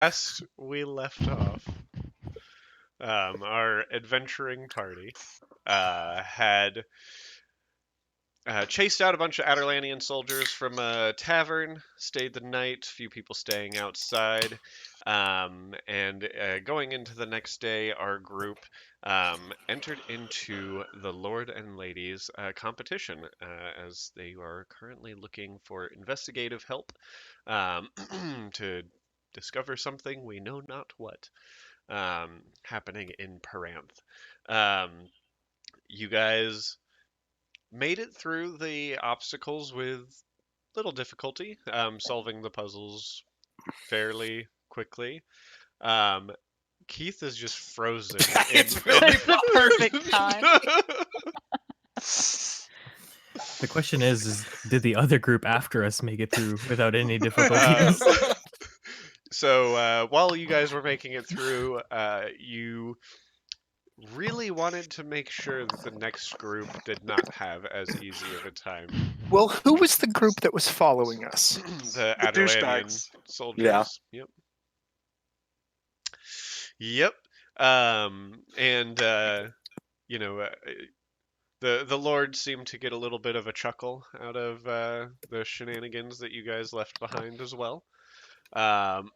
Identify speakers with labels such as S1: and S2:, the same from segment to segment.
S1: Last we left off, our adventuring party had chased out a bunch of Aderlanian soldiers from a tavern, stayed the night, few people staying outside, and going into the next day, our group entered into the Lord and Ladies competition as they are currently looking for investigative help um, to discover something we know not what happening in Paranth. Um, you guys made it through the obstacles with little difficulty, solving the puzzles fairly quickly. Um, Keith is just frozen
S2: It's really
S3: It's the perfect time.
S4: The question is did the other group after us make it through without any difficulties?
S1: So while you guys were making it through, you really wanted to make sure that the next group did not have as easy of a time.
S2: Well, who was the group that was following us?
S1: The
S5: The
S1: Adelanian
S5: douchebags.
S1: soldiers.
S2: Yeah.
S1: Yep. Yep. And you know, the Lord seemed to get a little bit of a chuckle out of the shenanigans that you guys left behind as well. And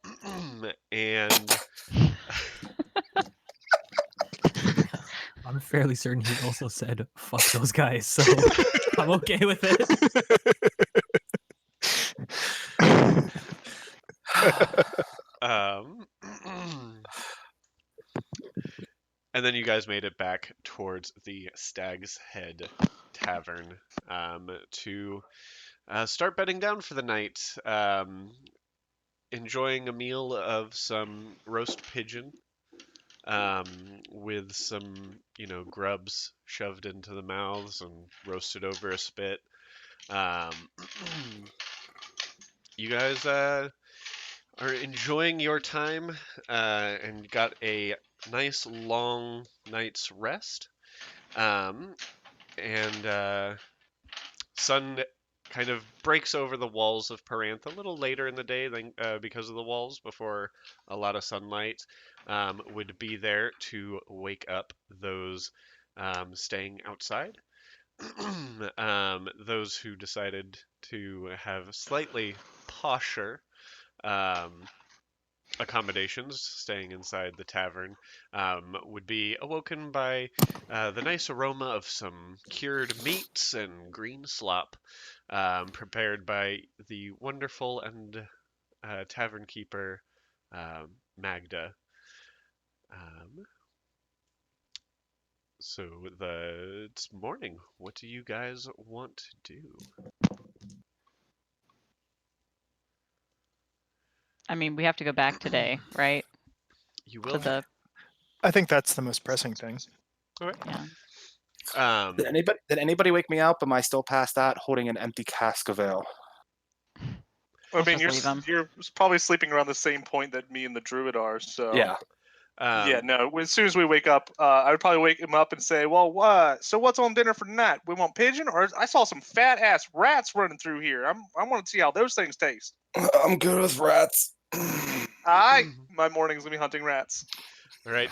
S4: I'm fairly certain he also said, fuck those guys, so I'm okay with it.
S1: um, and then you guys made it back towards the Stag's Head Tavern to start bedding down for the night. Enjoying a meal of some roast pigeon with some, grubs shoved into the mouths and roasted over a spit. Um, you guys are enjoying your time and got a nice long night's rest. And sun kind of breaks over the walls of Paranth a little later in the day than because of the walls before a lot of sunlight would be there to wake up those staying outside. Those who decided to have slightly posher um, accommodations, staying inside the tavern, would be awoken by the nice aroma of some cured meats and green slop, prepared by the wonderful and tavern keeper Magda. Um, so it's morning. What do you guys want to do?
S3: I mean, we have to go back today, right?
S1: You
S3: To
S1: will.
S3: the
S2: I think that's the most pressing thing.
S3: yeah.
S6: Did anybody wake me up? Am I still past that, holding an empty cask of ale?
S5: I
S3: Let's
S5: mean,
S3: just leave 'em.
S5: you're probably sleeping around the same point that me and the druid are. So
S6: Yeah.
S5: yeah, no. As soon as we wake up, I would probably wake him up and say, "Well, so what's on dinner for tonight? We want pigeon, or I saw some fat ass rats running through here. I want to see how those things taste."
S6: I'm good with rats.
S5: My mornings will be hunting rats.
S1: All right.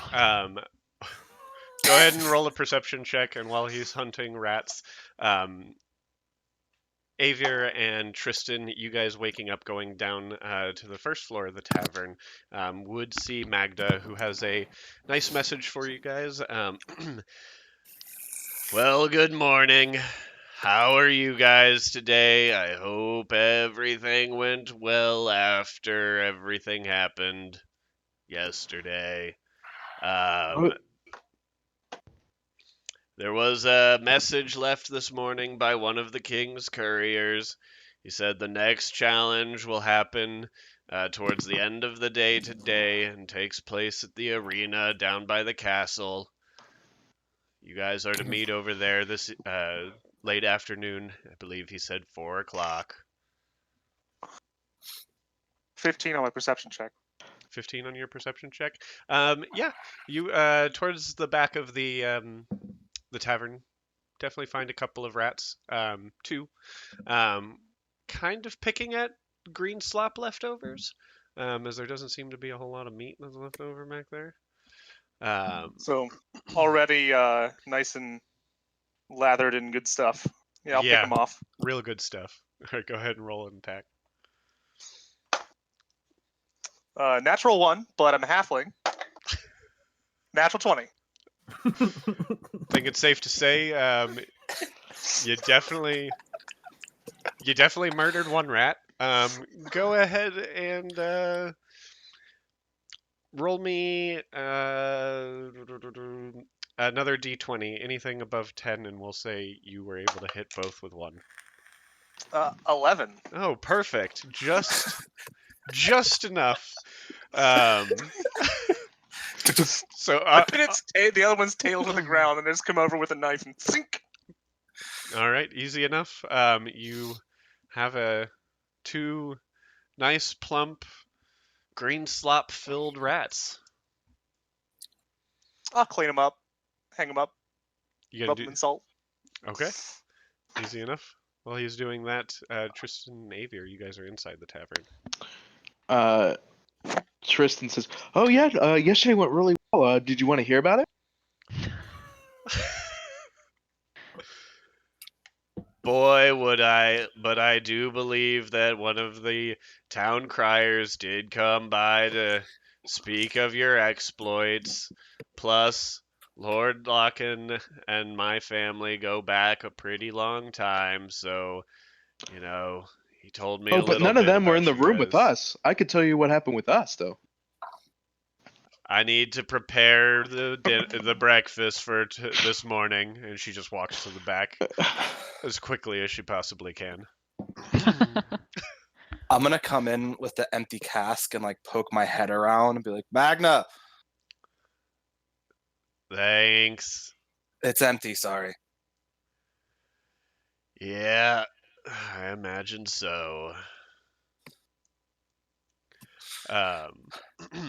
S1: Go ahead and roll a perception check, and while he's hunting rats, Avier and Tristan, you guys waking up, going down to the first floor of the tavern, would see Magda, who has a nice message for you guys. Well, good morning. How are you guys today? I hope everything went well after everything happened yesterday. There was a message left this morning by one of the king's couriers. He said the next challenge will happen towards the end of the day today and takes place at the arena down by the castle. You guys are to meet over there this late afternoon. I believe he said 4 o'clock.
S5: 15 on my perception check.
S1: 15 on your perception check. Yeah, you towards the back of the tavern, definitely find a couple of rats. Two, kind of picking at green slop leftovers. as there doesn't seem to be a whole lot of meat that's left over back there. Um,
S5: So already nice and lathered in good stuff. Yeah, I'll pick
S1: Yeah.
S5: them off.
S1: Real good stuff. All right, go ahead and roll an attack.
S5: Natural 1, but I'm a halfling. Natural 20.
S1: I think it's safe to say you definitely murdered one rat. Go ahead and roll me another d20. Anything above 10, and we'll say you were able to hit both with one.
S5: 11.
S1: Oh, perfect. Just enough. Um, so
S5: I put the other one's tail to the ground and just come over with a knife and sink.
S1: all right, easy enough. You have two nice plump green slop filled rats.
S5: I'll clean them up, hang them up,
S1: You
S5: rub
S1: gonna
S5: them in salt.
S1: okay? Easy enough. While he's doing that, Tristan and Avier, you guys are inside the tavern.
S7: Tristan says, "Oh yeah, yesterday went really well. Did you want to hear about it?"
S1: Boy, would I, but I do believe that one of the town criers did come by to speak of your exploits. Plus, Lord Locken and my family go back a pretty long time, so, he told me a
S7: Oh, but
S1: little
S7: none of
S1: bit
S7: them were in
S1: about
S7: the
S1: you
S7: room with
S1: guys.
S7: us. I could tell you what happened with us, though.
S1: I need to prepare the breakfast for this morning, and she just walks to the back as quickly as she possibly can.
S6: I'm gonna come in with the empty cask and like poke my head around and be like, Magna,
S1: Thanks.
S6: it's empty. Sorry.
S1: Yeah, I imagine so.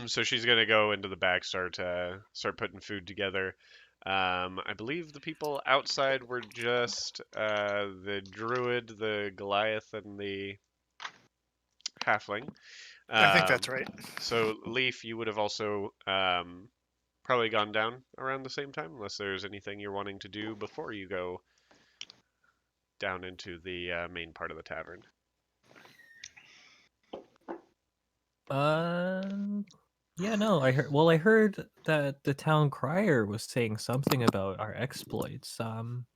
S1: So she's gonna go into the back, start putting food together. I believe the people outside were just the druid, the Goliath, and the halfling.
S2: I think that's right.
S1: So Leaf, you would have also probably gone down around the same time, unless there's anything you're wanting to do before you go down into the main part of the tavern.
S4: Yeah, no, I heard. Well, I heard that the town crier was saying something about our exploits. I'm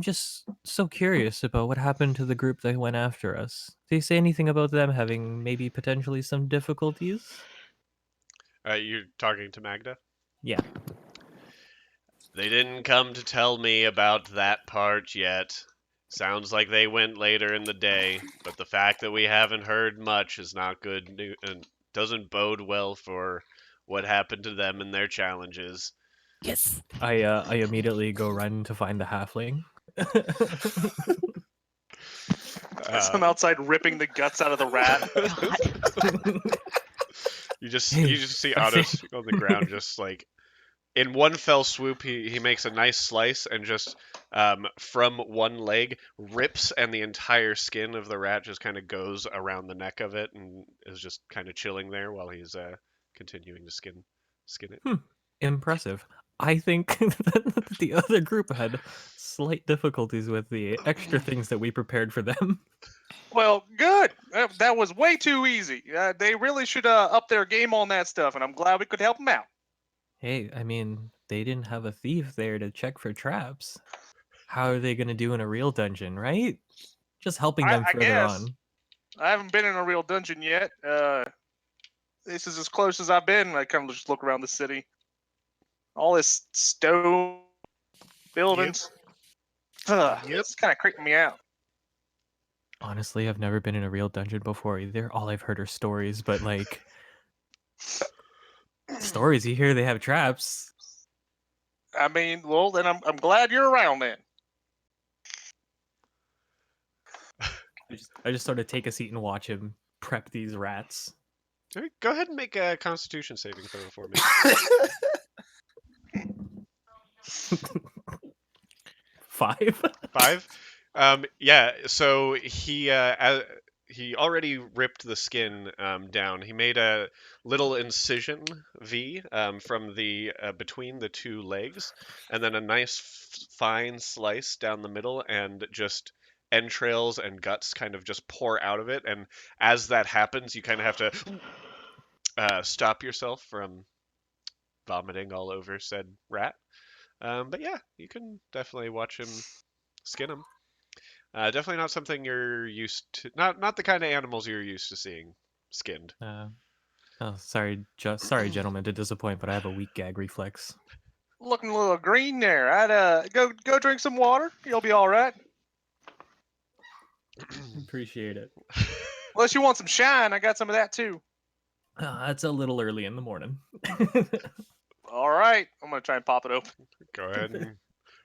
S4: just so curious about what happened to the group that went after us. Did he say anything about them having maybe potentially some difficulties?
S1: You're talking to Magda?
S4: Yeah.
S1: They didn't come to tell me about that part yet. Sounds like they went later in the day, but the fact that we haven't heard much is not good news and doesn't bode well for what happened to them and their challenges.
S4: Yes. I immediately go run to find the halfling.
S5: As I'm outside ripping the guts out of the rat.
S1: You just see Otto on the ground, just like in one fell swoop. He makes a nice slice and just from one leg rips, and the entire skin of the rat just kind of goes around the neck of it and is just kind of chilling there while he's continuing to skin it.
S4: Impressive. I think that the other group had slight difficulties with the extra things that we prepared for them.
S5: Well, good. That was way too easy. They really should up their game on that stuff, and I'm glad we could help them out.
S4: Hey, I mean, they didn't have a thief there to check for traps. How are they going to do in a real dungeon, right? Just helping them
S5: I
S4: further
S5: guess.
S4: on.
S5: I haven't been in a real dungeon yet. This is as close as I've been. I kind of just look around the city. All this stone buildings.
S2: Yep.
S5: It's kind of creeping me out.
S4: Honestly, I've never been in a real dungeon before either. All I've heard are stories, but like stories you hear they have traps.
S5: I mean, well, then I'm glad you're around then.
S4: I just sort of take a seat and watch him prep these rats.
S1: All right, go ahead and make a Constitution saving throw for me.
S4: 5.
S1: 5. Yeah. So he he already ripped the skin down. He made a little incision V from the between the two legs, and then a nice fine slice down the middle, and just entrails and guts kind of just pour out of it. And as that happens, you kind of have to stop yourself from vomiting all over said rat. But yeah, you can definitely watch him skin him. Definitely not something you're used to. Not the kind of animals you're used to seeing skinned.
S4: Oh, sorry, gentlemen, to disappoint, but I have a weak gag reflex.
S5: Looking a little green there. I'd go drink some water. You'll be all right.
S4: Appreciate it.
S5: Unless you want some shine, I got some of that too.
S4: It's a little early in the morning.
S5: All right, I'm gonna try and pop it open.
S1: Go ahead and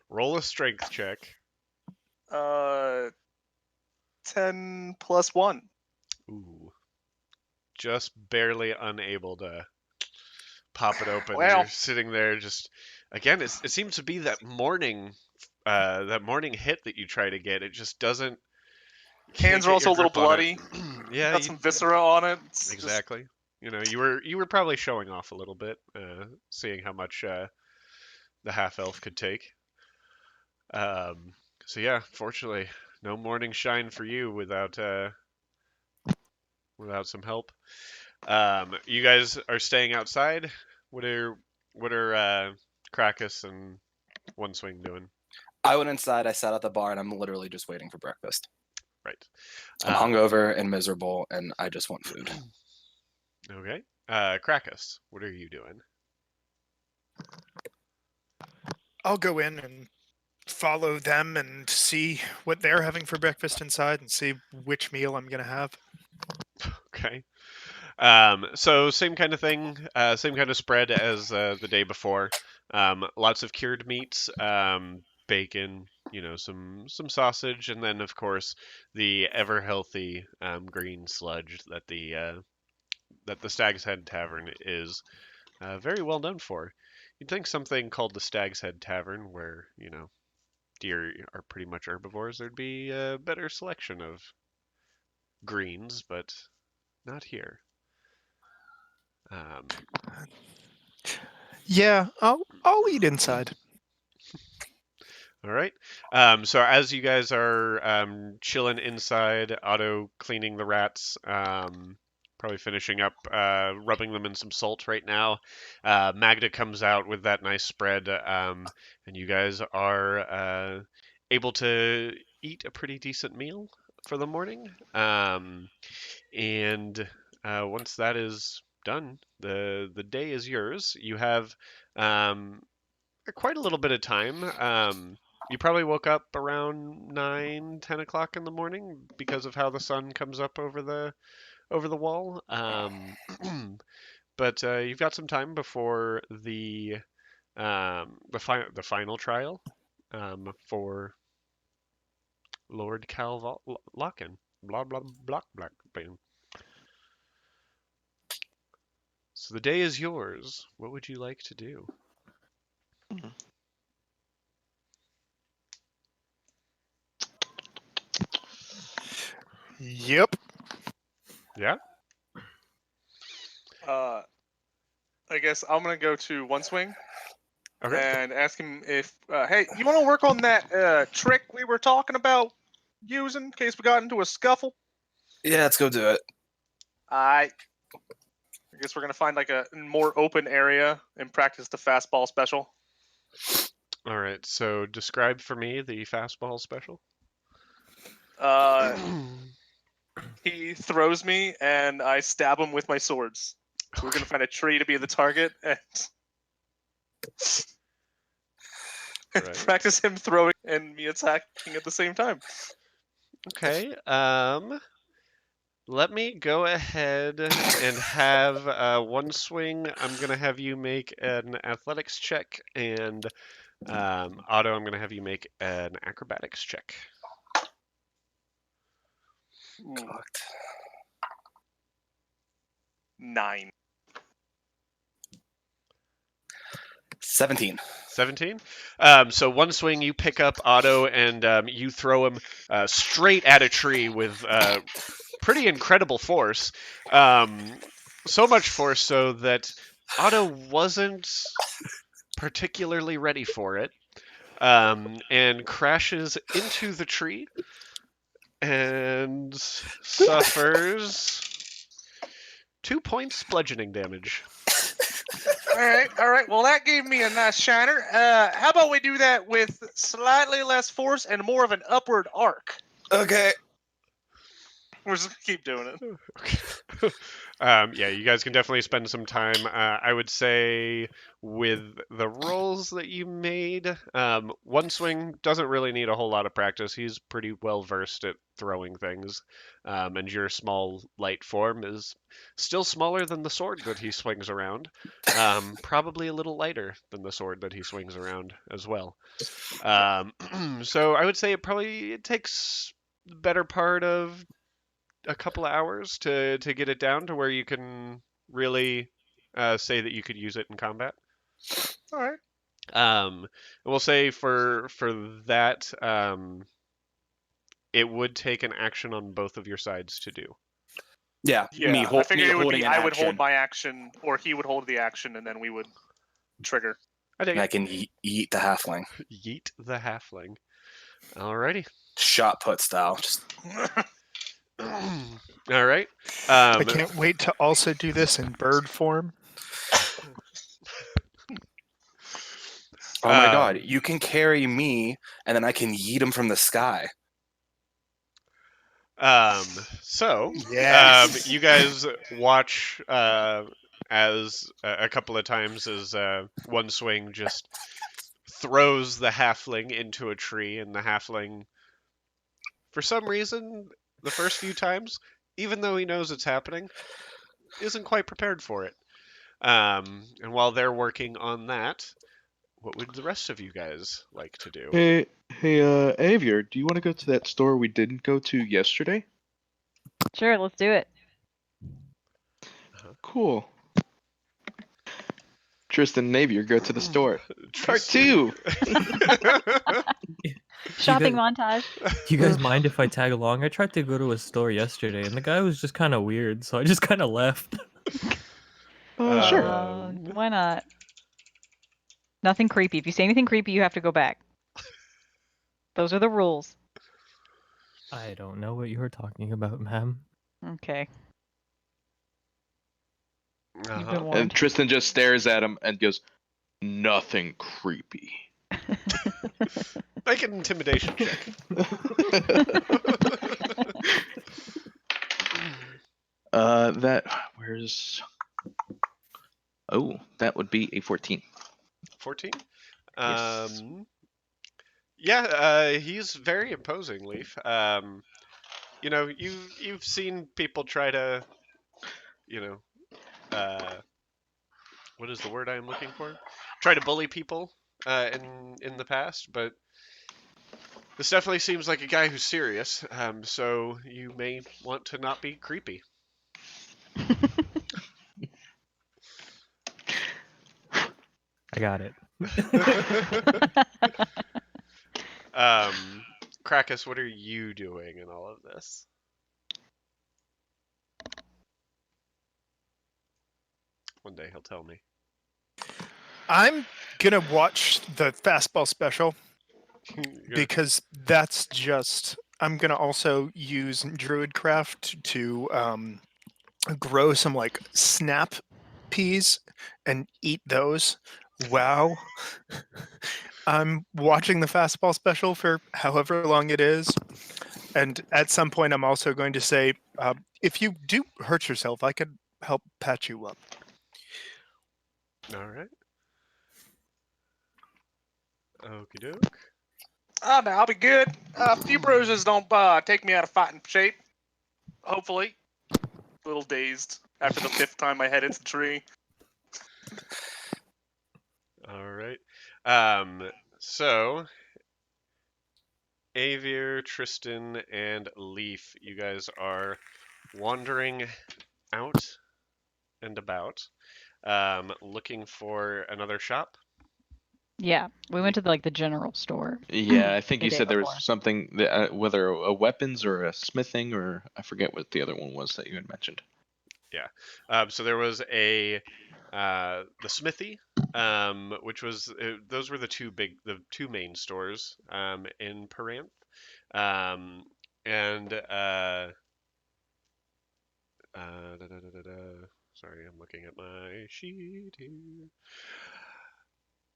S1: roll a strength check.
S5: 10 plus 1.
S1: Ooh. Just barely unable to pop it open.
S5: Well.
S1: You're sitting there just again, it seems to be that morning hit that you try to get. It just doesn't. You can't
S5: Hands are
S1: get
S5: also a
S1: your
S5: little
S1: grip on it.
S5: bloody.
S1: Yeah,
S5: Got some viscera on it. It's just-
S1: exactly. You know, you were probably showing off a little bit, seeing how much the half elf could take. So yeah, fortunately, no morning shine for you without some help. You guys are staying outside. What are Krakus and One Swing doing?
S6: I went inside, I sat at the bar, and I'm literally just waiting for breakfast.
S1: Right.
S6: I'm hungover and miserable, and I just want food.
S1: Okay. Krakus, what are you doing?
S2: I'll go in and follow them and see what they're having for breakfast inside and see which meal I'm going to have.
S1: Okay. So same kind of thing, same kind of spread as the day before. Lots of cured meats, bacon, some sausage, and then of course the ever healthy green sludge that the Stag's Head Tavern is very well known for. You'd think something called the Stag's Head Tavern, where deer are pretty much herbivores, there'd be a better selection of greens, but not here.
S2: Yeah, I'll eat inside.
S1: All right. So as you guys are chilling inside, Otto cleaning the rats, probably finishing up rubbing them in some salt right now. Magda comes out with that nice spread, and you guys are able to eat a pretty decent meal for the morning. And once that is done, the day is yours. You have quite a little bit of time. You probably woke up around 9-10 o'clock in the morning because of how the sun comes up over the wall. But you've got some time before the final trial for Lord Cal Locken. Blah blah blah blah. Bam. So the day is yours. What would you like to do?
S2: Yep.
S1: Yeah.
S5: I guess I'm gonna go to One Swing
S1: Okay.
S5: and ask him if, hey, you want to work on that trick we were talking about using in case we got into a scuffle?
S6: Yeah, let's go do it.
S5: I guess we're gonna find like a more open area and practice the fastball special.
S1: All right. So describe for me the fastball special.
S5: He throws me and I stab him with my swords. So we're gonna find a tree to be the target and
S1: Right.
S5: practice him throwing and me attacking at the same time.
S1: Okay. Let me go ahead and have One Swing. I'm gonna have you make an athletics check, and Otto, I'm gonna have you make an acrobatics check.
S6: Cocked.
S5: 9.
S6: 17.
S1: 17. So One Swing, you pick up Otto and you throw him straight at a tree with pretty incredible force. So much force so that Otto wasn't particularly ready for it, and crashes into the tree and suffers 2 points bludgeoning damage.
S5: All right. Well, that gave me a nice shiner. How about we do that with slightly less force and more of an upward arc?
S6: Okay.
S5: We're just gonna keep doing it.
S1: Yeah, you guys can definitely spend some time. I would say with the rolls that you made, one swing doesn't really need a whole lot of practice. He's pretty well versed at throwing things, and your small light form is still smaller than the sword that he swings around. Probably a little lighter than the sword that he swings around as well. So I would say it takes the better part of a couple of hours to get it down to where you can really say that you could use it in combat.
S5: All right.
S1: We'll say for that, it would take an action on both of your sides to do.
S6: Yeah,
S5: Yeah,
S6: me,
S5: I figured
S6: me
S5: it would
S6: holding
S5: be
S6: an
S5: I would hold
S6: action,
S5: my action, or he would hold the action, and then we would trigger.
S1: I dig
S6: and I
S1: it.
S6: can eat the halfling.
S1: Yeet the halfling. Alrighty.
S6: Shot put style. Just
S1: All right.
S2: I can't wait to also do this in bird form.
S6: oh my
S1: Um,
S6: god, you can carry me, and then I can yeet him from the sky.
S1: So,
S2: Yes.
S1: you guys watch as a couple of times as one swing just throws the halfling into a tree, and the halfling, for some reason, the first few times, even though he knows it's happening, isn't quite prepared for it. And while they're working on that, what would the rest of you guys like to do?
S7: Hey, Avier, do you want to go to that store we didn't go to yesterday?
S3: Sure, let's do it.
S7: Cool. Tristan and Avier go to the store. Part
S1: Tristan-
S7: 2!
S3: Shopping
S4: guys-
S3: montage.
S4: Do you guys mind if I tag along? I tried to go to a store yesterday, and the guy was just kind of weird, so I just kind of left.
S7: Sure.
S3: Why not? Nothing creepy. If you say anything creepy, you have to go back. Those are the rules.
S4: I don't know what you were talking about, ma'am.
S3: Okay. You've been
S1: Uh-huh.
S7: And
S3: warned.
S7: Tristan just stares at him and goes, "Nothing creepy."
S1: Make an intimidation check.
S7: Where's... Oh, that would be a 14.
S1: 14?
S7: Yes.
S1: Yeah, he's very imposing, Leaf. You know, you've seen people try to, you know, what is the word I am looking for? Try to bully people in the past, but this definitely seems like a guy who's serious. So you may want to not be creepy.
S4: I got it.
S1: Krakus, what are you doing in all of this? One day he'll tell me.
S2: I'm gonna watch the fastball special because that's just. I'm gonna also use Druidcraft to grow some like snap peas and eat those. Wow. I'm watching the fastball special for however long it is. And at some point, I'm also going to say, if you do hurt yourself, I could help patch you up.
S1: All right. Okie doke.
S5: Oh, no, I'll be good. A few bruises don't take me out of fighting shape. Hopefully. A little dazed after the 5th time my head hits the tree.
S1: All right. So Avier, Tristan, and Leaf, you guys are wandering out and about, looking for another shop.
S3: Yeah, we went to the general store.
S8: Yeah, I think
S3: the
S8: you
S3: day
S8: said there was
S3: before.
S8: something that, whether a weapons or a smithing, or I forget what the other one was that you had mentioned.
S1: So there was the smithy, which was those were the two main stores in Paranth, and sorry, I'm looking at my sheet here.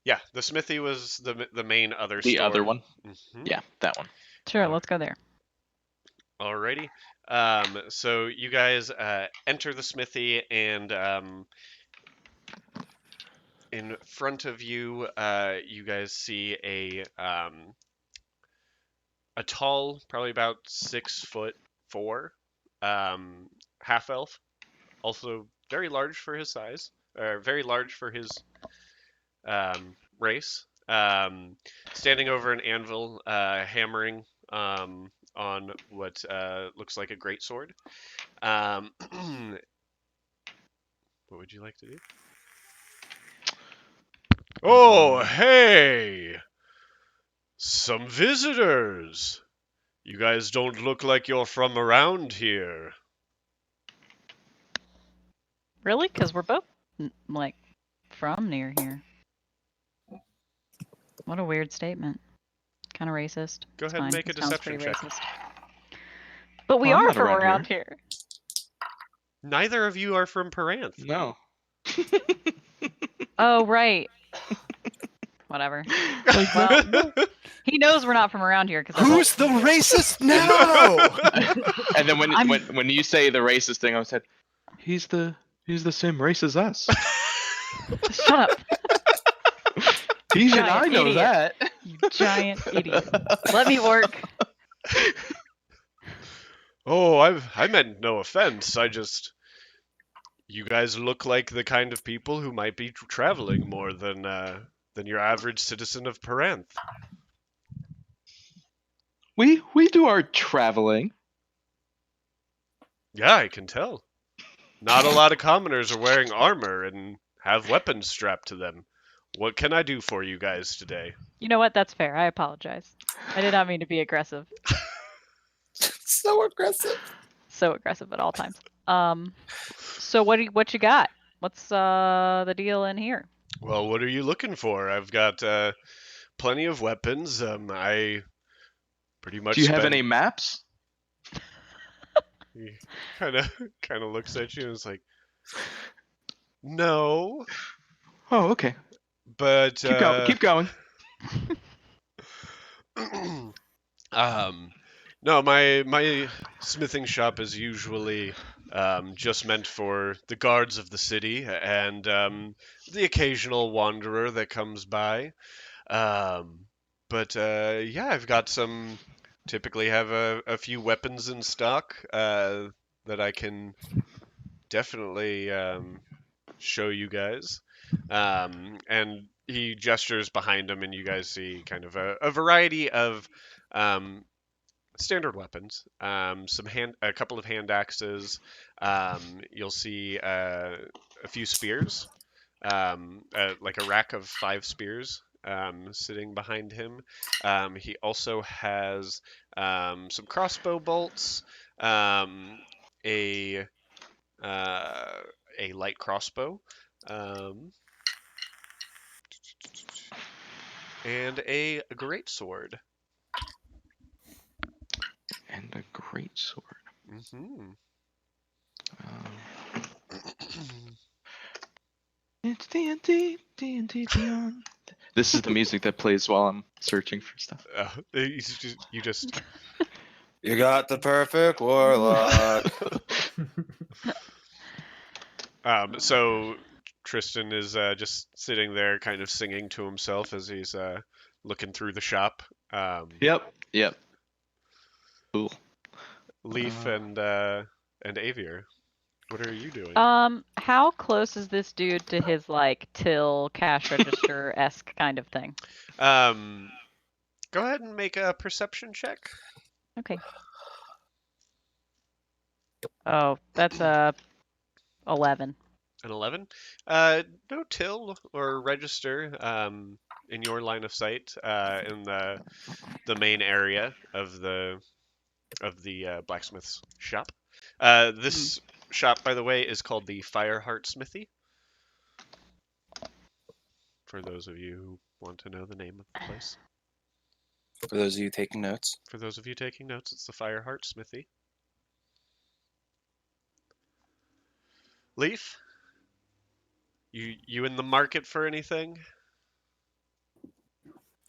S1: Yeah, the smithy was the main other
S8: The
S1: store.
S8: other one?
S1: Mhm.
S8: Yeah, that one.
S3: Sure, let's go there.
S1: Alrighty. So you guys enter the smithy, and in front of you, you guys see a tall, probably about 6'4", half elf, also very large for his size, or very large for his race, standing over an anvil, hammering on what looks like a greatsword. What would you like to do? Oh, hey! Some visitors! You guys don't look like you're from around here.
S3: Really? Because we're both from near here. What a weird statement. Kind of racist.
S1: Go
S3: It's
S1: ahead and
S3: fine.
S1: make a
S3: It sounds
S1: deception
S3: pretty
S1: check.
S3: racist. But we
S8: Well, I'm
S3: are
S8: not
S3: from
S8: around
S3: around here.
S1: Neither of you are from Paranth.
S8: No.
S3: Oh, right. Whatever. Well, he knows we're not from around here because
S2: Who's the racist now?
S8: And then
S3: I'm-
S8: when you say the racist thing, I said, he's the same race as us.
S3: Shut up,
S8: Even
S3: giant
S8: I know
S3: idiot.
S8: that.
S3: you giant idiot. Let me work.
S1: Oh, I meant no offense. You guys look like the kind of people who might be traveling more than your average citizen of Paranth.
S8: We do our traveling.
S1: Yeah, I can tell. Not a lot of commoners are wearing armor and have weapons strapped to them. What can I do for you guys today?
S3: You know what? That's fair. I apologize. I did not mean to be aggressive.
S6: So aggressive.
S3: So aggressive at all times. So what you got? What's the deal in here?
S1: Well, what are you looking for? I've got plenty of weapons. I pretty much
S8: Do you have
S1: spend...
S8: any maps?
S1: He kind of looks at you and is like, no,
S8: Oh, okay.
S1: but
S8: Keep going.
S1: no, my smithing shop is usually just meant for the guards of the city and the occasional wanderer that comes by. But yeah, I've got some. Typically, have a few weapons in stock that I can definitely show you guys. And he gestures behind him, and you guys see kind of a variety of um, standard weapons. A couple of hand axes. You'll see a few spears, like a rack of 5 spears. Sitting behind him. He also has some crossbow bolts, a a light crossbow, um, and a great sword.
S8: And a great sword.
S1: Hmm
S8: It's D&D Beyond. This is the music that plays while I'm searching for stuff.
S1: You just
S6: You got the perfect warlock.
S1: so Tristan is just sitting there, kind of singing to himself as he's looking through the shop.
S8: Yep. Cool.
S1: Leaf and Avier, what are you doing?
S3: How close is this dude to his till cash register esque kind of thing?
S1: Go ahead and make a perception check.
S3: Okay. Oh, that's 11.
S1: An 11. No till or register. in your line of sight in the main area of the blacksmith's shop. This shop, by the way, is called the Fireheart Smithy. For those of you who want to know the name of the place.
S6: For those of you taking notes.
S1: For those of you taking notes, it's the Fireheart Smithy. Leaf, you in the market for anything?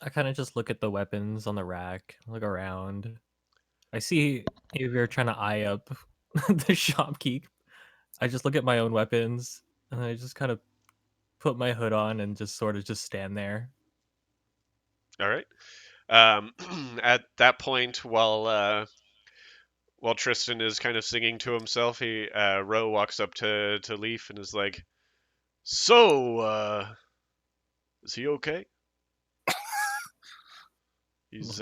S4: I kind of just look at the weapons on the rack, look around. I see if you're trying to eye up the shopkeep. I just look at my own weapons, and I just kind of put my hood on and just sort of just stand there.
S1: All right. At that point, while Tristan is kind of singing to himself, Ro walks up to Leaf and is like, "So, is he okay?" He's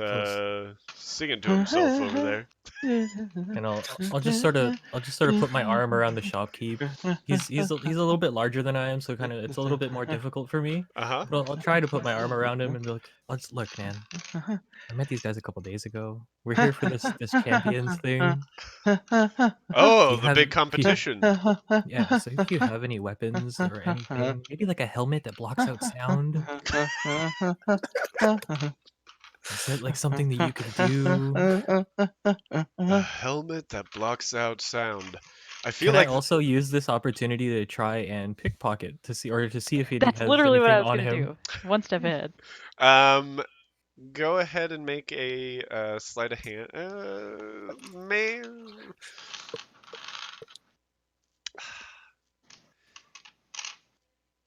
S1: singing to himself over there.
S4: And I'll just sort of put my arm around the shopkeep. He's a little bit larger than I am, so kind of it's a little bit more difficult for me.
S1: Uh-huh.
S4: But I'll try to put my arm around him and be like, look, man. I met these guys a couple days ago. We're here for this champions thing.
S1: Oh, the
S4: have-
S1: big
S4: do you-
S1: competition.
S4: Yeah, so if you have any weapons or anything, maybe like a helmet that blocks out sound. Is it like something that you could do?
S1: A helmet that blocks out sound. I feel
S4: Can
S1: like
S4: I also use this opportunity to try and pickpocket to see if he
S3: That's
S4: has
S3: literally what I was
S4: anything on
S3: gonna
S4: him?
S3: do. One step ahead.
S1: Go ahead and make a sleight of hand.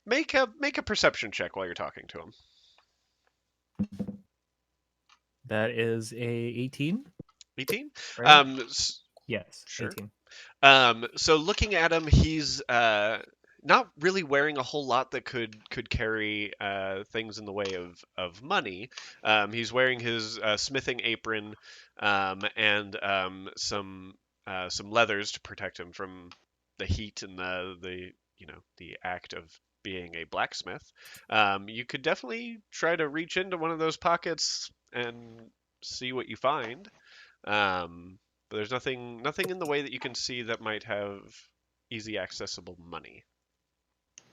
S1: Make a perception check while you're talking to him.
S4: That is a 18.
S1: 18.
S4: Right? Yes,
S1: Sure.
S4: 18.
S1: So looking at him, he's not really wearing a whole lot that could carry things in the way of money. He's wearing his smithing apron and some leathers to protect him from the heat and the act of being a blacksmith. You could definitely try to reach into one of those pockets and see what you find. But there's nothing in the way that you can see that might have easy accessible money.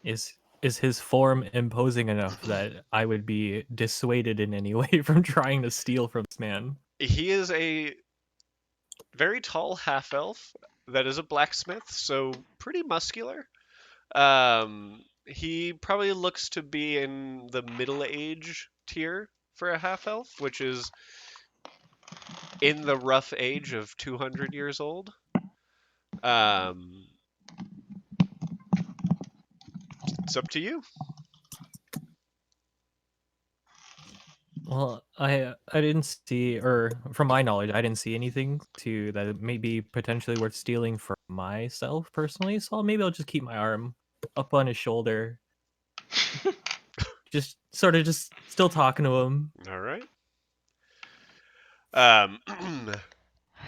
S4: Is his form imposing enough that I would be dissuaded in any way from trying to steal from this man?
S1: He is a very tall half elf that is a blacksmith, so pretty muscular. He probably looks to be in the middle age tier for a half elf, which is in the rough age of 200 years old. It's up to you.
S4: Well, I didn't see, or from my knowledge, I didn't see anything to that may be potentially worth stealing for myself personally. So maybe I'll just keep my arm up on his shoulder, just still talking to him.
S1: All right.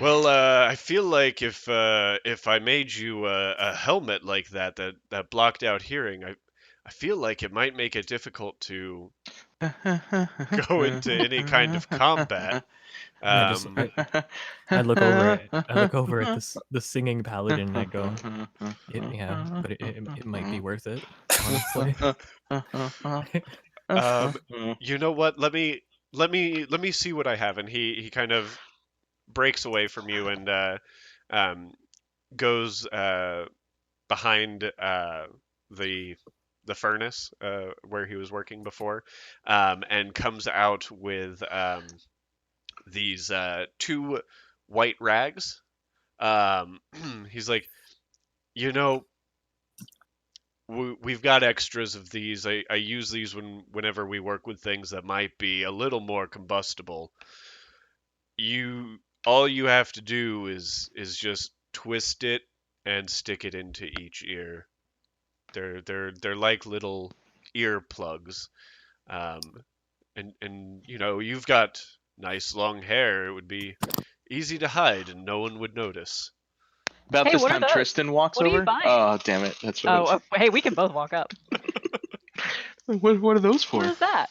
S1: Well, I feel like if I made you a helmet like that blocked out hearing, I feel like it might make it difficult to go into any kind of combat.
S4: I look over at the singing paladin and I go, but it might be worth it, honestly.
S1: You know what? Let me see what I have. And he kind of breaks away from you and goes behind the furnace where he was working before, and comes out with these two white rags. He's like, you know, we've got extras of these. I use these whenever we work with things that might be a little more combustible. All you have to do is just twist it and stick it into each ear. They're like little ear plugs. And you know, you've got nice long hair. It would be easy to hide and no one would notice.
S8: About
S3: Hey,
S8: this
S3: what are
S8: time,
S3: those?
S8: Tristan walks
S3: What are you
S8: over.
S3: buying?
S8: Oh, damn it! That's what.
S3: Oh, hey, we can both walk up.
S8: What are those for?
S3: What is that?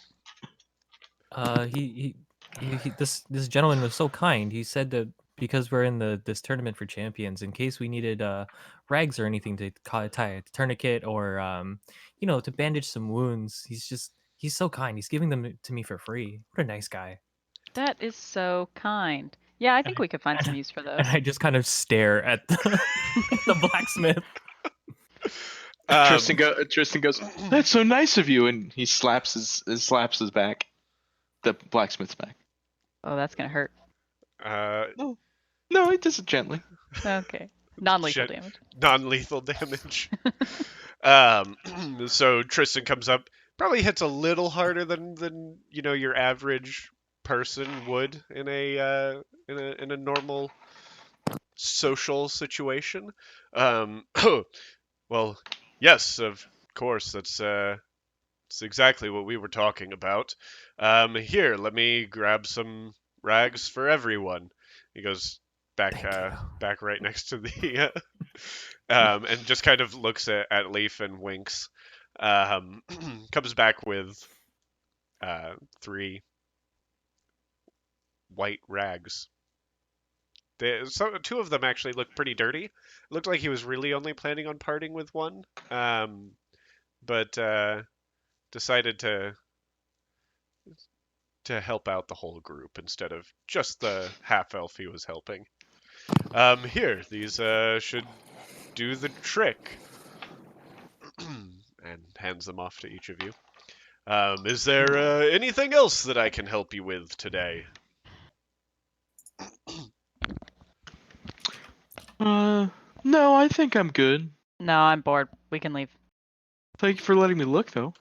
S4: This gentleman was so kind. He said that because we're in this tournament for champions, in case we needed rags or anything to tie a tourniquet or to bandage some wounds. He's so kind. He's giving them to me for free. What a nice guy.
S3: That is so kind. Yeah, I
S4: And
S3: think
S4: I,
S3: we could find
S4: and,
S3: some
S4: I-
S3: use for
S4: and
S3: those.
S4: I just kind of stare at the blacksmith.
S8: Tristan goes, "That's so nice of you," and he slaps his back, the blacksmith's back.
S3: Oh, that's gonna hurt.
S8: No, he does it gently.
S3: Okay. Non-lethal
S1: Gen-
S3: damage.
S1: Non-lethal damage. So Tristan comes up, probably hits a little harder than your average person would in a normal social situation. Well, yes, of course, that's exactly what we were talking about. Here, let me grab some rags for everyone. He goes back
S4: Thank you.
S1: back right next to the and just kind of looks at Leaf and winks. Comes back with 3 white rags. So 2 of them actually look pretty dirty. It looked like he was really only planning on parting with one, but decided to help out the whole group instead of just the half elf he was helping. Here, these should do the trick. And hands them off to each of you. Is there anything else that I can help you with today?
S8: No, I think I'm good.
S3: No, I'm bored. We can leave.
S8: Thank you for letting me look, though.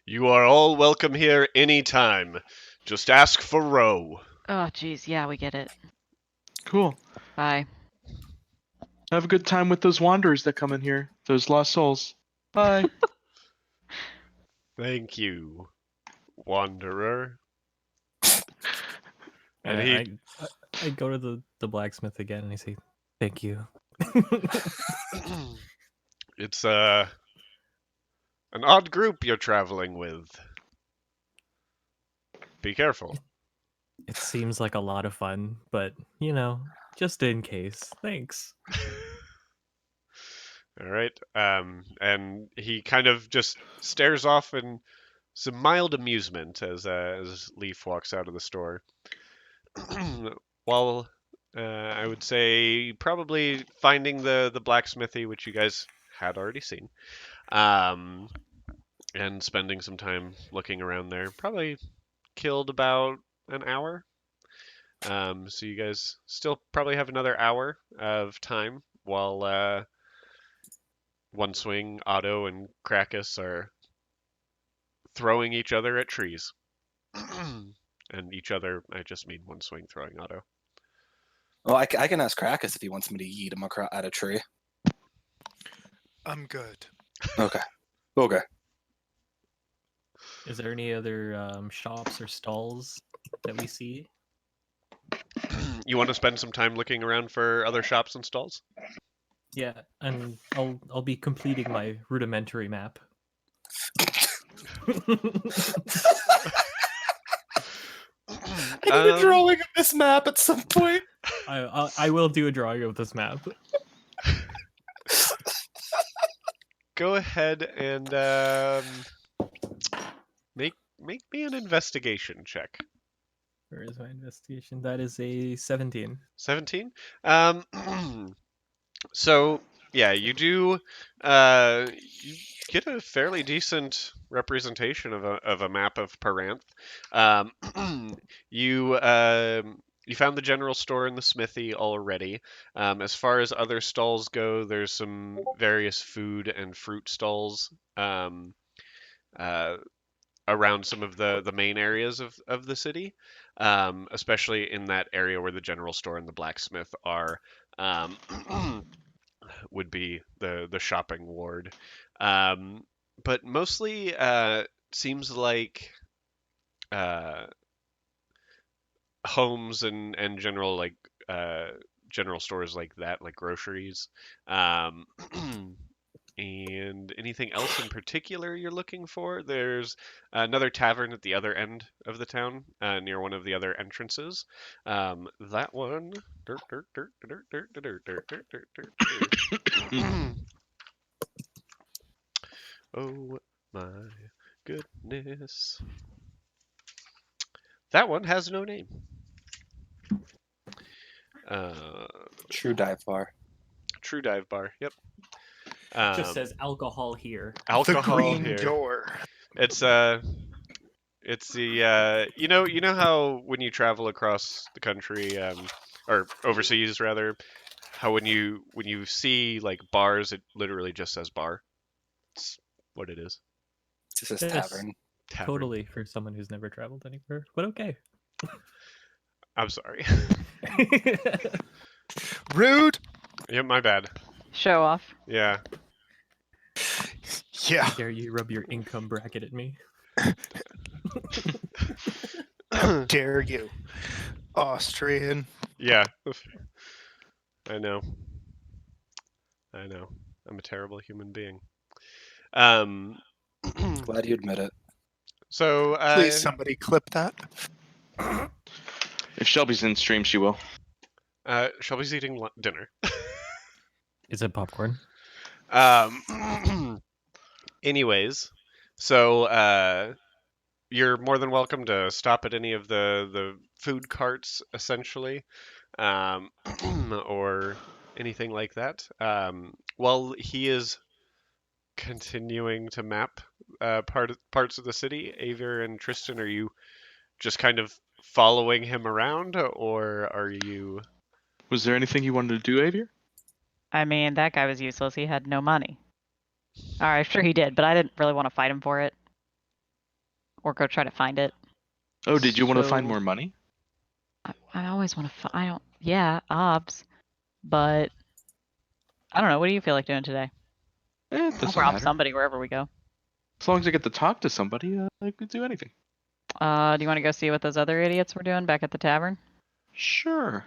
S1: You are all welcome here anytime. Just ask for Ro.
S3: Oh, geez. Yeah, we get it.
S8: Cool.
S3: Bye.
S8: Have a good time with those wanderers that come in here. Those lost souls. Bye.
S1: Thank you, Wanderer. And
S4: And I go to the blacksmith again and I say, "Thank you."
S1: It's an odd group you're traveling with. Be careful.
S4: It seems like a lot of fun, but just in case. Thanks.
S1: All right. And he kind of just stares off in some mild amusement as Leaf walks out of the store. While I would say probably finding the blacksmithy, which you guys had already seen, and spending some time looking around there. Probably killed about an hour. So you guys still probably have another hour of time while One Swing, Otto, and Krakus are throwing each other at trees. And each other, I just mean One Swing throwing Otto.
S6: Well, I can ask Krakus if he wants me to yeet him at a tree.
S2: I'm good.
S6: Okay. Okay.
S4: Is there any other shops or stalls that we see?
S1: You want to spend some time looking around for other shops and stalls?
S4: Yeah, and I'll be completing my rudimentary map.
S6: I need a drawing of this map at some point.
S4: I will do a drawing of this map.
S1: Go ahead and make me an investigation check.
S4: Where is my investigation? That is a 17.
S1: 17. So yeah, you do. You get a fairly decent representation of a map of Paranth. You you found the general store and the smithy already. As far as other stalls go, there's some various food and fruit stalls uh, around some of the main areas of the city, especially in that area where the general store and the blacksmith are. Um, would be the shopping ward, but mostly seems like uh, homes and general general stores like that, like groceries. And anything else in particular you're looking for? There's another tavern at the other end of the town, near one of the other entrances. That one. Dirt, dirt, dirt, dirt, dirt, dirt, dirt, dirt, dirt, dirt, dirt. Oh my goodness. That one has no name.
S6: True dive bar.
S1: True dive bar. Yep.
S4: Just says alcohol here.
S2: The
S1: alcohol
S2: green
S1: here.
S2: door.
S1: It's the you know how when you travel across the country, or overseas rather, how when you see like bars, it literally just says bar. It's what it is.
S6: This is
S4: Yes.
S6: tavern.
S1: Tavern.
S4: Totally for someone who's never traveled anywhere, but okay.
S1: I'm sorry.
S2: Rude.
S1: Yeah, my bad.
S3: Show off.
S1: Yeah.
S2: Yeah.
S4: Dare you rub your income bracket at me?
S2: How dare you, Austrian?
S1: Yeah. I know. I'm a terrible human being.
S6: Glad you admit it.
S1: So
S2: Please, somebody clip that.
S8: If Shelby's in stream, she will.
S1: Shelby's eating dinner.
S4: Is it popcorn?
S1: Anyways, so you're more than welcome to stop at any of the food carts, essentially, or anything like that. While he is continuing to map parts of the city, Aver and Tristan, are you just kind of following him around, or are you?
S8: Was there anything you wanted to do, Avier?
S3: I mean, that guy was useless. He had no money. All right, sure he did, but I didn't really want to fight him for it. Or go try to find it.
S8: Oh, did you want to find
S3: So-
S8: more money?
S3: I always want to I don't... Yeah, obs. But... I don't know. What do you feel like doing today?
S8: It
S3: I'll
S8: doesn't
S3: rob
S8: matter.
S3: somebody wherever we go.
S8: As long as I get to talk to somebody, I could do anything.
S3: Do you want to go see what those other idiots were doing back at the tavern?
S8: Sure.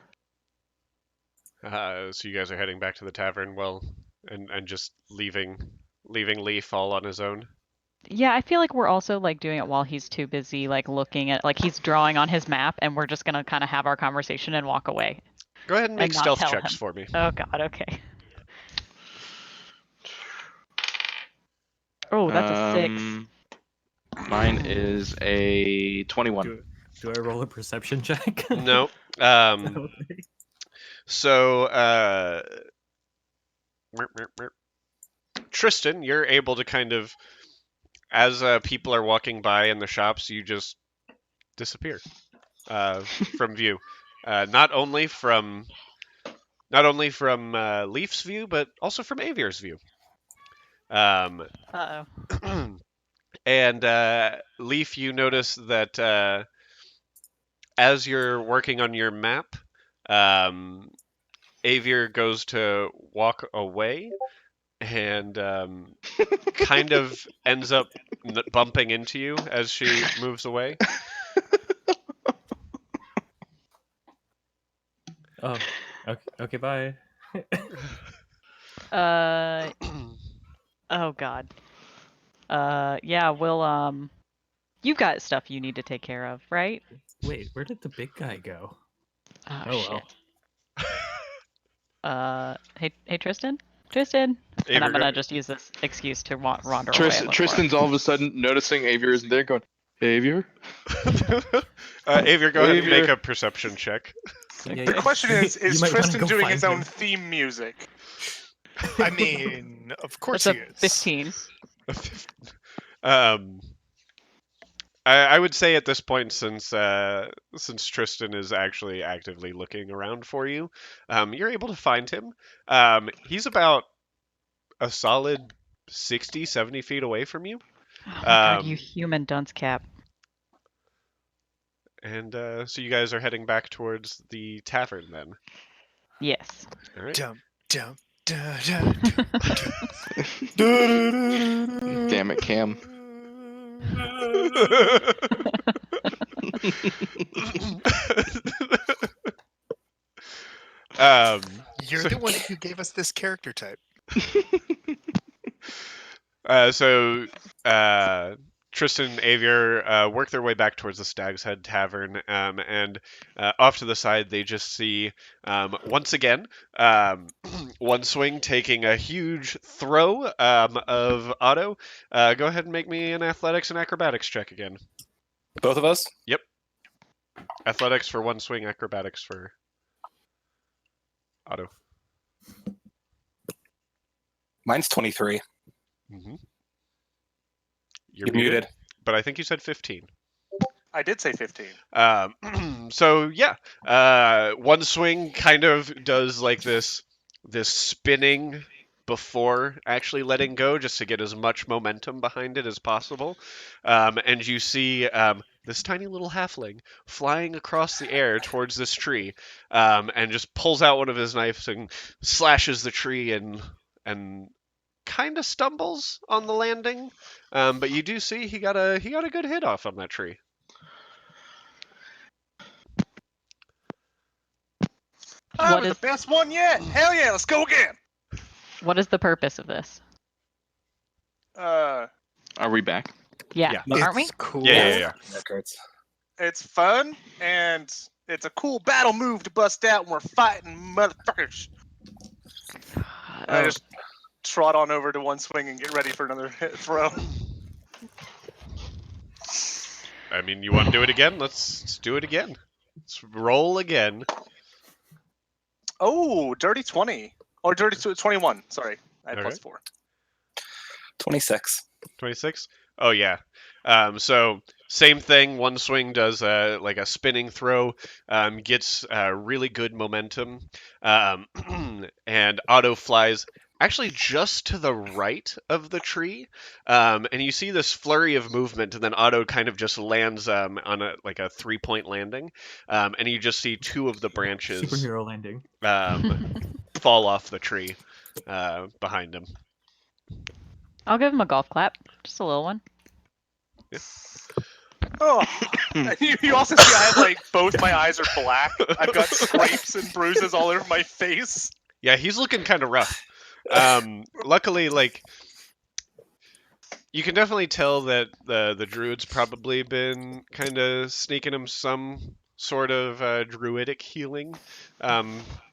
S1: So you guys are heading back to the tavern, well, and just leaving Leaf all on his own.
S3: Yeah, I feel like we're also like doing it while he's too busy like looking at like he's drawing on his map, and we're just gonna kind of have our conversation and walk away.
S1: Go ahead and make
S3: And not
S1: stealth
S3: tell
S1: checks
S3: him.
S1: for me.
S3: Oh God, okay. Oh, that's a 6.
S8: Mine is a 21.
S4: Do I roll a perception check?
S1: No.
S4: Okay.
S1: So, Tristan, you're able to kind of, as people are walking by in the shops, you just disappear from view. Not only from Leaf's view, but also from Avier's view.
S3: Uh-oh.
S1: And Leaf, you notice that as you're working on your map, Avier goes to walk away and kind of ends up bumping into you as she moves away.
S4: Oh, okay, bye.
S3: Oh God. Yeah, we'll you've got stuff you need to take care of, right?
S4: Wait, where did the big guy go?
S3: Oh,
S4: well.
S3: shit. Hey Tristan? Tristan? And I'm
S1: Avier,
S3: gonna just use this excuse to wander away. a little
S8: Tristan's all of a sudden noticing Avier isn't there, going, Avier?
S1: Avier, go ahead and make
S8: Avier.
S1: a perception check.
S4: Yeah,
S5: The question is
S4: you might wanna
S5: Tristan
S4: go
S5: doing
S4: find
S5: his own
S4: him.
S5: theme music?
S2: I mean, of course
S3: That's
S2: he
S3: a
S2: is.
S3: 15.
S1: I would say at this point, since Tristan is actually actively looking around for you, you're able to find him. He's about a solid 60, 70 feet away from you.
S3: Oh my God, you
S1: Um,
S3: human dunce cap.
S1: And so you guys are heading back towards the tavern then.
S3: Yes.
S1: All right.
S2: Dum, dum, da, da, dum.
S8: Damn it, Cam.
S2: You're the one who gave us this character type.
S1: So Tristan and Avier work their way back towards the Stag's Head Tavern, and off to the side they just see once again One Swing taking a huge throw of Otto. Go ahead and make me an athletics and acrobatics check again.
S6: Both of us?
S1: Yep. Athletics for One Swing, acrobatics for Otto.
S6: Mine's 23.
S1: Mm-hmm.
S6: You're muted.
S1: But I think you said 15.
S5: I did say 15.
S1: So yeah, One Swing kind of does like this spinning before actually letting go, just to get as much momentum behind it as possible. And you see this tiny little halfling flying across the air towards this tree, and just pulls out one of his knives and slashes the tree and kind of stumbles on the landing. But you do see he got a good hit off on that tree.
S5: I was the best one yet. Hell yeah, let's go again.
S3: What is the purpose of this?
S5: Uh,
S8: Are we back?
S3: Yeah, aren't we?
S2: It's cool.
S1: Yeah.
S6: Records.
S5: it's fun and it's a cool battle move to bust out when we're fighting motherfuckers. I just trot on over to One Swing and get ready for another throw.
S1: I mean, you want to do it again? Let's do it again. Let's roll again.
S5: Oh, dirty 20 or dirty 21. Sorry, I had
S1: Okay.
S5: plus 4.
S6: 26.
S1: 26? Oh, yeah. So, same thing. One Swing does like a spinning throw, gets really good momentum, and Otto flies actually just to the right of the tree, and you see this flurry of movement, and then Otto kind of just lands on a 3-point landing, and you just see two of the branches
S4: Superhero landing.
S1: fall off the tree behind him.
S3: I'll give him a golf clap. Just a little one.
S5: Oh, you also see I have like both my eyes are black. I've got scrapes and bruises all over my face.
S1: Yeah, he's looking kind of rough. Luckily, like, you can definitely tell that the druid's probably been kind of sneaking him some sort of druidic healing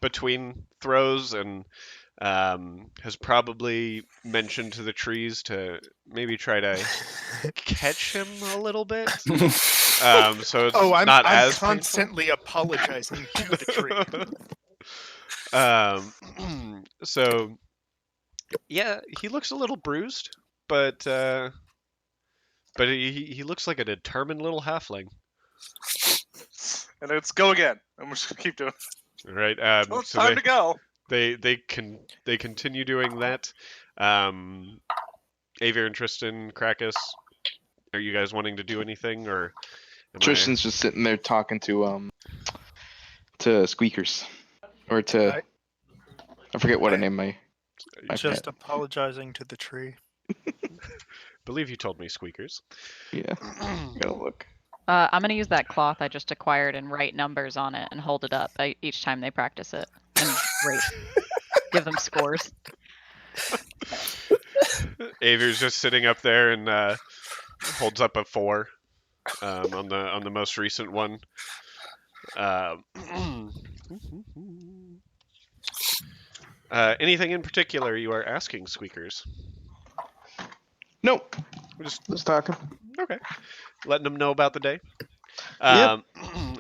S1: between throws, and has probably mentioned to the trees to maybe try to catch him a little bit. So it's
S2: I'm
S1: not as
S2: constantly apologizing to the tree.
S1: So yeah, he looks a little bruised, but he looks like a determined little halfling.
S5: And let's go again. And we're just gonna keep doing.
S1: All right.
S5: Oh, it's
S1: So
S5: time to go.
S1: they continue doing that. Avier and Tristan, Krakus, are you guys wanting to do anything, or
S8: Tristan's just sitting there talking to Squeakers, or to I forget what I named my
S2: Just
S8: pet.
S2: apologizing to the tree.
S1: believe you told me Squeakers.
S8: Yeah, gotta look.
S3: I'm gonna use that cloth I just acquired and write numbers on it and hold it up each time they practice it and rate. Give them scores.
S1: Avier's just sitting up there and holds up a 4 on the most recent one. Anything in particular you are asking, Squeakers?
S8: Nope.
S1: We're
S8: Just talking.
S1: Okay. Letting them know about the day.
S8: Yep.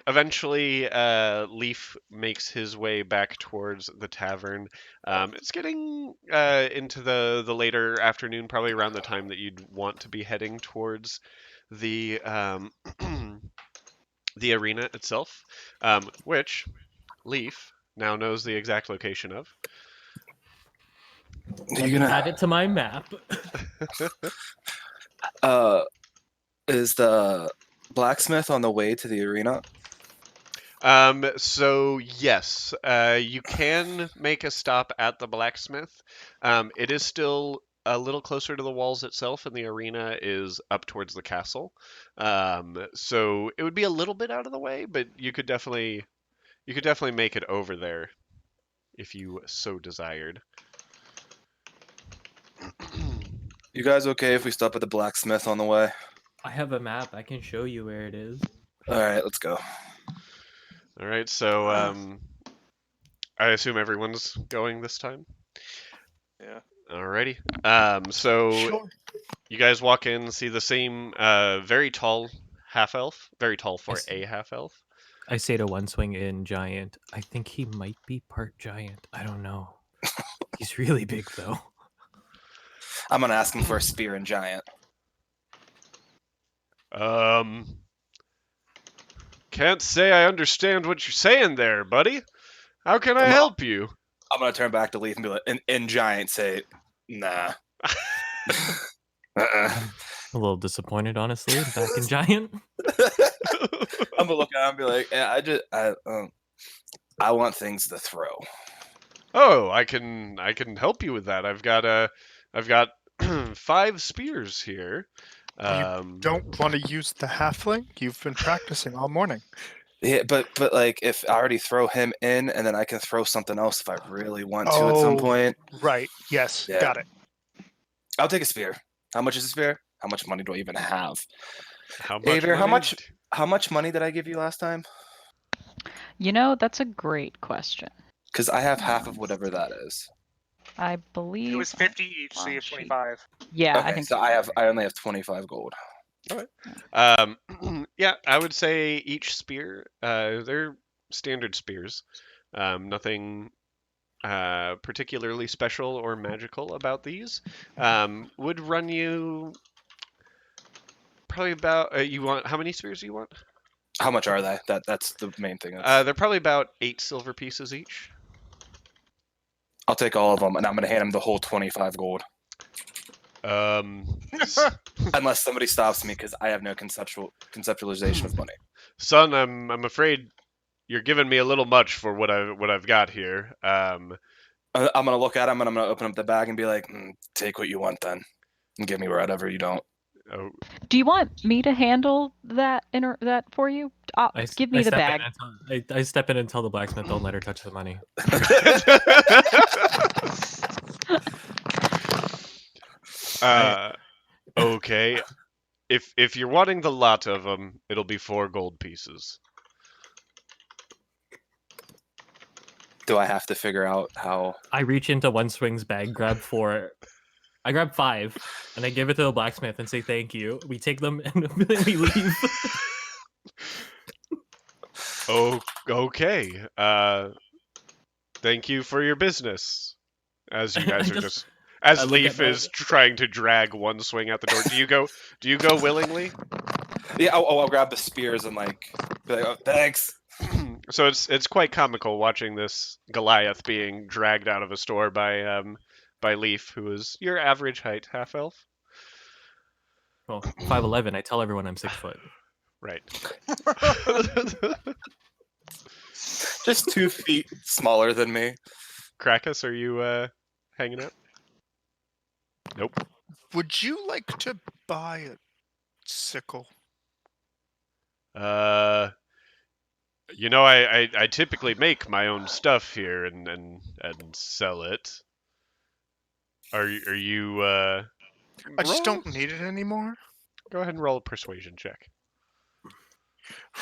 S1: Eventually, Leaf makes his way back towards the tavern. It's getting into the later afternoon, probably around the time that you'd want to be heading towards the the arena itself, which Leaf now knows the exact location of.
S6: You're gonna
S4: Add it to my map.
S6: is the blacksmith on the way to the arena?
S1: So yes, you can make a stop at the blacksmith. It is still a little closer to the walls itself, and the arena is up towards the castle. So it would be a little bit out of the way, but you could definitely make it over there if you so desired.
S6: You guys okay if we stop at the blacksmith on the way?
S4: I have a map. I can show you where it is.
S6: All right, let's go.
S1: All right, so I assume everyone's going this time.
S5: Yeah.
S1: Alrighty. So
S2: Sure.
S1: you guys walk in, see the same very tall half elf, very tall for
S4: Yes.
S1: a half elf.
S4: I say to One Swing in giant. I think he might be part giant. I don't know. He's really big though.
S6: I'm gonna ask him for a spear and giant.
S1: Can't say I understand what you're saying there, buddy. How can I help you?
S6: I'm gonna turn back to Leaf and be like, in giant, say, nah.
S4: A little disappointed, honestly. Back in giant.
S6: I'm gonna look at him and be like, yeah, I want things to throw.
S1: Oh, I can help you with that. I've got 5 spears here.
S2: Don't want to use the halfling? You've been practicing all morning.
S6: Yeah, but like if I already throw him in, and then I can throw something else if I really want to at some point.
S2: Right. Yes.
S6: Yeah.
S2: Got it.
S6: I'll take a spear. How much is a spear? How much money do I even have?
S1: How much?
S6: Xavier, how
S1: money?
S6: much money did I give you last time?
S3: You know, that's a great question.
S6: Because I have half of whatever that is.
S3: I believe
S5: It was 50 each, so you have
S3: Sheet.
S5: 25.
S3: Yeah,
S6: Okay,
S3: I think
S6: so
S3: so.
S6: I only have 25 gold.
S1: Yeah, I would say each spear, they're standard spears. Nothing particularly special or magical about these. Would run you probably about. You want how many spears do you want?
S6: How much are they? That's the main thing.
S1: They're probably about 8 silver pieces each.
S6: I'll take all of them, and I'm gonna hand him the whole 25 gold. Unless somebody stops me, because I have no conceptualization of money.
S1: Son, I'm afraid you're giving me a little much for what I've got here.
S6: I'm gonna look at him, and I'm gonna open up the bag and be like, "Take what you want, then, and give me whatever you don't."
S1: Oh,
S3: Do you want me to handle that that for you? Give me the bag.
S4: I step in and tell the blacksmith don't let her touch the money.
S1: Okay. If you're wanting the lot of them, it'll be 4 gold pieces.
S6: Do I have to figure out how?
S4: I reach into One Swing's bag, grab 4. I grab 5, and I give it to the blacksmith and say thank you. We take them and then we leave.
S1: Oh, okay. Thank you for your business. As you guys are just
S4: I
S1: as
S4: look
S1: Leaf
S4: at my-
S1: is trying to drag One Swing out the door. Do you go willingly?
S6: Yeah, I'll grab the spears and like, be like, oh, thanks.
S1: So it's quite comical watching this Goliath being dragged out of a store by Leaf, who is your average height half elf.
S4: Well, 5'11". I tell everyone I'm 6 foot.
S1: Right.
S6: Just 2 feet smaller than me.
S1: Krakus, are you hanging out? Nope.
S2: Would you like to buy a sickle?
S1: You know, I typically make my own stuff here and sell it. Are you
S2: I just
S1: roll-
S2: don't need it anymore.
S1: Go ahead and roll a persuasion check.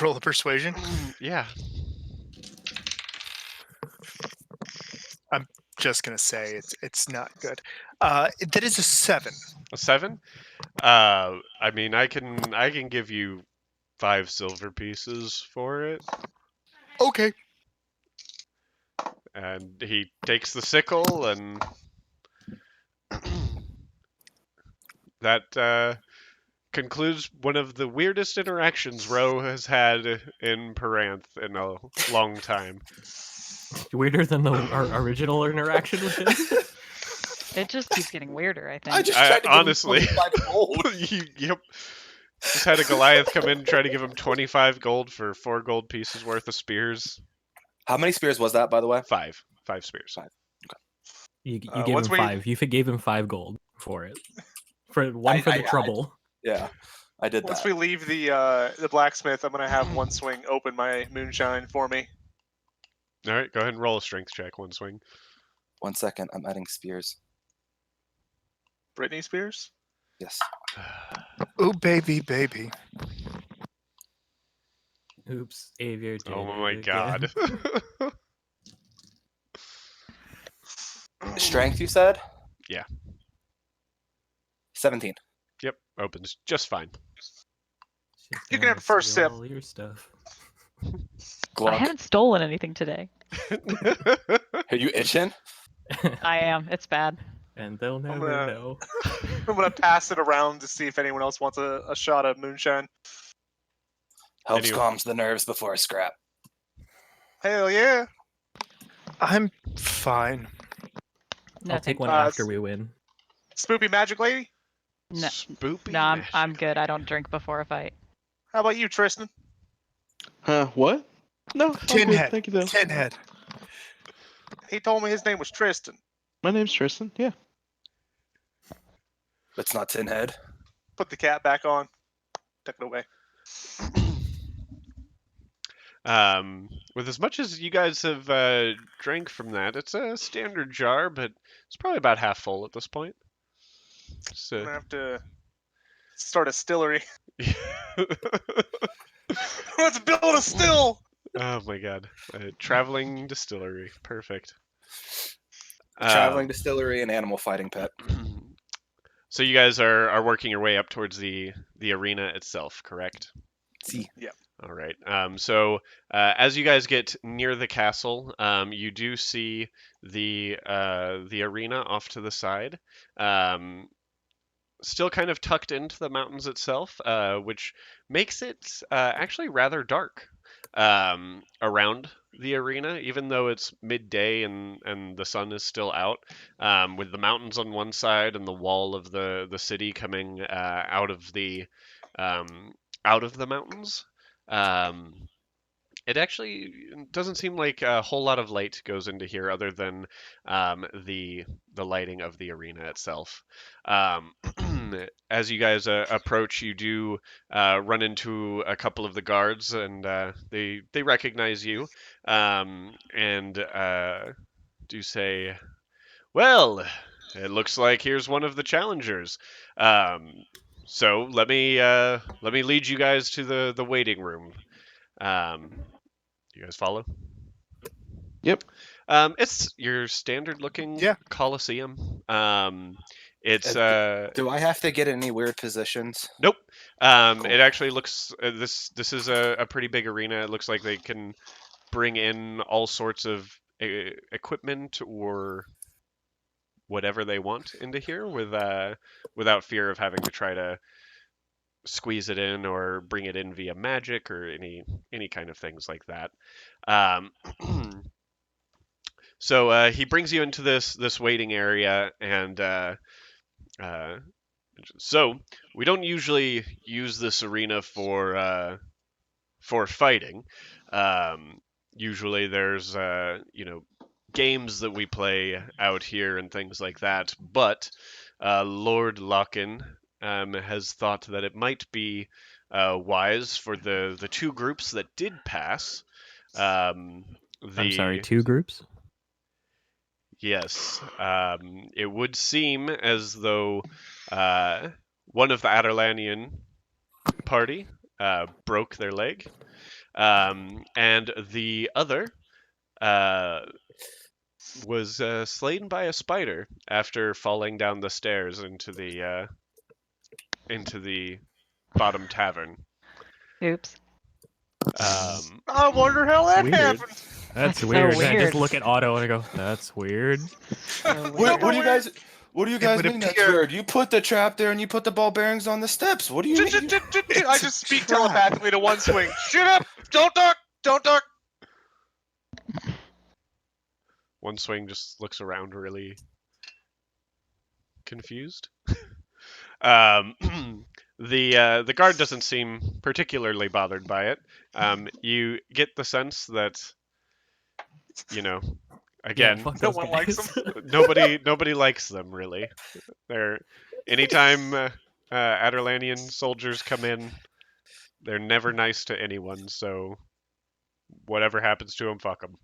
S2: Roll a persuasion.
S1: Yeah.
S2: Just gonna say it's not good. That is a 7.
S1: A 7? I mean, I can give you 5 silver pieces for it.
S2: Okay.
S1: And he takes the sickle, and that concludes one of the weirdest interactions Ro has had in Paranth in a long time.
S4: Weirder than our original interaction with him.
S3: It just keeps getting weirder, I think.
S6: I just tried to give him
S1: Honestly.
S6: 25 gold.
S1: Yep. Just had a Goliath come in and try to give him 25 gold for 4 gold pieces worth of spears.
S6: How many spears was that, by the way?
S1: 5 spears.
S4: You gave
S5: once
S4: him
S5: we-
S4: 5. You gave him 5 gold for it. For one for the trouble.
S6: Yeah, I did
S5: Once
S6: that.
S5: we leave the blacksmith, I'm gonna have One Swing open my moonshine for me.
S1: All right, go ahead and roll a strength check, One Swing.
S6: 1 second, I'm adding spears.
S5: Britney Spears?
S6: Yes.
S2: Oh, baby, baby.
S4: Oops, Avier did
S1: Oh
S4: it
S1: my
S4: again.
S1: god.
S6: Strength, you said?
S1: Yeah.
S6: 17.
S1: Yep, opens just fine.
S4: She's
S5: You
S4: gonna
S5: can have the first
S4: steal
S5: sip.
S4: all your stuff.
S3: I
S6: Gluck.
S3: haven't stolen anything today.
S6: Are you itching?
S3: I am. It's bad.
S4: And they'll
S5: I'm
S4: never
S5: gonna
S4: know.
S5: I'm gonna pass it around to see if anyone else wants a shot of moonshine.
S6: Helps
S1: Any-
S6: calms the nerves before a scrap.
S5: Hell yeah!
S2: I'm fine.
S3: No,
S4: I'll take
S3: thank
S4: one
S3: you.
S4: after we win.
S5: Spoopy magic lady.
S3: No,
S1: Spoopy
S3: no, I'm
S1: magic
S3: good. I don't
S1: lady.
S3: drink before a fight.
S5: How about you, Tristan?
S7: Huh? What? No, I'm
S2: Tin
S7: good.
S2: head.
S7: Thank you though.
S2: Tin head.
S5: He told me his name was Tristan.
S7: My name's Tristan. Yeah.
S6: It's not Tin Head.
S5: Put the cap back on. Tuck it away.
S1: With as much as you guys have drank from that, it's a standard jar, but it's probably about half full at this point.
S5: I'm gonna have to start a distillery. Let's build a still.
S1: Oh my god. Traveling distillery. Perfect.
S6: Traveling distillery and animal fighting pet.
S1: So you guys are working your way up towards the arena itself, correct?
S6: See.
S1: All right. So as you guys get near the castle, you do see the arena off to the side. Still kind of tucked into the mountains itself, which makes it actually rather dark around the arena, even though it's midday and the sun is still out, with the mountains on one side and the wall of the city coming out of the mountains. It actually doesn't seem like a whole lot of light goes into here other than the lighting of the arena itself. As you guys approach, you do run into a couple of the guards, and they recognize you and do say, "Well, it looks like here's one of the challengers. So let me lead you guys to the waiting room." You guys follow?
S7: Yep.
S1: It's your standard looking
S2: Yeah.
S1: coliseum. It's
S6: Do I have to get any weird positions?
S1: nope.
S6: Cool.
S1: It actually looks this is a pretty big arena. It looks like they can bring in all sorts of equipment or whatever they want into here without fear of having to try to squeeze it in or bring it in via magic or any kind of things like that. Um, so he brings you into this waiting area, and uh, so we don't usually use this arena for fighting. Usually there's games that we play out here and things like that, but Lord Locken has thought that it might be wise for the two groups that did pass.
S4: I'm sorry, 2 groups?
S1: Yes, it would seem as though one of the Adarlanian party broke their leg, and the other was slain by a spider after falling down the stairs into the bottom tavern.
S3: Oops.
S5: I wonder how that
S4: Weird.
S5: happened.
S4: That's
S3: so
S4: weird. I
S3: weird.
S4: just look at Otto and I go, that's weird.
S3: So
S6: What do you guys? What do you guys
S2: would
S6: mean that's
S2: appear-
S6: weird? You put the trap there and you put the ball bearings on the steps. What do you mean?
S5: I
S2: a
S5: just speak
S2: trap.
S5: telepathically to one swing. Shut up! Don't talk! Don't talk!
S1: One swing just looks around really confused. Um, the guard doesn't seem particularly bothered by it. You get the sense that,
S4: Yeah,
S1: again,
S4: fuck
S5: No
S4: those
S5: one
S4: guys.
S5: likes
S1: nobody likes them really. They're anytime Adarlanian soldiers come in, they're never nice to anyone. So whatever happens to them, fuck them.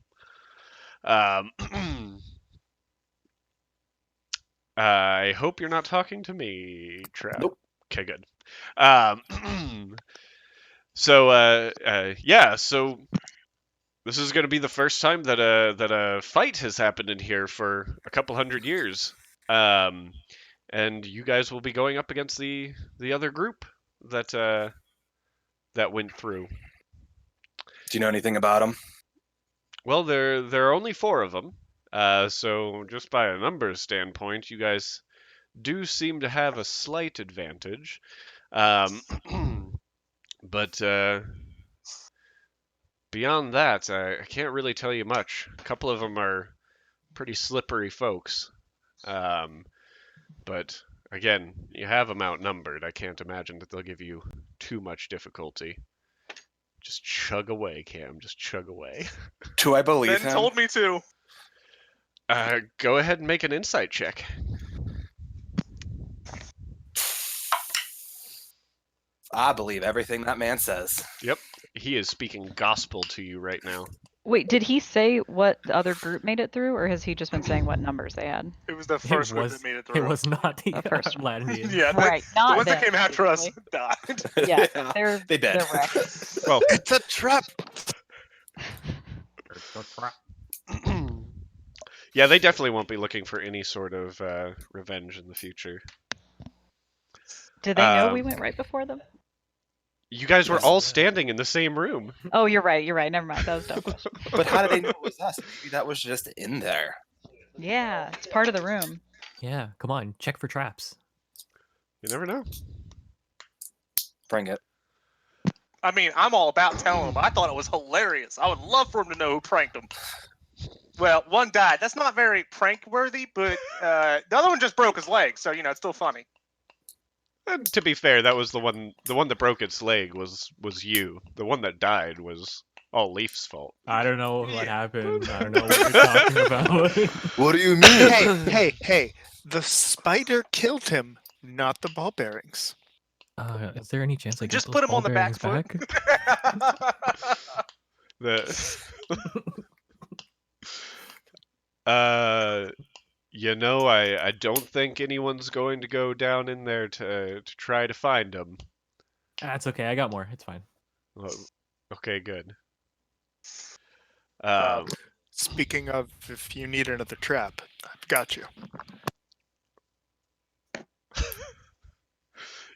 S1: I hope you're not talking to me, Trout.
S6: Nope.
S1: Okay, good. So this is going to be the first time that a fight has happened in here for a couple hundred years. And you guys will be going up against the other group that went through.
S6: Do you know anything about them?
S1: Well, there are only 4 of them. So just by a numbers standpoint, you guys do seem to have a slight advantage. But beyond that, I can't really tell you much. A couple of them are pretty slippery folks. But again, you have them outnumbered. I can't imagine that they'll give you too much difficulty. Just chug away, Cam. Just chug away.
S6: Do I believe
S5: Ben
S6: him?
S5: told me to.
S1: Go ahead and make an insight check.
S6: I believe everything that man says.
S1: Yep. He is speaking gospel to you right now.
S3: Wait, did he say what the other group made it through, or has he just been saying what numbers they had?
S5: It was the
S4: It
S5: first group
S4: was.
S5: that made it
S4: It
S5: through.
S4: was not the
S3: The first one.
S4: Atlanteans.
S5: Yeah,
S3: Right,
S5: the
S3: not
S5: ones that
S3: them,
S5: came after us
S3: basically.
S5: died.
S3: Yeah,
S6: Yeah,
S3: they're
S6: they dead.
S3: they're wrecked.
S1: Well,
S2: It's a trap.
S1: yeah, they definitely won't be looking for any sort of revenge in the future.
S3: Did they know we
S1: Um,
S3: went right before them?
S1: You guys were
S6: Yes.
S1: all standing in the same room.
S3: Oh, you're right. You're right. Never mind. That was a dumb question.
S6: But how did they know it was us? Maybe that was just in there.
S3: Yeah, it's part of the room.
S4: Yeah, come on, check for traps.
S1: You never know.
S6: Bring it.
S5: I mean, I'm all about telling him. I thought it was hilarious. I would love for him to know who pranked him. Well, one died. That's not very prank worthy, but the other one just broke his leg, so it's still funny.
S1: And to be fair, that was the one that broke its leg was you. The one that died was all Leaf's fault.
S4: I don't know what
S5: Yeah.
S4: happened. I don't know what you're talking about.
S6: What do you mean?
S2: Hey! The spider killed him, not the ball bearings.
S4: Is there any chance I get
S5: Just
S4: those
S5: put him
S4: ball
S5: on the back
S4: bearings
S5: foot.
S4: back?
S1: The I don't think anyone's going to go down in there to try to find them.
S4: That's okay. I got more. It's fine.
S1: Well, okay, good.
S2: Speaking of, if you need another trap, I've got you.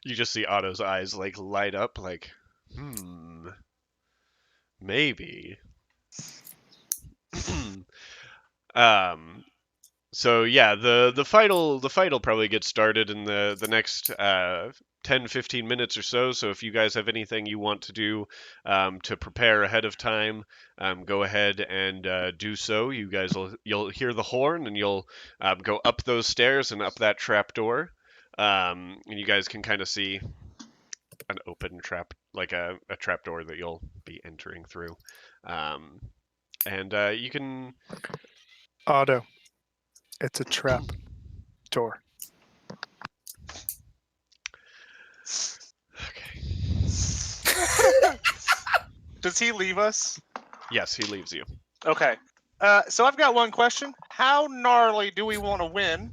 S1: You just see Otto's eyes like light up, like, maybe. So yeah, the fight'll probably get started in the next 10-15 minutes or so. So if you guys have anything you want to do to prepare ahead of time, go ahead and do so. You guys you'll hear the horn and you'll go up those stairs and up that trap door. And you guys can kind of see an open trap, like a trap door that you'll be entering through. And you can.
S2: Otto, it's a trap door.
S1: Okay.
S5: Does he leave us?
S1: Yes, he leaves you.
S5: Okay. So I've got one question. How gnarly do we want to win?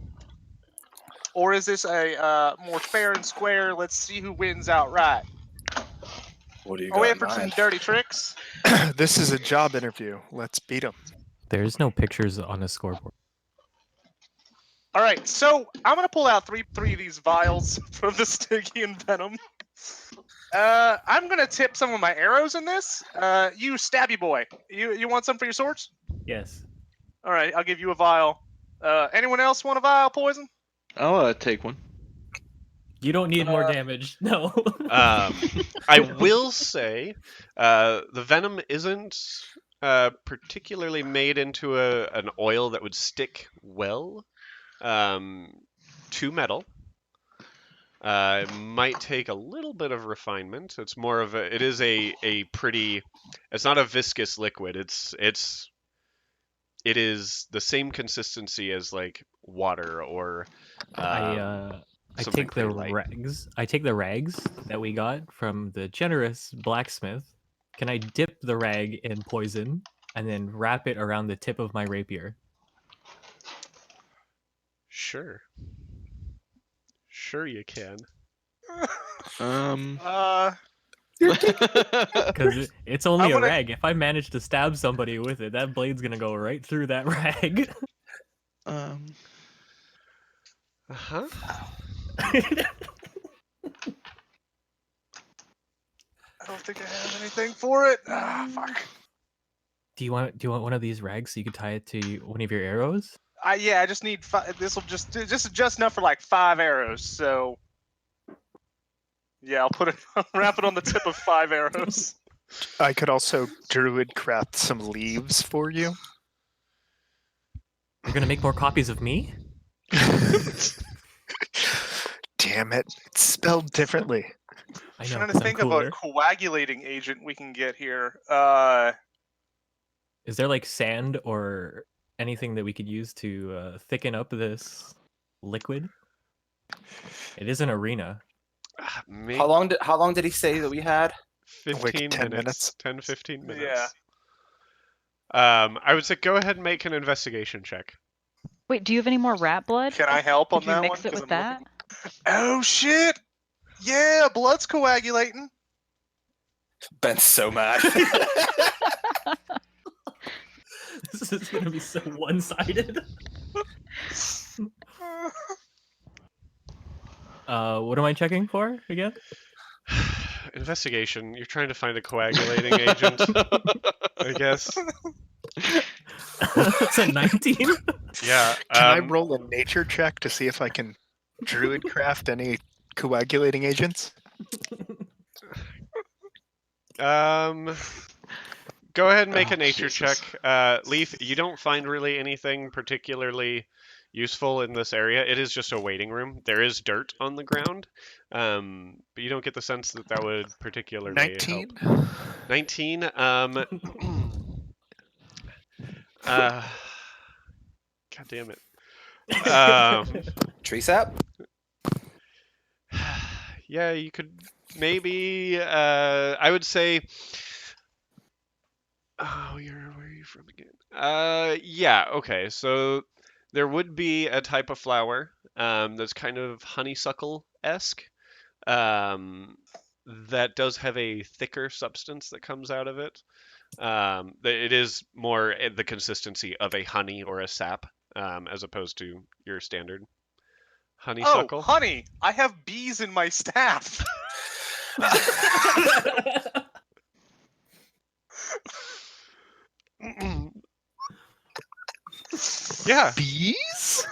S5: Or is this a more fair and square, let's see who wins outright?
S6: What do you
S5: Are we
S6: got
S5: in
S6: in
S5: for some
S6: mind?
S5: dirty tricks?
S2: This is a job interview. Let's beat him.
S4: There's no pictures on the scoreboard.
S5: All right, so I'm gonna pull out three of these vials from the Stygian venom. I'm gonna tip some of my arrows in this. You stabby boy, you want some for your swords?
S4: Yes.
S5: All right, I'll give you a vial. Anyone else want a vial poison?
S8: I'll take one.
S4: You don't need more damage. No.
S1: I will say the venom isn't particularly made into an oil that would stick well to metal. It might take a little bit of refinement. It's more of it is a pretty. It's not a viscous liquid. It is the same consistency as like water or.
S4: I
S1: something
S4: take the
S1: pretty light.
S4: rags. I take the rags that we got from the generous blacksmith. Can I dip the rag in poison and then wrap it around the tip of my rapier?
S1: Sure. Sure you can.
S4: Because it's only
S5: I'm
S4: a
S5: gonna-
S4: rag. If I manage to stab somebody with it, that blade's gonna go right through that rag.
S1: Uh-huh.
S5: I don't think I have anything for it. Ah, fuck.
S4: Do you want one of these rags so you could tie it to one of your arrows?
S5: Yeah, I just need 5. This will just enough for like 5 arrows. So yeah, I'll put it, wrap it on the tip of 5 arrows.
S2: I could also druid craft some leaves for you.
S4: You're gonna make more copies of me?
S2: Damn it. It's spelled differently.
S4: I
S5: I'm
S4: know.
S5: trying to
S4: 'Cause I'm
S5: think of
S4: cooler.
S5: a coagulating agent we can get here.
S4: Is there like sand or anything that we could use to thicken up this liquid? It is an arena.
S1: Maybe
S6: How long did he say that we had?
S1: 15
S2: 10
S1: minutes. 10, 15 minutes.
S5: Yeah.
S1: I would say go ahead and make an investigation check.
S3: Wait, do you have any more rat blood?
S5: Can I help on
S3: Could you
S5: that
S3: mix
S5: one?
S3: it
S5: 'Cause
S3: with
S5: I'm
S3: that?
S5: looking- Oh shit! Yeah, blood's coagulating.
S6: Ben's so mad.
S4: This is gonna be so one-sided. What am I checking for again?
S1: Investigation. You're trying to find a coagulating agent, I guess.
S4: It's a 19.
S1: Yeah.
S2: Can I roll a nature check to see if I can druid craft any coagulating agents?
S1: Go ahead and make
S8: Oh,
S1: a nature
S8: Jesus.
S1: check. Leaf, you don't find really anything particularly useful in this area. It is just a waiting room. There is dirt on the ground, but you don't get the sense that that would particularly
S2: 19?
S1: help. 19. God damn it.
S6: Tree sap?
S1: Yeah, you could maybe. I would say. Oh, where are you from again? Yeah. Okay. So there would be a type of flower that's kind of honeysuckle-esque. That does have a thicker substance that comes out of it. It is more the consistency of a honey or a sap, as opposed to your standard honeysuckle.
S5: Oh, honey! I have bees in my staff.
S1: Yeah,
S2: Bees?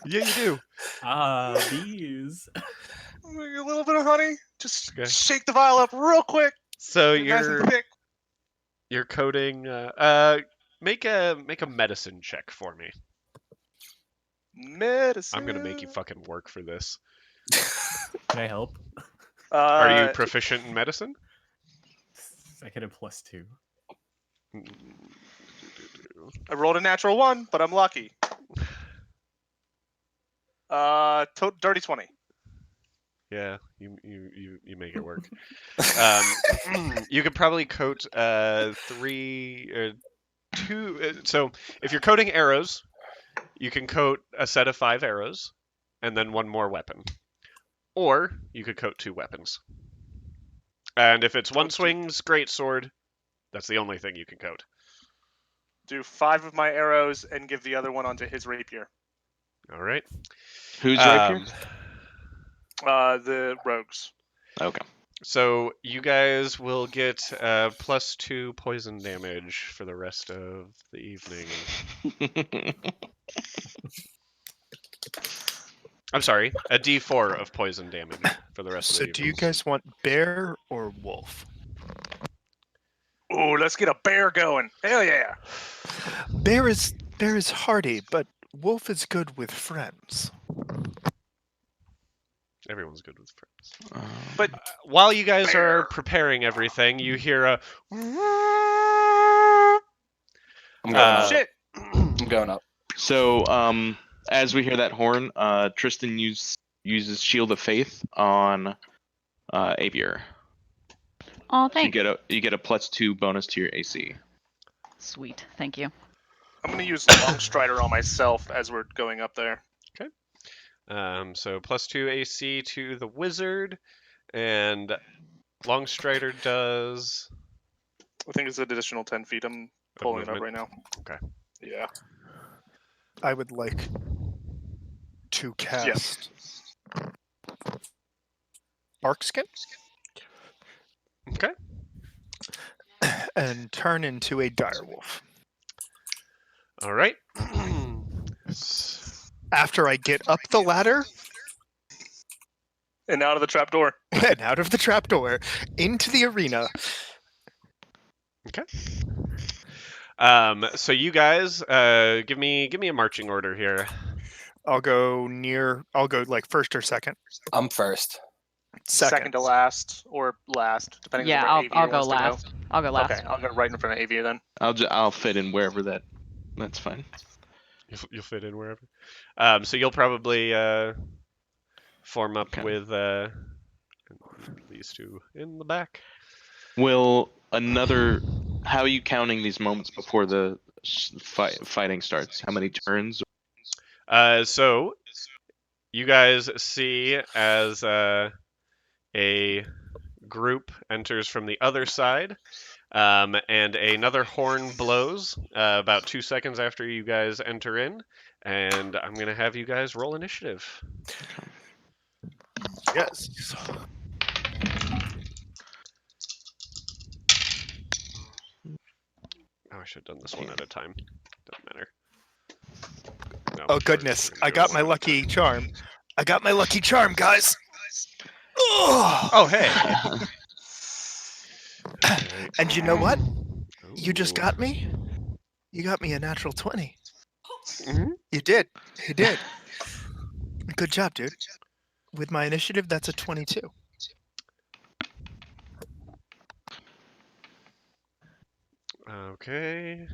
S1: yeah, you do.
S4: Bees.
S5: A little bit of honey. Just
S1: Okay.
S5: shake the vial up real quick.
S1: So
S5: Get nice and thick.
S1: you're coding. Make a medicine check for me.
S5: Medicine.
S1: I'm gonna make you fucking work for this.
S4: Can I help?
S1: Are you proficient in medicine?
S4: I get a +2.
S5: I rolled a natural 1, but I'm lucky. Dirty 20.
S1: Yeah, you make it work. You could probably coat 3 or 2. So if you're coating arrows, you can coat a set of 5 arrows, and then 1 more weapon. Or you could coat 2 weapons. And if it's one swing's greatsword, that's the only thing you can coat.
S5: Do 5 of my arrows and give the other one onto his rapier.
S1: All right.
S8: Who's rapier?
S5: The rogues.
S8: Okay.
S1: So you guys will get +2 poison damage for the rest of the evening. I'm sorry, a D4 of poison damage for the rest of the
S2: So
S1: evening.
S2: do you guys want bear or wolf?
S5: Ooh, let's get a bear going. Hell yeah.
S2: Bear is hardy, but wolf is good with friends.
S1: Everyone's good with friends.
S5: But
S1: While you guys
S5: bear.
S1: are preparing everything, you hear a.
S6: I'm going up.
S5: Shit.
S6: I'm going up.
S8: So, as we hear that horn, Tristan uses Shield of Faith on Avier.
S3: Oh,
S8: So you
S3: thanks.
S8: get a +2 bonus to your AC.
S3: Sweet. Thank you.
S5: I'm going to use Long Strider on myself as we're going up there.
S1: So +2 AC to the wizard, and Longstrider does
S5: I think it's an additional 10 feet. I'm pulling it up
S1: movement.
S5: right now.
S1: Okay.
S5: Yeah.
S2: I would like to cast Barkskin
S1: Okay.
S2: and turn into a direwolf.
S1: All right.
S2: After I get up the ladder
S5: And out of the trapdoor.
S2: and out of the trapdoor into the arena.
S1: So you guys, give me a marching order here.
S2: I'll go like first or second.
S6: I'm first.
S5: Second to last or last, depending
S3: Yeah,
S5: on where
S3: I'll
S5: Aviator
S3: go
S5: wants to
S3: last. I'll go
S5: go.
S3: last.
S5: Okay, I'll go right in front of Aviator then.
S8: I'll fit in wherever that's fine.
S1: You'll fit in wherever. So you'll probably form up
S8: Okay.
S1: with these two in the back.
S8: Will another? How are you counting these moments before the fighting starts? How many turns?
S1: So you guys see as a group enters from the other side, and another horn blows about 2 seconds after you guys enter in, and I'm gonna have you guys roll initiative.
S2: Yes.
S1: Oh, I should have done this one at a time. Doesn't matter. No,
S2: Oh
S1: we're
S2: goodness,
S1: just gonna
S2: I
S1: do
S2: got
S1: it
S2: my
S1: one at a
S2: lucky
S1: time.
S2: charm. I got my lucky charm, guys. Oh.
S1: Oh, hey. Alright.
S2: And you know what? You just
S1: Ooh.
S2: got me. You got me a natural 20.
S1: Mhm.
S2: You did. You did. Good job, dude. With my initiative, that's a 22.
S1: Okay.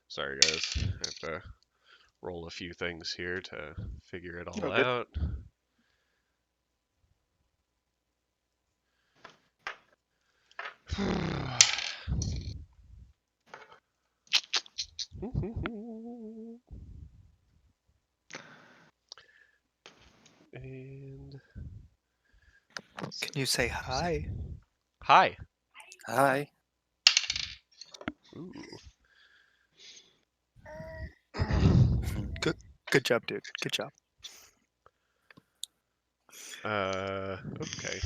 S1: Sorry, guys. I have to roll a few things here to figure it all
S5: Oh, good.
S1: out. And
S2: Can you say hi?
S1: hi.
S6: Hi.
S1: Ooh.
S2: Good job, dude. Good job.
S1: Okay.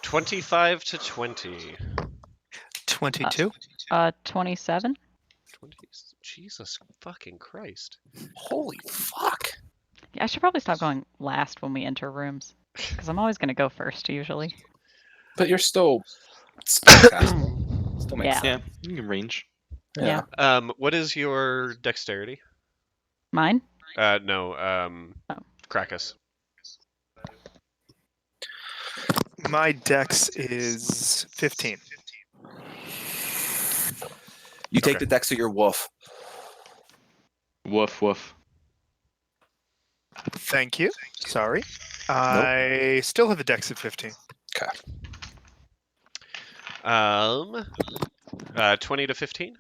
S1: 25 to 20.
S2: 22.
S3: 27.
S1: 20. Jesus fucking Christ.
S6: Holy fuck.
S3: Yeah, I should probably stop going last when we enter rooms, because I'm always gonna go first usually.
S6: But you're still spellcasting. Still makes
S3: Yeah.
S6: sense.
S8: Yeah, you can range.
S3: Yeah.
S1: What is your dexterity?
S3: Mine?
S1: No,
S3: Oh.
S1: Krakus.
S2: My dex is 15.
S6: You take
S1: Okay.
S6: the dex of your wolf.
S8: Woof woof.
S2: Thank you. Sorry. I still have a dex of 15.
S1: 20 to 15.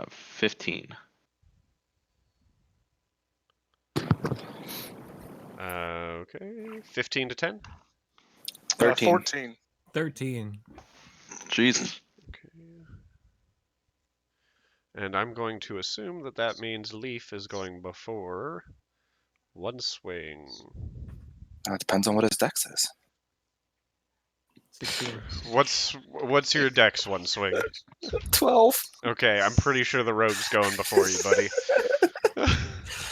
S8: 15.
S1: Okay. 15 to 10.
S6: 13.
S5: 14.
S4: 13.
S8: Jesus.
S1: Okay. And I'm going to assume that that means Leaf is going before one swing.
S6: It depends on what his dex is.
S4: 16.
S1: What's your dex one swing?
S6: 12.
S1: Okay, I'm pretty sure the rogue's going before you, buddy.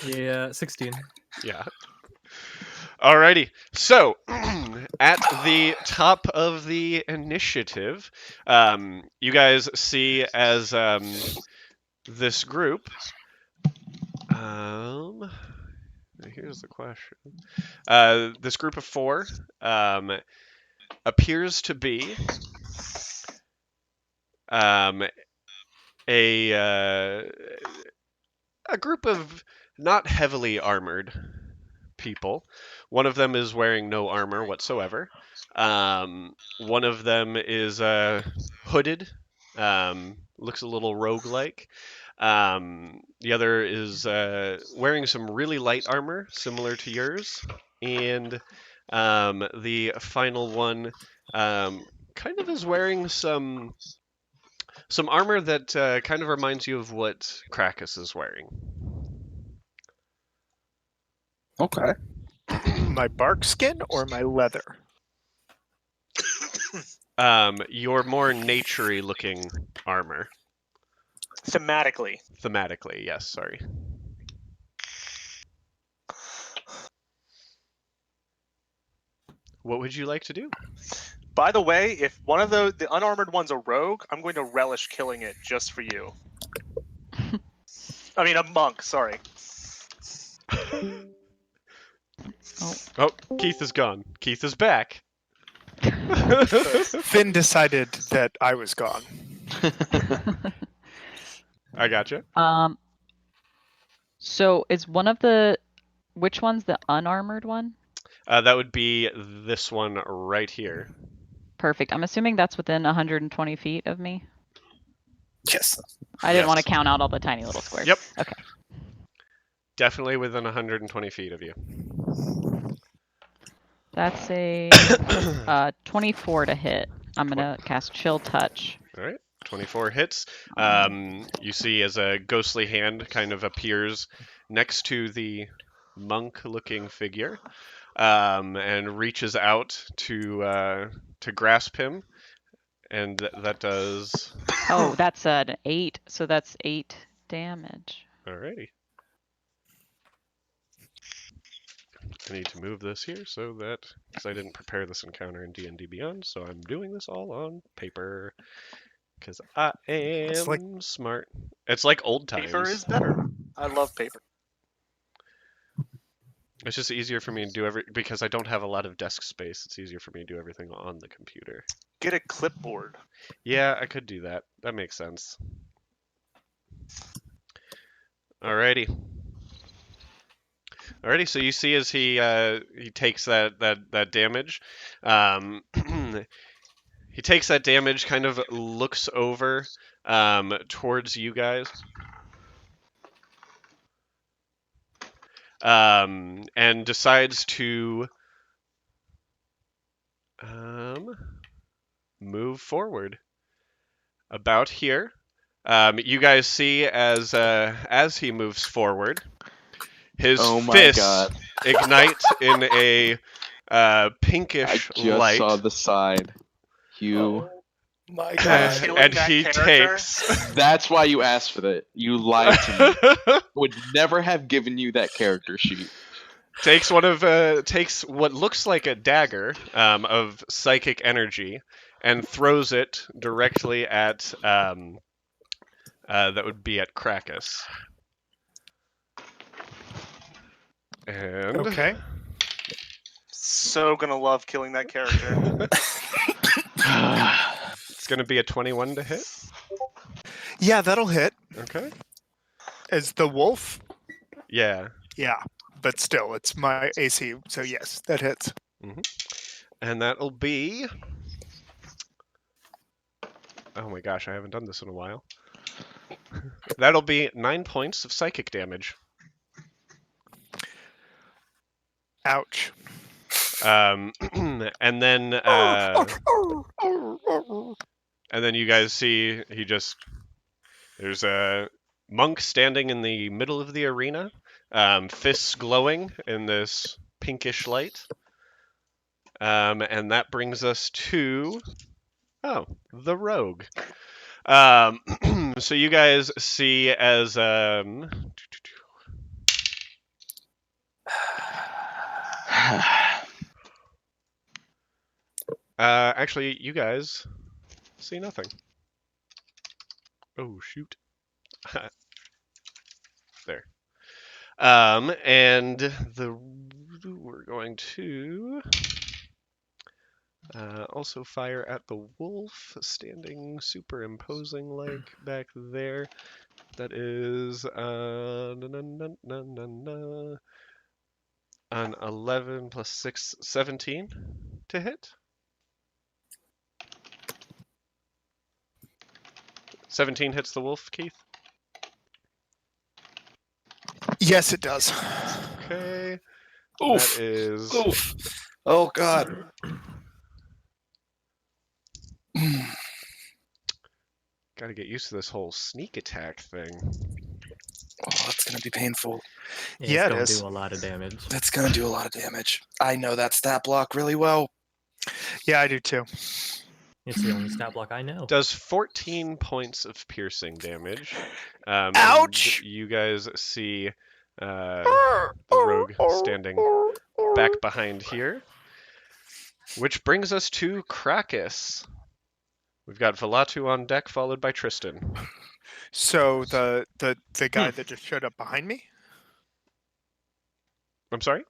S4: Yeah, 16.
S1: Yeah. Alrighty. So, at the top of the initiative, you guys see as this group. Here's the question. This group of 4 appears to be a group of not heavily armored people. One of them is wearing no armor whatsoever. One of them is hooded, looks a little roguelike. The other is wearing some really light armor, similar to yours, and the final one kind of is wearing some armor that kind of reminds you of what Krakus is wearing.
S6: Okay.
S2: My bark skin or my leather?
S1: Your more naturey looking armor.
S5: Thematically.
S1: Thematically, yes, sorry. What would you like to do?
S5: By the way, if one of the unarmored one's a rogue, I'm going to relish killing it just for you. I mean, a monk, sorry.
S1: Oh, Keith is gone. Keith is back.
S2: Finn decided that I was gone.
S1: I gotcha.
S3: So is which one's the unarmored one?
S1: That would be this one right here.
S3: Perfect. I'm assuming that's within 120 feet of me.
S6: Yes.
S3: I didn't want to
S1: Yes.
S3: count out all the tiny little squares.
S1: Yep.
S3: Okay.
S1: Definitely within 120 feet of you.
S3: That's a 24 to hit. I'm gonna cast Chill Touch.
S1: All right. 24 hits. You see as a ghostly hand kind of appears next to the monk-looking figure, and reaches out to grasp him, and that does.
S3: Oh, that's an 8, so that's 8 damage.
S1: Alrighty. I need to move this here so that, because I didn't prepare this encounter in D&D Beyond, so I'm doing this all on paper. Because I am smart. It's like old times.
S5: Paper is better. I love paper.
S1: It's just easier for me to do because I don't have a lot of desk space. It's easier for me to do everything on the computer.
S5: Get a clipboard.
S1: Yeah, I could do that. That makes sense. Alrighty. Alrighty, so you see as he takes that damage, he takes that damage, kind of looks over towards you guys, and decides to move forward about here. You guys see as he moves forward, his
S8: Oh my
S1: fists
S8: God.
S1: ignite in a pinkish
S8: I just
S1: light.
S8: saw the side. You.
S2: My
S1: and
S5: Killing that
S1: he
S5: character?
S1: takes.
S8: That's why you asked for that. You lied to me. Would never have given you that character sheet.
S1: takes what looks like a dagger of psychic energy and throws it directly at that would be at Krakus. And
S2: Okay.
S5: So gonna love killing that character.
S1: it's gonna be a 21 to hit.
S2: Yeah, that'll hit.
S1: Okay.
S2: As the wolf?
S1: Yeah.
S2: Yeah. But still, it's my AC, so yes, that hits.
S1: And that'll be. Oh my gosh, I haven't done this in a while. That'll be 9 points of psychic damage.
S2: Ouch.
S1: And then you guys see there's a monk standing in the middle of the arena, fists glowing in this pinkish light. And that brings us to the rogue. So you guys see as actually, you guys see nothing. Oh, shoot. There. And we're going to also fire at the wolf, standing superimposing like back there. That is an 11 plus 6, 17 to hit. 17 hits the wolf, Keith.
S2: Yes, it does.
S1: Okay.
S6: Oof.
S1: That is
S6: Oof. Oh God.
S1: got to get used to this whole sneak attack thing.
S6: Oh, that's gonna be painful.
S2: Yeah, it
S4: it's gonna
S2: is.
S4: do a lot of damage.
S6: That's gonna do a lot of damage. I know that stat block really well.
S2: Yeah, I do too.
S4: It's the only stat block I know.
S1: Does 14 points of piercing damage.
S2: Ouch!
S1: And you guys see the rogue standing back behind here. Which brings us to Krakus. We've got Velatu on deck, followed by Tristan.
S2: So the guy that just showed up behind me?
S1: I'm sorry?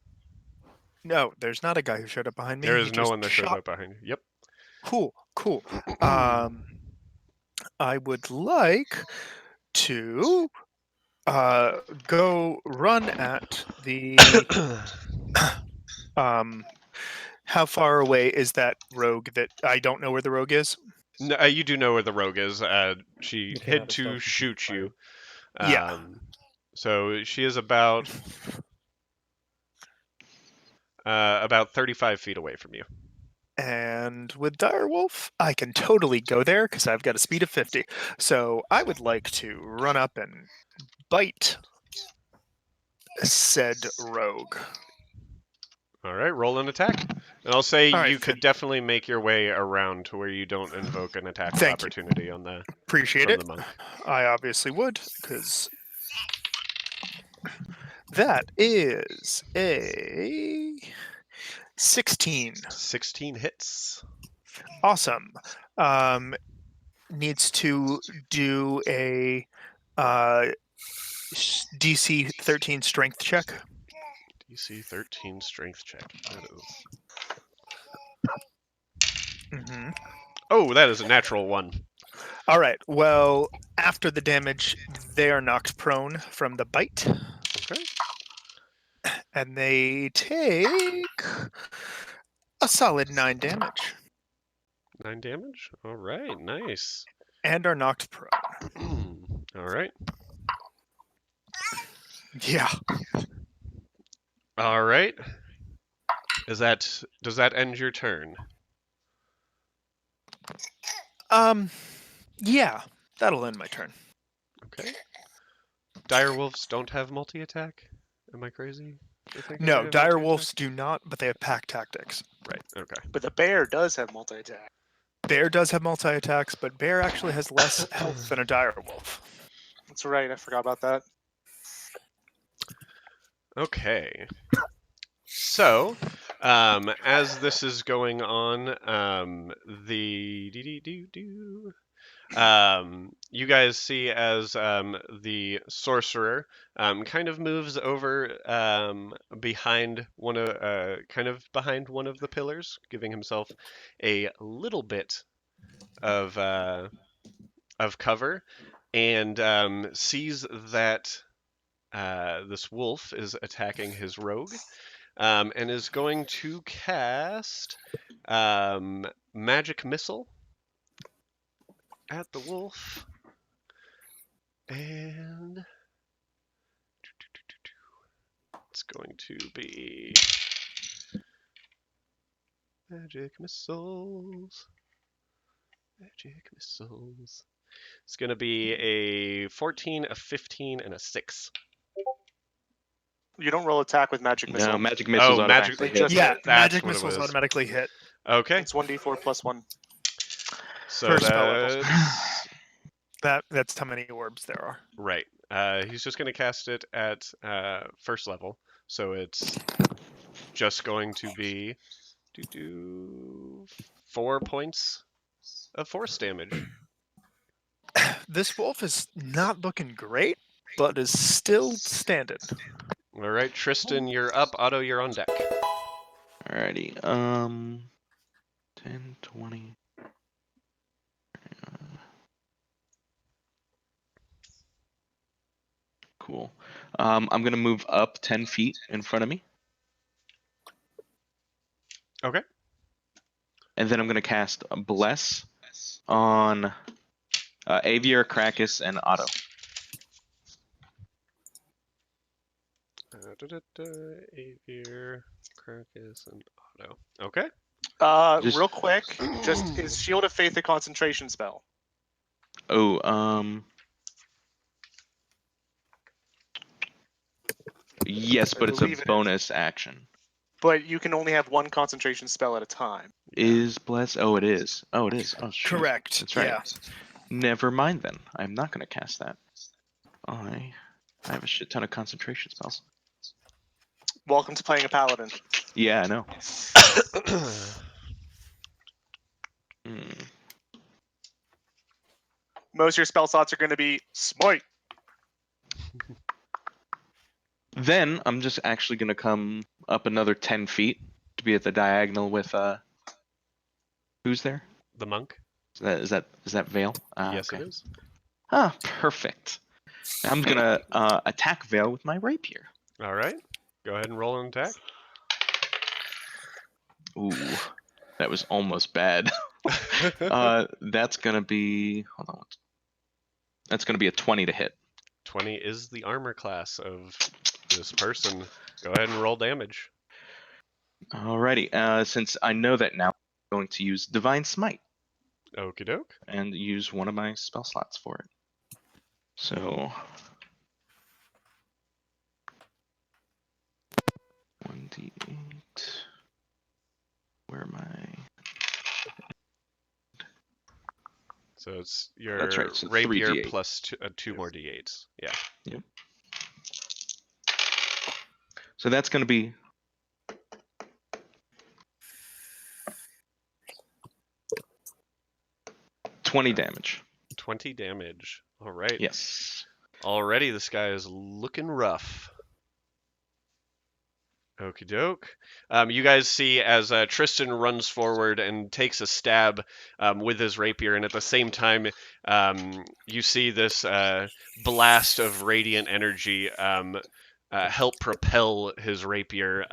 S2: No, there's not a guy who showed up behind me.
S1: There
S2: He
S1: is no
S2: just
S1: one that shows
S2: shot.
S1: up behind you. Yep.
S2: Cool. I would like to go run at the how far away is that rogue that I don't know where the rogue is?
S1: No, you do know where the rogue is. She
S4: You came
S1: hid
S4: out of
S1: to
S4: stealth and
S1: shoot
S4: fired.
S1: you.
S2: Yeah.
S1: So she is about 35 feet away from you.
S2: And with Direwolf, I can totally go there because I've got a speed of 50. So I would like to run up and bite said rogue.
S1: All right, roll an attack. And I'll say
S2: All right,
S1: you could definitely make your way around to where you don't invoke an attack of
S2: Thank you.
S1: opportunity on the
S2: Appreciate
S1: from
S2: it.
S1: the monk.
S2: I obviously would, because that is a 16.
S1: 16 hits.
S2: Awesome. Needs to do a DC 13 strength check.
S1: DC 13 strength check. That is...
S2: Mm-hmm.
S1: Oh, that is a natural one.
S2: All right. Well, after the damage, they are knocked prone from the bite,
S1: Okay.
S2: and they take a solid 9 damage
S1: 9 damage. All right, nice.
S2: and are knocked prone.
S1: All right.
S2: Yeah.
S1: All right. Does that end your turn?
S2: Yeah. That'll end my turn.
S1: Okay. Direwolves don't have multi-attack? Am I crazy for thinking
S2: No,
S1: they have
S2: dire
S1: multi-attack?
S2: wolves do not, but they have pack tactics.
S1: Right, okay.
S5: But the bear does have multi-attack.
S2: Bear does have multi attacks, but bear actually has less health than a dire wolf.
S5: That's right. I forgot about that.
S1: Okay. So, as this is going on, you guys see as the sorcerer kind of moves over behind one of the pillars, giving himself a little bit of cover, and sees that this wolf is attacking his rogue. And is going to cast Magic Missile at the wolf. And it's going to be Magic Missiles. Magic Missiles. It's going to be a 14, a 15, and a 6.
S5: You don't roll attack with magic missile.
S8: No, magic missiles
S1: Oh, magic-
S8: automatically
S5: They
S8: hit.
S5: just
S2: Yeah,
S5: hit.
S1: That's
S2: magic
S1: what it
S2: missiles
S1: was.
S2: automatically hit.
S1: Okay,
S5: It's 1d4 plus 1.
S1: so
S2: First spell levels.
S1: that's
S2: That's how many orbs there are.
S1: right. He's just going to cast it at first level, so it's just going to be 4 points of force damage.
S2: This wolf is not looking great, but is still standing.
S1: All right, Tristan, you're up. Otto, you're on deck.
S8: Alrighty. 10, 20. Cool. I'm gonna move up 10 feet in front of me.
S1: Okay.
S8: And then I'm gonna cast a Bless on Avier, Krakus, and Otto.
S1: Avier, Crocus, and Otto. Okay.
S5: Real quick, just is Shield of Faith a concentration spell?
S8: Oh, yes,
S5: I
S8: but it's a
S5: believe it is.
S8: bonus action.
S5: But you can only have one concentration spell at a time.
S8: Is bless? Oh, it is. Oh, it is. Oh, shoot.
S2: Correct.
S8: That's right.
S2: Yeah.
S8: Never mind then. I'm not going to cast that. I have a shit ton of concentration spells.
S5: Welcome to playing a paladin.
S8: Yeah, I know. Hmm.
S5: Most of your spell slots are going to be smite.
S8: Then I'm just actually going to come up another 10 feet to be at the diagonal with who's there?
S1: The monk.
S8: Is that Vale?
S1: Yes,
S8: Okay.
S1: it is.
S8: Ah, perfect. I'm gonna attack Vale with my rapier.
S1: All right. Go ahead and roll an attack.
S8: Ooh, that was almost bad. That's gonna be. Hold on. That's gonna be a 20 to hit.
S1: 20 is the armor class of this person. Go ahead and roll damage.
S8: Alrighty. Since I know that now, I'm going to use Divine Smite
S1: Okie doke.
S8: and use one of my spell slots for it. So 1d8. Where am I?
S1: So it's your
S8: That's right, so
S1: rapier
S8: 3d8.
S1: plus two more d8s. Yeah.
S8: Yep. So that's going to be 20 damage.
S1: 20 damage. All right.
S8: Yes.
S1: Already this guy is looking rough. Okie doke. You guys see as Tristan runs forward and takes a stab with his rapier, and at the same time, you see this blast of radiant energy help propel his rapier,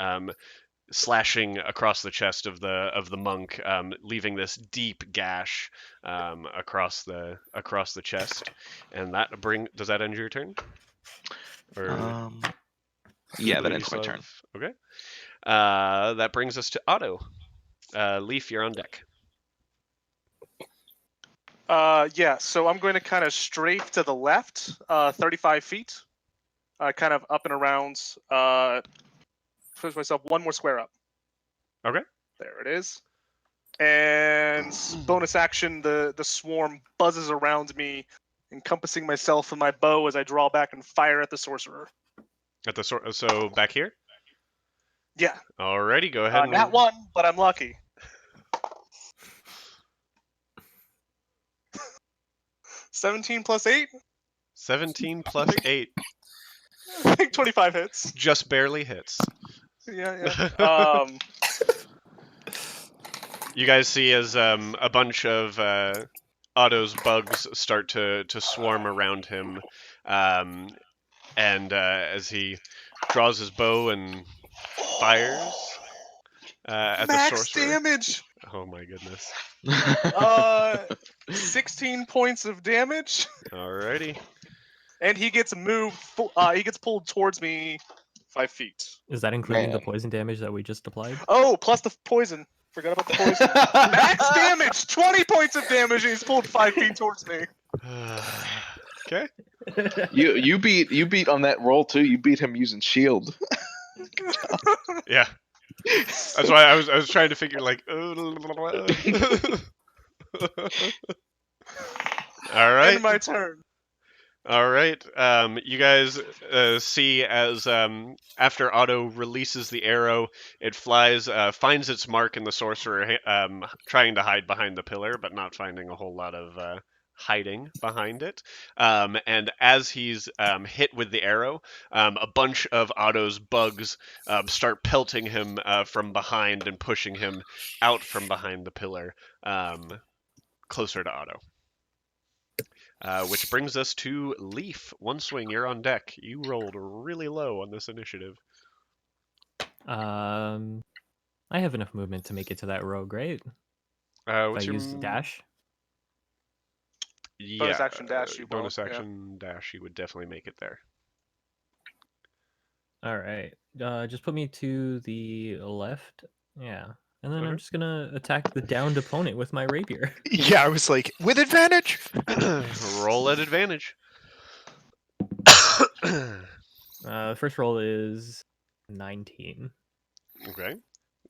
S1: slashing across the chest of the monk, leaving this deep gash across the chest. And does that end your turn? Or
S8: Yeah,
S1: I
S8: that
S1: believe
S8: ends
S1: you
S8: my
S1: still
S8: turn.
S1: have- Okay. That brings us to Otto. Leaf, you're on deck.
S5: Yeah, so I'm going to kind of strafe to the left, 35 feet, kind of up and around. Push myself one more square up.
S1: Okay.
S5: There it is. And bonus action, the swarm buzzes around me, encompassing myself and my bow as I draw back and fire at the sorcerer.
S1: So back here.
S5: Yeah.
S1: Alrighty, go ahead.
S5: Not one, but I'm lucky. $17 plus 8?
S1: 17 plus 8
S5: I think 25 hits.
S1: just barely hits.
S5: Yeah.
S1: You guys see as a bunch of Otto's bugs start to swarm around him, and as he draws his bow and fires at the sorcerer.
S5: Max damage.
S1: Oh my goodness.
S5: 16 points of damage.
S1: Alrighty.
S5: And he gets moved. He gets pulled towards me 5 feet.
S4: Is that including the
S8: Man.
S4: poison damage that we just applied?
S5: Oh, plus the poison. Forgot about the poison. Max damage. 20 points of damage. And he's pulled 5 feet towards me.
S1: Okay.
S7: You beat on that roll too. You beat him using shield.
S1: Yeah. That's why I was trying to figure like. All right.
S5: End my turn.
S1: All right. You guys see as after Otto releases the arrow, it flies, finds its mark in the sorcerer, trying to hide behind the pillar, but not finding a whole lot of hiding behind it. And as he's hit with the arrow, a bunch of Otto's bugs start pelting him from behind and pushing him out from behind the pillar, closer to Otto. Which brings us to Leaf. One swing, you're on deck. You rolled really low on this initiative.
S4: I have enough movement to make it to that rogue, right?
S1: What's
S4: If I
S1: your
S4: use dash.
S1: Yeah,
S5: Bonus action dash, you
S1: bonus
S5: won't, yeah.
S1: action dash. You would definitely make it there.
S4: All right. Just put me to the left. Yeah. And then I'm
S1: Okay.
S4: just gonna attack the downed opponent with my rapier.
S2: Yeah, I was like, with advantage.
S1: Roll at advantage.
S4: The first roll is 19.
S1: Okay.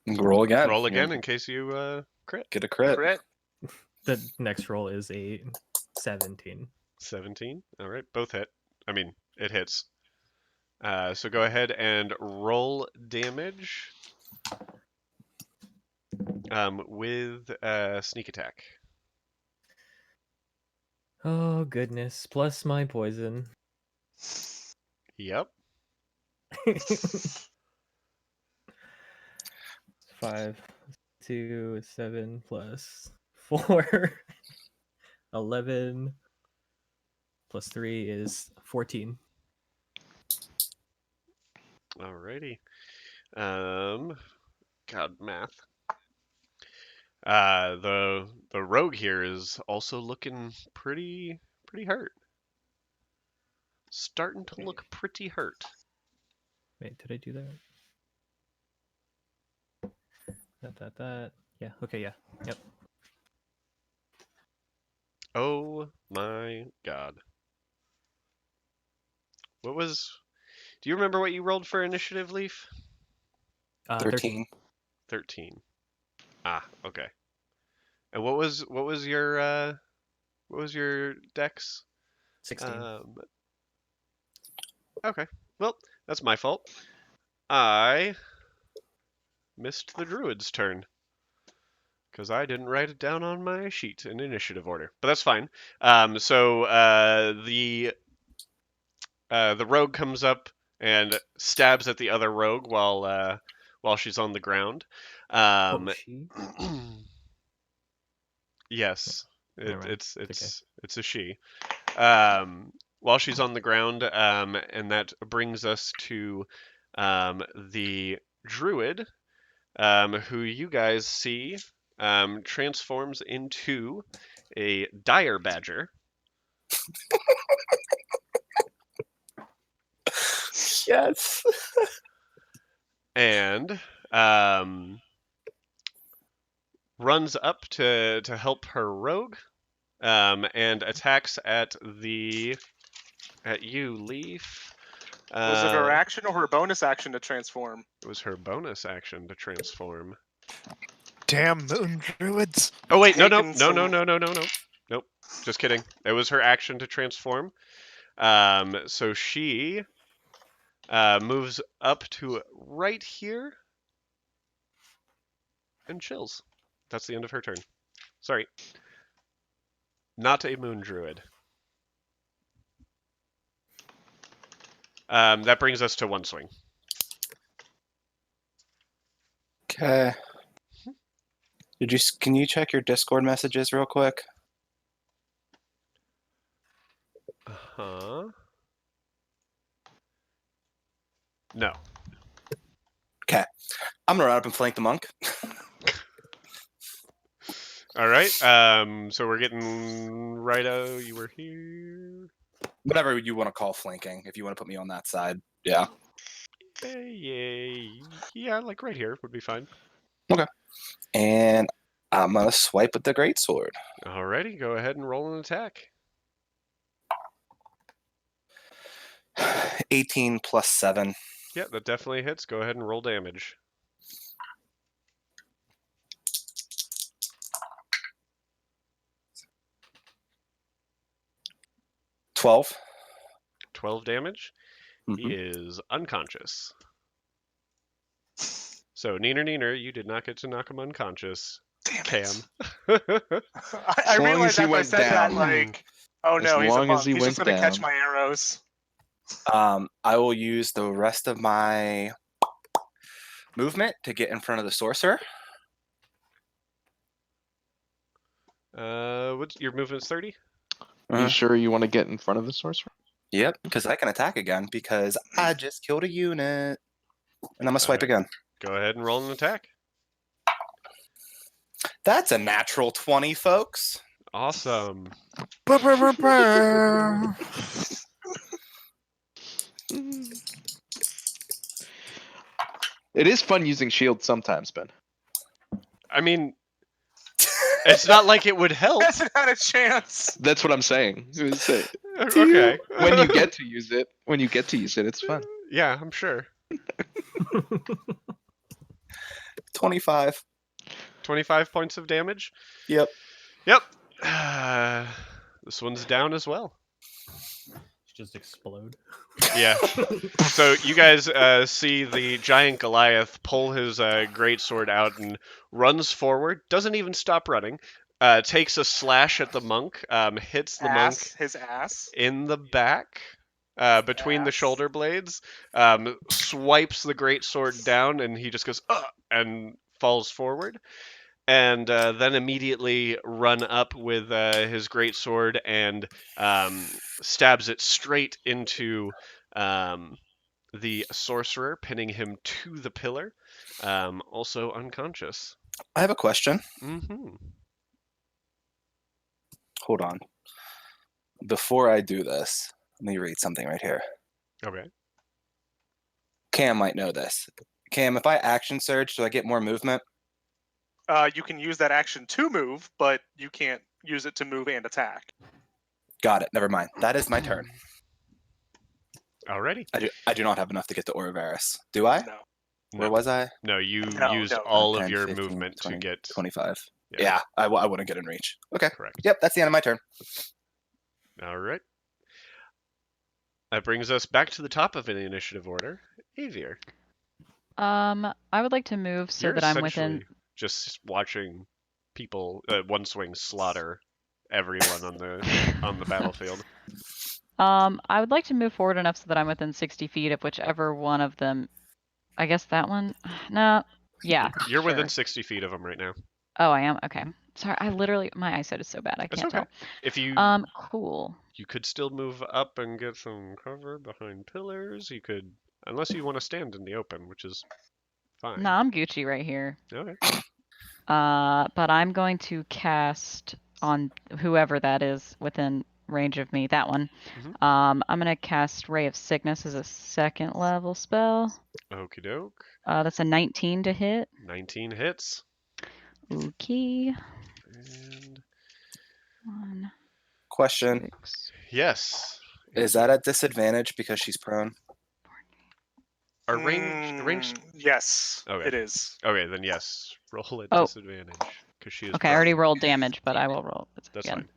S6: Roll again.
S1: Roll
S6: Yeah,
S1: again in case you crit.
S6: get a crit.
S5: Crit.
S4: The next roll is a 17.
S1: 17. All right, both hit. I mean, it hits. So go ahead and roll damage with sneak attack.
S4: Oh goodness! Plus my poison.
S1: Yep.
S4: 5, 2, 7 plus 4, 11 plus 3 is 14.
S1: Alrighty. God, math. The rogue here is also looking pretty hurt. Starting to look pretty hurt.
S4: Wait, did I do that? That. Yeah. Okay. Yeah. Yep.
S1: Oh my god. What was? Do you remember what you rolled for initiative, Leaf?
S6: 13.
S1: 13. Ah, okay. And what was your dex?
S4: 16.
S1: Okay. Well, that's my fault. I missed the druid's turn because I didn't write it down on my sheet in initiative order. But that's fine. So the rogue comes up and stabs at the other rogue while she's on the ground.
S4: She?
S1: Yes,
S4: Never mind.
S1: it's a she. While she's on the ground, and that brings us to the druid, who you guys see transforms into a dire badger.
S6: Yes.
S1: And runs up to help her rogue, and attacks at you, Leaf.
S5: Was it her action or her bonus action to transform?
S1: It was her bonus action to transform.
S2: Damn moon druids.
S1: Oh wait, no,
S5: Taking some-
S1: nope. Just kidding. It was her action to transform. So she moves up to right here and chills. That's the end of her turn. Sorry. Not a moon druid. That brings us to one swing.
S6: Okay. Can you check your Discord messages real quick?
S1: Uh-huh. No.
S6: Okay. I'm gonna run up and flank the monk.
S1: All right. So we're getting righto. You were here.
S6: Whatever you want to call flanking, if you want to put me on that side. Yeah.
S1: Yeah, like right here would be fine.
S6: And I'm gonna swipe with the greatsword.
S1: Alrighty, go ahead and roll an attack.
S6: 18 plus 7.
S1: Yeah, that definitely hits. Go ahead and roll damage.
S6: $12.
S1: 12 damage. He
S6: Mhm.
S1: is unconscious. So, Neener, you did not get to knock him unconscious.
S5: Damn
S1: Cam.
S5: it. I
S8: long
S5: realized
S8: as he
S5: after I
S8: went
S5: said that,
S8: down.
S5: like, oh
S8: As
S5: no, he's a
S8: long as
S5: monk.
S8: he
S5: He's just
S8: went
S5: gonna catch
S8: down.
S5: my arrows.
S6: I will use the rest of my movement to get in front of the sorcerer.
S1: What's your movement's 30?
S8: You sure you want to get in front of the sorcerer?
S6: Yep, because I can attack again because I just killed a unit. And I'm gonna swipe
S1: Alright.
S6: again.
S1: Go ahead and roll an attack.
S6: That's a natural 20, folks.
S1: Awesome.
S7: It is fun using shields sometimes, Ben.
S1: I mean, it's not like it would help.
S5: Hasn't had a chance.
S7: That's what I'm saying.
S1: Okay.
S7: When you get to use it, it's fun.
S1: Yeah, I'm sure.
S6: 25.
S1: 25 points of damage.
S6: Yep.
S1: Yep. This one's down as well.
S4: Just explode.
S1: Yeah. So you guys see the giant Goliath pull his greatsword out and runs forward. Doesn't even stop running. Takes a slash at the monk. Hits the monk
S5: His ass.
S1: in the back. Between the
S5: Ass.
S1: shoulder blades. Swipes the greatsword down, and he just goes, and falls forward. And then immediately run up with his greatsword and stabs it straight into the sorcerer, pinning him to the pillar, also unconscious.
S6: I have a question.
S1: Mm-hmm.
S6: Hold on. Before I do this, let me read something right here.
S1: Okay.
S6: Cam might know this. Cam, if I action surge, do I get more movement?
S5: You can use that action to move, but you can't use it to move and attack.
S6: Got it. Never mind. That is my turn.
S1: Alrighty.
S6: I do not have enough to get to Orivaris. Do I?
S5: No.
S6: Where was I?
S1: No, you
S5: No,
S1: use
S5: no.
S1: all of
S6: 10,
S1: your
S6: 15,
S1: movement
S6: 20,
S1: to get
S6: 25.
S1: Yeah.
S6: Yeah, I wouldn't get in reach. Okay.
S1: Correct.
S6: Yep, that's the end of my turn.
S1: All right. That brings us back to the top of the initiative order. Avier.
S3: I would like to move so
S1: You're
S3: that I'm within.
S1: essentially just watching people one swing slaughter everyone on the battlefield.
S3: I would like to move forward enough so that I'm within 60 feet of whichever one of them. I guess that one. No. Yeah.
S1: You're
S3: sure.
S1: within 60 feet of them right now.
S3: Oh, I am. Okay. Sorry. My eyesight is so bad. I
S1: That's
S3: can't
S1: okay. If you
S3: tell. Cool.
S1: you could still move up and get some cover behind pillars. You could, unless you want to stand in the open, which is fine.
S3: No, I'm Gucci right here.
S1: Okay.
S3: But I'm going to cast on whoever that is within range of me. That one.
S1: Mhm.
S3: I'm gonna cast Ray of Sickness as a 2nd level spell.
S1: Okie doke.
S3: That's a 19 to hit.
S1: 19 hits.
S3: Okay.
S1: And
S3: 1,
S6: Question.
S3: 6.
S1: yes.
S6: Is that at disadvantage because she's prone?
S1: Our range.
S5: Yes,
S1: Okay.
S5: it is.
S1: Okay, then yes. Roll at
S3: Oh.
S1: disadvantage because she is.
S3: Okay, I already
S1: prone.
S3: rolled damage, but I will roll it
S1: That's
S3: again.
S1: fine.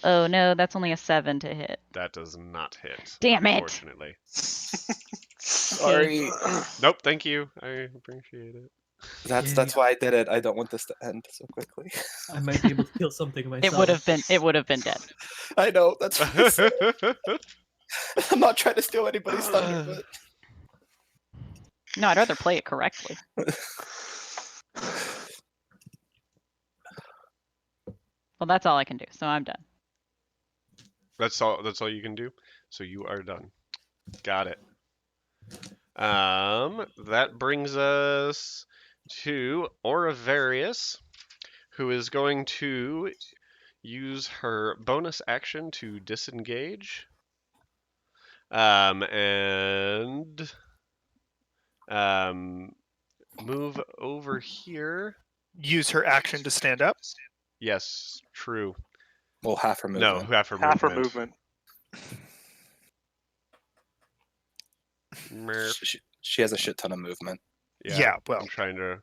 S3: Oh no, that's only a 7 to hit.
S1: That does not hit.
S3: Damn it.
S1: Unfortunately.
S6: Sorry.
S1: Nope. Thank you. I appreciate it.
S6: That's why I did it. I don't want this to end so quickly.
S4: I might be able to heal something myself.
S3: It would have been dead.
S6: I know. That's what I said. I'm not trying to steal anybody's thunder, but
S3: No, I'd rather play it correctly. Well, that's all I can do, so I'm done.
S1: That's all you can do. So you are done. Got it. That brings us to Oravarius, who is going to use her bonus action to disengage. And move over here.
S2: Use her action to stand up.
S1: Yes, true.
S6: well, half her
S1: No,
S6: movement.
S1: half her
S5: Half her
S1: movement.
S5: movement.
S6: She has a shit ton of movement.
S2: Yeah, well.
S1: I'm trying to.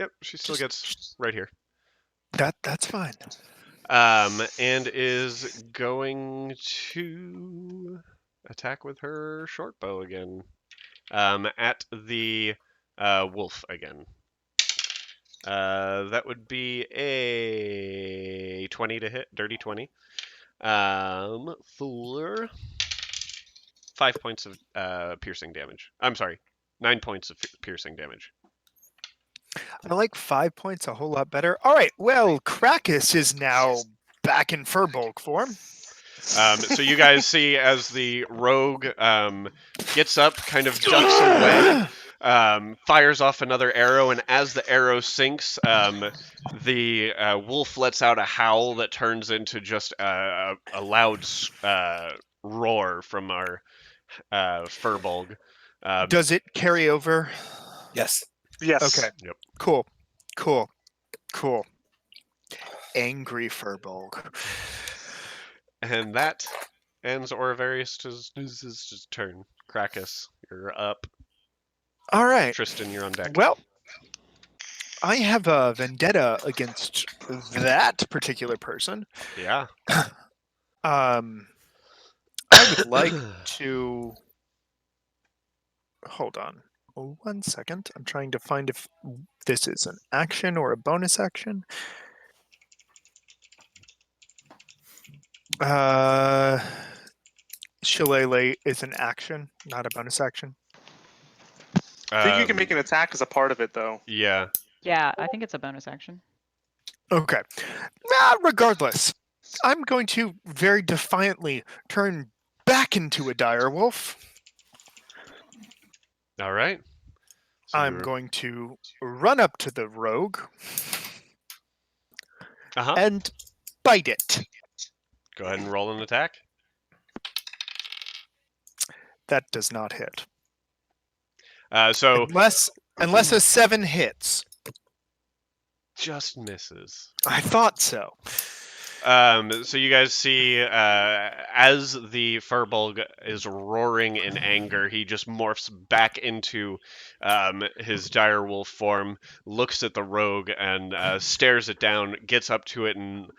S1: Yep, she still gets right here.
S2: That's fine.
S1: And is going to attack with her short bow again. At the wolf again. That would be a 20 to hit, dirty 20. For 5 points of piercing damage. I'm sorry, 9 points of piercing damage.
S2: I like 5 points a whole lot better. All right, well, Krakus is now back in Furbolg form.
S1: So you guys see as the rogue gets up, kind of ducks away, fires off another arrow, and as the arrow sinks, the wolf lets out a howl that turns into just a loud roar from our Furbolg.
S2: Does it carry over?
S6: Yes.
S5: Yes.
S2: Okay.
S1: Yep.
S2: Cool. Angry Furbolg.
S1: And that ends Orivarius' turn. Krakus, you're up.
S2: All right.
S1: Tristan, you're on deck.
S2: Well, I have a vendetta against that particular person.
S1: Yeah.
S2: I would like to. Hold on. 1 second. I'm trying to find if this is an action or a bonus action. Shillelagh is an action, not a bonus action.
S5: I think you can make an attack as a part of it, though.
S1: Yeah.
S3: Yeah, I think it's a bonus action.
S2: Okay. Regardless, I'm going to very defiantly turn back into a direwolf.
S1: All right. So
S2: I'm going to run up to the rogue and bite it.
S1: Go ahead and roll an attack.
S2: That does not hit.
S1: So
S2: unless a 7 hits.
S1: just misses.
S2: I thought so.
S1: So you guys see, as the Furbolg is roaring in anger, he just morphs back into his direwolf form, looks at the rogue and stares it down, gets up to it and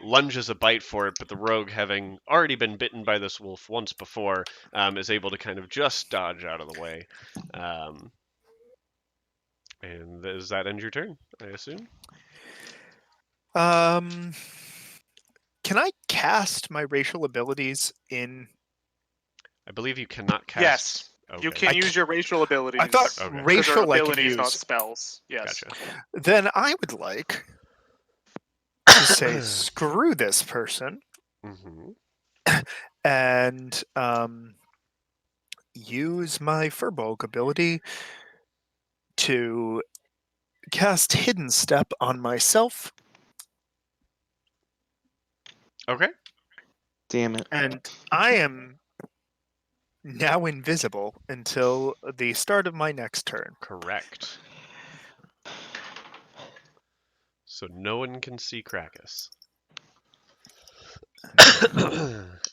S1: lunges a bite for it. But the rogue, having already been bitten by this wolf once before, is able to kind of just dodge out of the way. And does that end your turn, I assume?
S2: Can I cast my racial abilities in?
S1: I believe you cannot cast.
S5: Yes.
S1: Okay.
S5: You can use your racial abilities.
S2: I thought
S1: Okay.
S5: 'cause
S2: racial
S5: they're
S2: I can
S5: abilities, not
S2: use.
S5: spells. Yes.
S1: Gotcha.
S2: Then I would like to say screw this person and use my Furbolg ability to cast Hidden Step on myself.
S1: Okay.
S8: Damn it.
S2: And I am now invisible until the start of my next turn.
S1: Correct. So no one can see Krakus.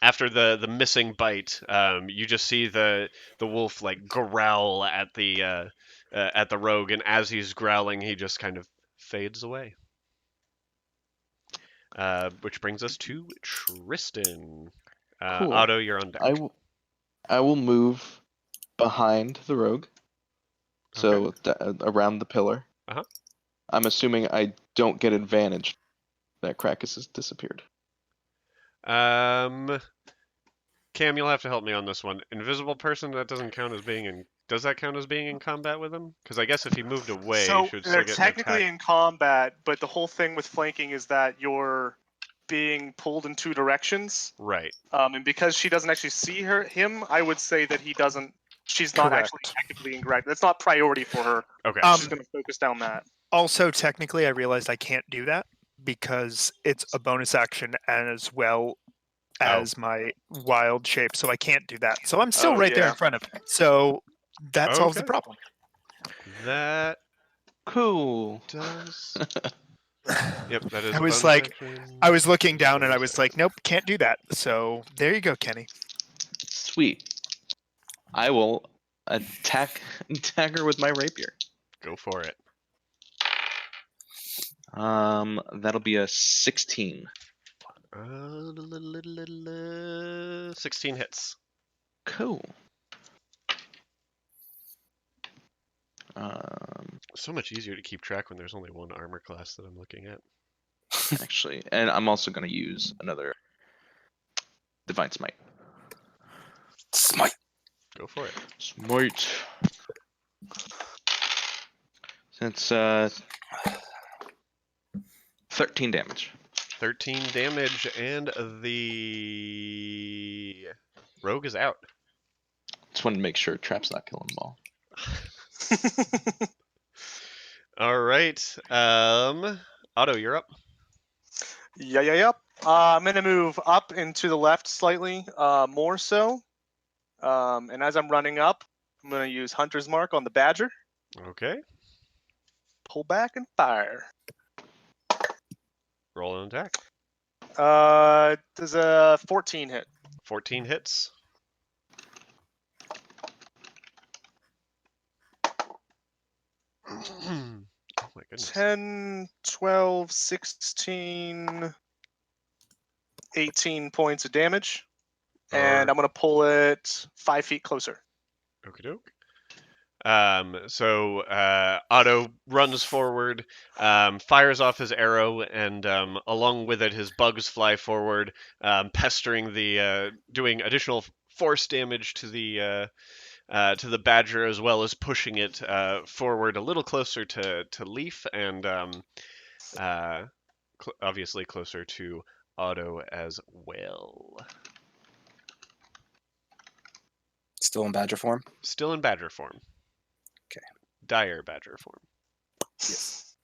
S1: After the missing bite, you just see the wolf like growl at the rogue, and as he's growling, he just kind of fades away. Which brings us to Tristan.
S8: Cool.
S1: Otto, you're on deck.
S8: I will move behind the rogue, so around the pillar.
S1: Uh-huh.
S8: I'm assuming I don't get advantage that Krakus has disappeared.
S1: Cam, you'll have to help me on this one. Invisible person, that doesn't count as being in. Does that count as being in combat with him? Because I guess if he moved away,
S5: So
S1: he should still
S5: they're
S1: get
S5: technically
S1: an attack.
S5: in combat, but the whole thing with flanking is that you're being pulled in 2 directions.
S1: Right.
S5: And because she doesn't actually see him, I would say that he doesn't. She's not actually technically incorrect. That's not priority for her.
S1: Okay.
S5: She's going to focus down that.
S2: Also, technically, I realized I can't do that because it's a bonus action as well as my wild shape, so I can't do that. So I'm still right there in front of him. So that solves the problem.
S1: That
S8: Cool.
S1: does. Yep, that is.
S2: I
S1: a
S2: was
S1: bonus
S2: like,
S1: action.
S2: I was looking down and I was like, nope, can't do that. So there you go, Kenny.
S8: Sweet. I will attack her with my rapier.
S1: Go for it.
S8: That'll be a 16.
S1: 16 hits.
S8: Cool.
S1: So much easier to keep track when there's only one armor class that I'm looking at.
S8: Actually, and I'm also going to use another Divine Smite.
S6: Smite.
S1: Go for it.
S8: Smite. That's 13 damage.
S1: 13 damage, and the rogue is out.
S8: Just wanted to make sure Trap's not killing them all.
S1: All right. Otto, you're up.
S5: Yep. I'm going to move up and to the left slightly, more so. And as I'm running up, I'm going to use Hunter's Mark on the badger.
S1: Okay.
S5: Pull back and fire.
S1: Roll an attack.
S5: Does a 14 hit?
S1: 14 hits. Oh my goodness.
S5: 10, 12, 16, 18 points of damage. And I'm going to pull it 5 feet closer.
S1: Okie doke. So Otto runs forward, fires off his arrow, and along with it, his bugs fly forward, pestering doing additional force damage to the badger, as well as pushing it forward a little closer to Leaf, and obviously closer to Otto as well.
S6: Still in badger form?
S1: Still in badger form.
S6: Okay.
S1: Dire badger form.
S6: Yes.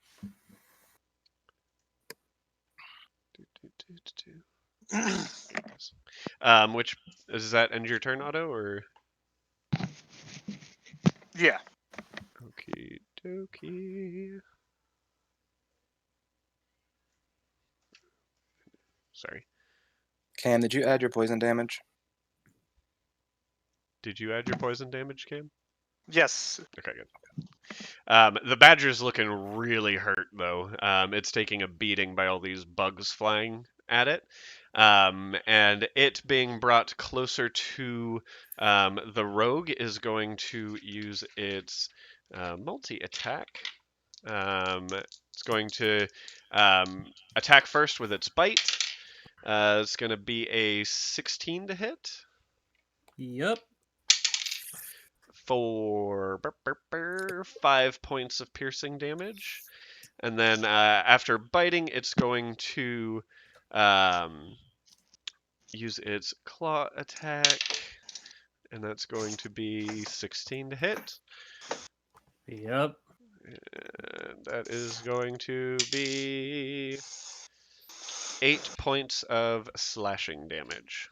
S1: Which does that end your turn, Otto, or?
S5: Yeah.
S1: Okie dokie. Sorry.
S6: Cam, did you add your poison damage?
S1: Did you add your poison damage, Cam?
S5: Yes.
S1: Okay, good. The badger's looking really hurt, though. It's taking a beating by all these bugs flying at it. And it being brought closer to the rogue is going to use its multi-attack. It's going to attack first with its bite. It's going to be a 16 to hit.
S4: Yep.
S1: For 5 points of piercing damage. And then after biting, it's going to use its claw attack. And that's going to be 16 to hit.
S4: Yep.
S1: And that is going to be 8 points of slashing damage.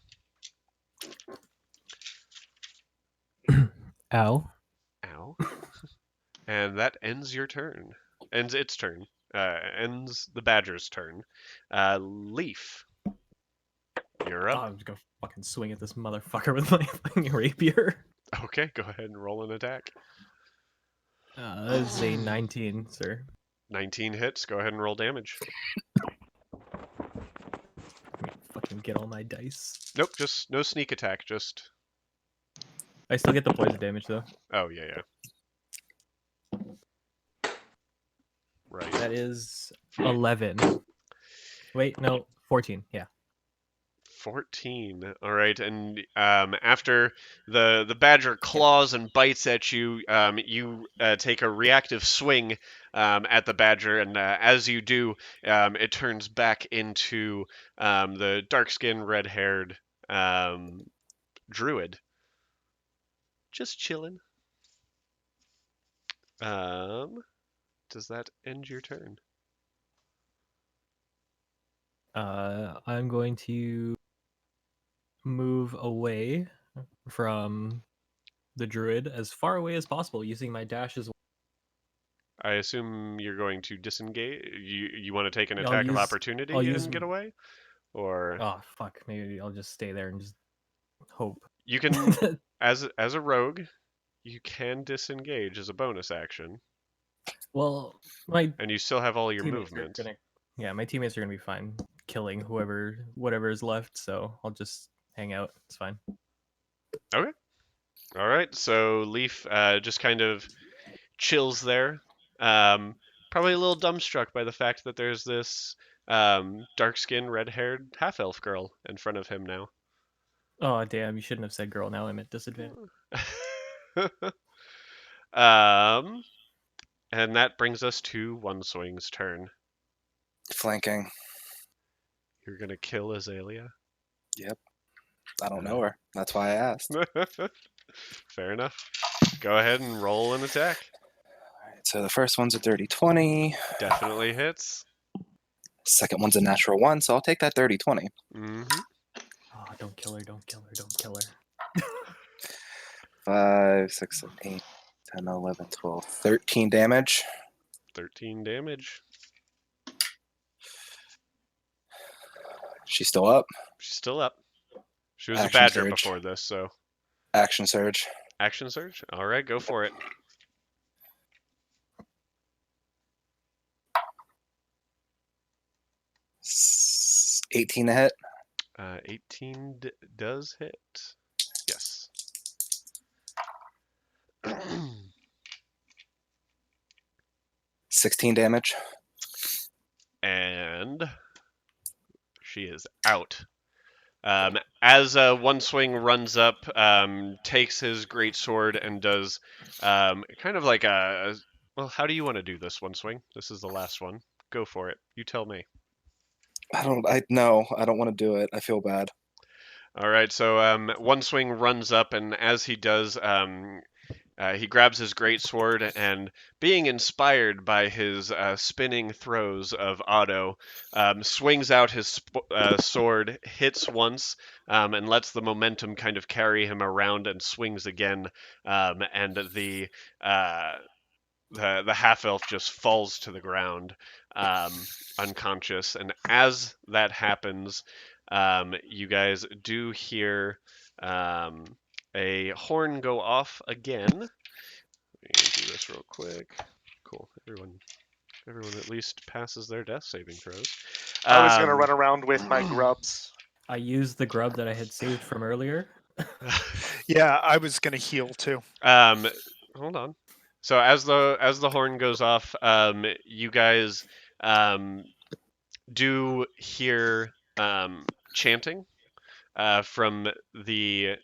S4: Ow.
S1: Ow. And that ends your turn. Ends its turn. Ends the badger's turn. Leaf. You're
S4: Oh,
S1: up.
S4: I'm just gonna fucking swing at this motherfucker with my fucking rapier.
S1: Okay, go ahead and roll an attack.
S4: That is a 19, sir.
S1: 19 hits. Go ahead and roll damage.
S4: Fucking get all my dice.
S1: Nope, just no sneak attack. Just.
S4: I still get the poison damage though.
S1: Oh yeah. Right.
S4: That is 11. Wait, no, 14. Yeah.
S1: 14. All right, and after the badger claws and bites at you, you take a reactive swing at the badger, and as you do, it turns back into the dark-skinned, red-haired druid. Just chilling. Does that end your turn?
S4: I'm going to move away from the druid as far away as possible using my dash as well.
S1: I assume you're going to disengage. You want to take an
S4: I'll
S1: attack of
S4: use-
S1: opportunity
S4: I'll use
S1: and get away, or
S4: Oh fuck, maybe I'll just stay there and just hope.
S1: you can as a rogue, you can disengage as a bonus action,
S4: Well, my
S1: and you still have all your
S4: teammates are
S1: movement.
S4: my teammates are gonna be fine killing whatever is left, so I'll just hang out. It's fine.
S1: All right, so Leaf just kind of chills there, probably a little dumbstruck by the fact that there's this dark-skinned, red-haired half-elf girl in front of him now.
S4: Oh damn, you shouldn't have said girl. Now I'm at disadvantage.
S1: And that brings us to One Swing's turn.
S6: Flanking.
S1: You're gonna kill Erilea?
S6: Yep. I don't know her. That's why I asked.
S1: Fair enough. Go ahead and roll an attack.
S6: Alright, so the first one's a dirty 20.
S1: Definitely hits.
S6: Second one's a natural 1, so I'll take that dirty 20.
S1: Mm-hmm.
S4: Oh, don't kill her! Don't kill her! Don't kill her!
S6: 5, 6, 7, 8, 10, 11, 12, 13 damage.
S1: 13 damage.
S6: She's still up.
S1: She's still up. She was a
S6: Action
S1: badger
S6: surge.
S1: before this, so
S6: Action surge.
S1: action surge. All right, go for it.
S6: 18 to hit.
S1: 18 does hit. Yes.
S6: 16 damage.
S1: And she is out. As One Swing runs up, takes his great sword and does kind of like a. Well, how do you want to do this, One Swing? This is the last one. Go for it. You tell me.
S6: I don't want to do it. I feel bad.
S1: All right, so One Swing runs up, and as he does, he grabs his great sword and, being inspired by his spinning throws of Otto, swings out his sword, hits once, and lets the momentum kind of carry him around and swings again, and the half elf just falls to the ground, unconscious. And as that happens, you guys do hear a horn go off again. Let me do this real quick. Cool. Everyone at least passes their death saving throws.
S5: I was gonna run around with my grubs.
S4: I used the grub that I had saved from earlier.
S2: Yeah, I was gonna heal too.
S1: Hold on. So as the horn goes off, you guys do hear chanting from the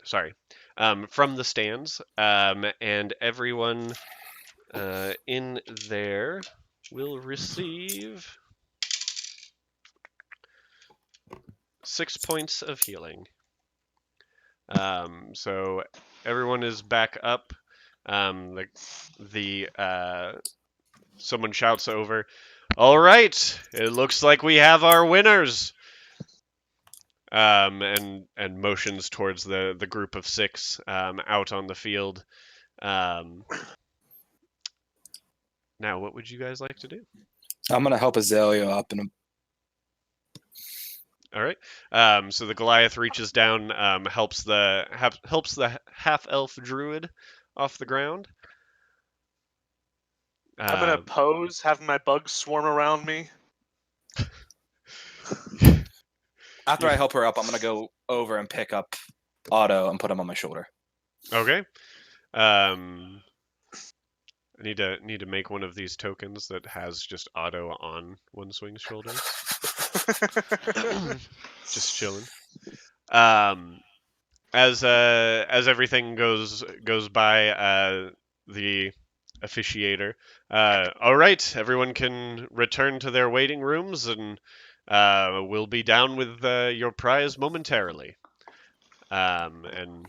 S1: sorry, from the stands, and everyone in there will receive 6 points of healing. So everyone is back up. Someone shouts over, "All right, it looks like we have our winners." And motions towards the group of 6 out on the field. Now, what would you guys like to do?
S6: I'm gonna help Azalea up and
S1: All right. So the Goliath reaches down, helps the half elf druid off the ground.
S5: I'm gonna pose, having my bugs swarm around me.
S6: after I help her up, I'm gonna go over and pick up Otto and put him on my shoulder.
S1: Okay. I need to make one of these tokens that has just Otto on One Swing's shoulder. Just chilling. As everything goes by, the officiator. All right, everyone can return to their waiting rooms, and we'll be down with your prize momentarily. And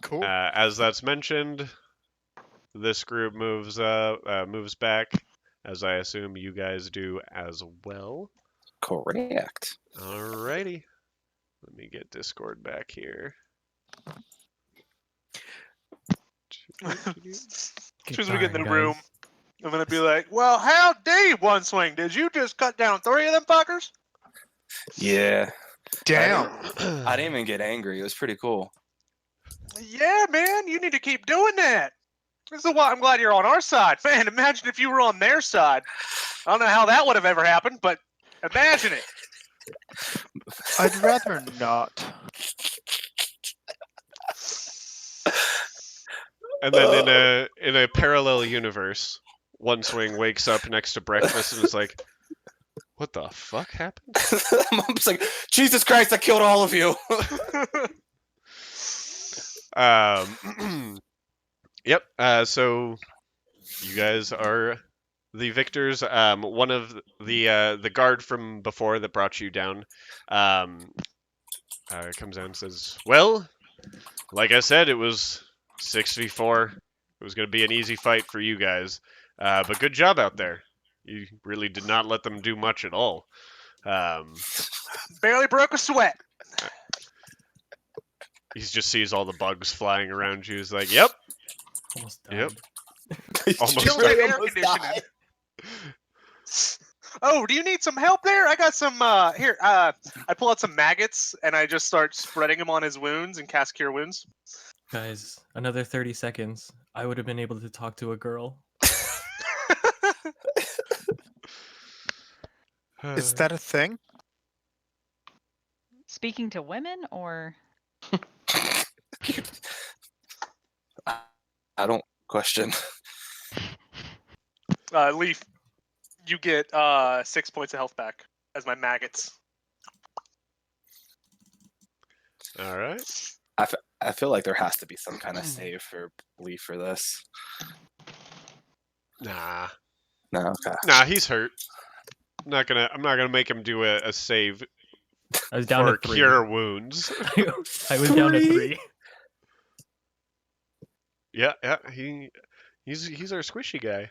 S2: Cool.
S1: as that's mentioned, this group moves back, as I assume you guys do as well.
S6: Correct.
S1: Alrighty. Let me get Discord back here.
S5: As
S4: Get
S5: soon as we get in the
S4: darn,
S5: room,
S4: guys.
S5: I'm gonna be like, "Well, how dare One Swing? Did you just cut down 3 of them fuckers?"
S6: Yeah.
S2: Damn.
S6: I didn't even get angry. It was pretty cool.
S5: Yeah, man, you need to keep doing that. This is why I'm glad you're on our side. Man, imagine if you were on their side. I don't know how that would have ever happened, but imagine it.
S2: I'd rather not.
S1: And then in a parallel universe, One Swing wakes up next to breakfast and is like, "What the fuck happened?"
S6: I'm just like, Jesus Christ, I killed all of you.
S1: Yep. So you guys are the victors. One of the guard from before that brought you down comes out and says, "Well, like I said, it was 6v4. It was going to be an easy fight for you guys, but good job out there. You really did not let them do much at all."
S5: Barely broke a sweat.
S1: He just sees all the bugs flying around you. He's like, "Yep,
S4: Almost died.
S1: yep, almost
S5: Chill
S1: died."
S5: that air conditioning. Oh, do you need some help there? I got some. Here, I pull out some maggots and I just start spreading them on his wounds and cast Cure Wounds.
S4: Guys, another 30 seconds. I would have been able to talk to a girl.
S2: Is that a thing?
S3: Speaking to women or
S6: I don't question.
S5: Leaf, you get 6 points of health back as my maggots.
S1: All right.
S6: I feel like there has to be some kind of save for Leaf for this.
S1: Nah,
S6: No, okay.
S1: he's hurt. I'm not gonna make him do a save
S4: I was down
S1: for
S4: to 3.
S1: cure wounds.
S4: I was down to 3.
S1: Yeah, he's our squishy guy.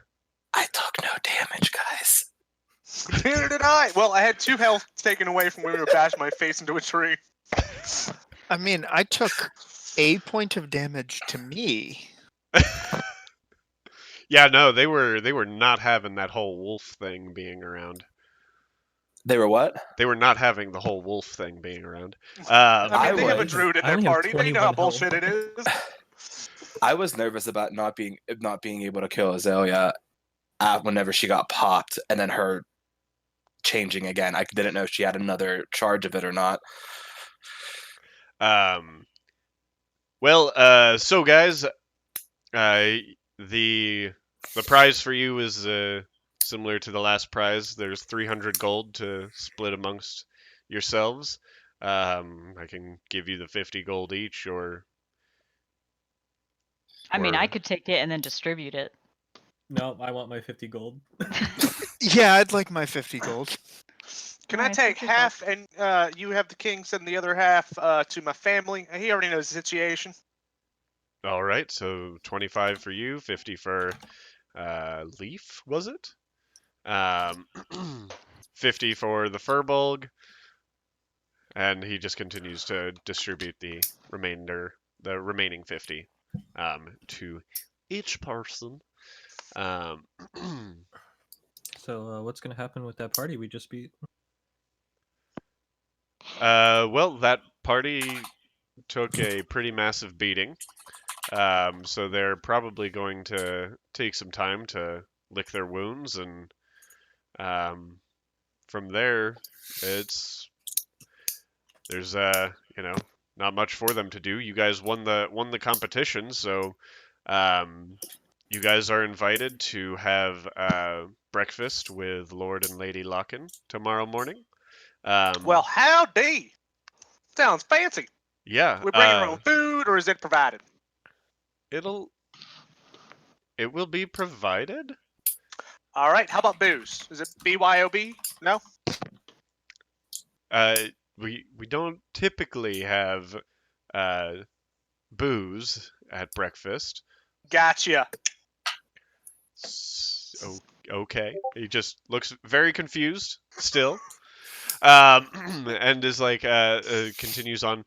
S6: I took no damage, guys.
S5: Neither did I. Well, I had 2 health taken away from when we were bashing my face into a tree.
S2: I mean, I took a point of damage to me.
S1: Yeah, no, they were not having that whole wolf thing being around.
S6: They were what?
S1: They were not having the whole wolf thing being around.
S5: I mean, they have a
S6: was.
S5: druid in
S4: I
S5: their
S4: only have
S5: party. They know how
S4: 21
S5: bullshit
S4: health.
S5: it is.
S6: I was nervous about not being able to kill Azalea whenever she got popped, and then her changing again. I didn't know if she had another charge of it or not.
S1: Well, so guys, the prize for you is similar to the last prize. There's 300 gold to split amongst yourselves. I can give you the 50 gold each, or
S3: I mean, I
S1: Or-
S3: could take it and then distribute it.
S4: No, I want my 50 gold.
S2: Yeah, I'd like my 50 gold.
S5: Can I
S3: Alright,
S5: take
S3: take your
S5: half and you have the king send the other half to my family? He already knows the situation.
S1: all right. So 25 for you, 50 for Leaf, was it? 50 for the Furbolg, and he just continues to distribute the remaining 50 to each person.
S4: So what's going to happen with that party we just beat?
S1: Well, that party took a pretty massive beating, so they're probably going to take some time to lick their wounds, and from there, there's not much for them to do. You guys won the competition, so you guys are invited to have breakfast with Lord and Lady Locken tomorrow morning.
S5: Well, howdy. Sounds fancy.
S1: Yeah,
S5: We bring our own food, or is it provided?
S1: it will be provided.
S5: All right. How about booze? Is it BYOB? No.
S1: We don't typically have booze at breakfast.
S5: Gotcha.
S1: Okay. He just looks very confused still. And is like continues on.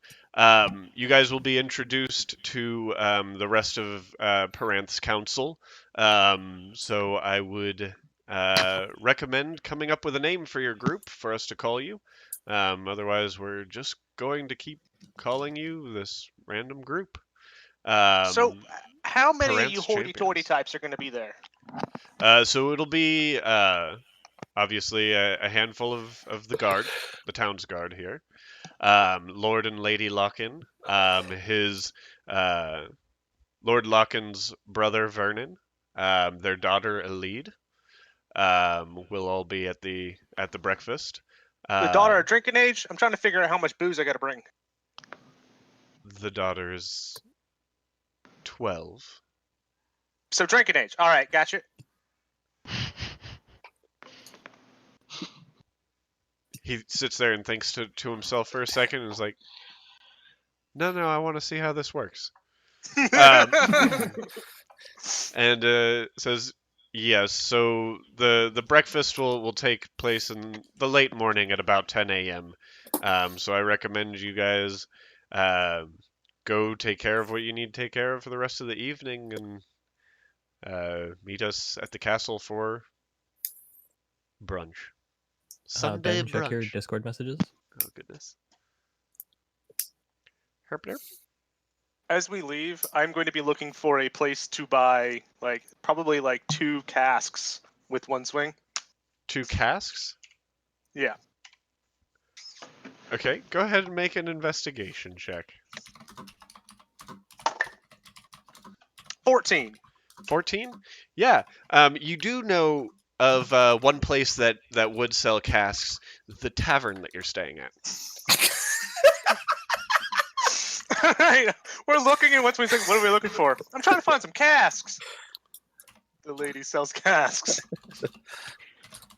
S1: You guys will be introduced to the rest of Paranth's council. So I would recommend coming up with a name for your group for us to call you. Otherwise, we're just going to keep calling you this random group.
S5: So, how many of you
S1: Paranth's
S5: hoity-toity
S1: champions.
S5: types are going to be there?
S1: So it'll be obviously a handful of the guard, the town's guard here. Lord and Lady Locken, his Lord Locken's brother Vernon, their daughter Elide, will all be at the breakfast.
S5: The daughter of drinking age? I'm trying to figure out how much booze I got to bring.
S1: The daughter is 12.
S5: So drinking age. All right, gotcha.
S1: He sits there and thinks to himself for a second and is like, no, I want to see how this works. And says, yes, so the breakfast will take place in the late morning at about 10 a.m. So I recommend you guys go take care of what you need to take care of for the rest of the evening, and meet us at the castle for brunch. Sunday
S4: Ben, check your
S1: brunch.
S4: Discord messages.
S1: Oh goodness. Herp derp.
S5: As we leave, I'm going to be looking for a place to buy, probably 2 casks with 1 swing.
S1: 2 casks?
S5: Yeah.
S1: Okay, go ahead and make an investigation check.
S5: 14.
S1: 14? Yeah. You do know of one place that would sell casks, the tavern that you're staying at.
S5: We're looking at what's we think. What are we looking for? I'm trying to find some casks. The lady sells casks.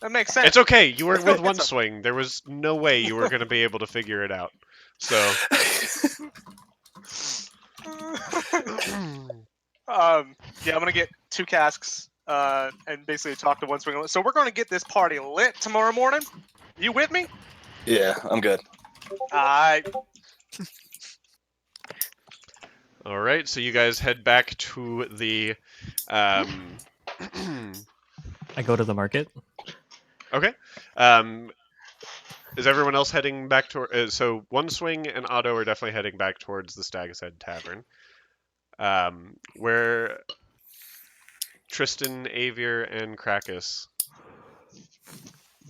S5: That makes sense.
S1: It's okay. You were
S5: Let's go
S1: with
S5: get
S1: one
S5: some.
S1: swing. There was no way you were going to be able to figure it out. So,
S5: Yeah, I'm gonna get 2 casks and basically talk to one swing. So we're gonna get this party lit tomorrow morning. You with me?
S6: Yeah, I'm good.
S1: all right. So you guys head back to the.
S4: I go to the market.
S1: Okay. Is everyone else heading back toward? So one swing and Otto are definitely heading back towards the Stag's Head Tavern. Where Tristan, Avier, and Krakus.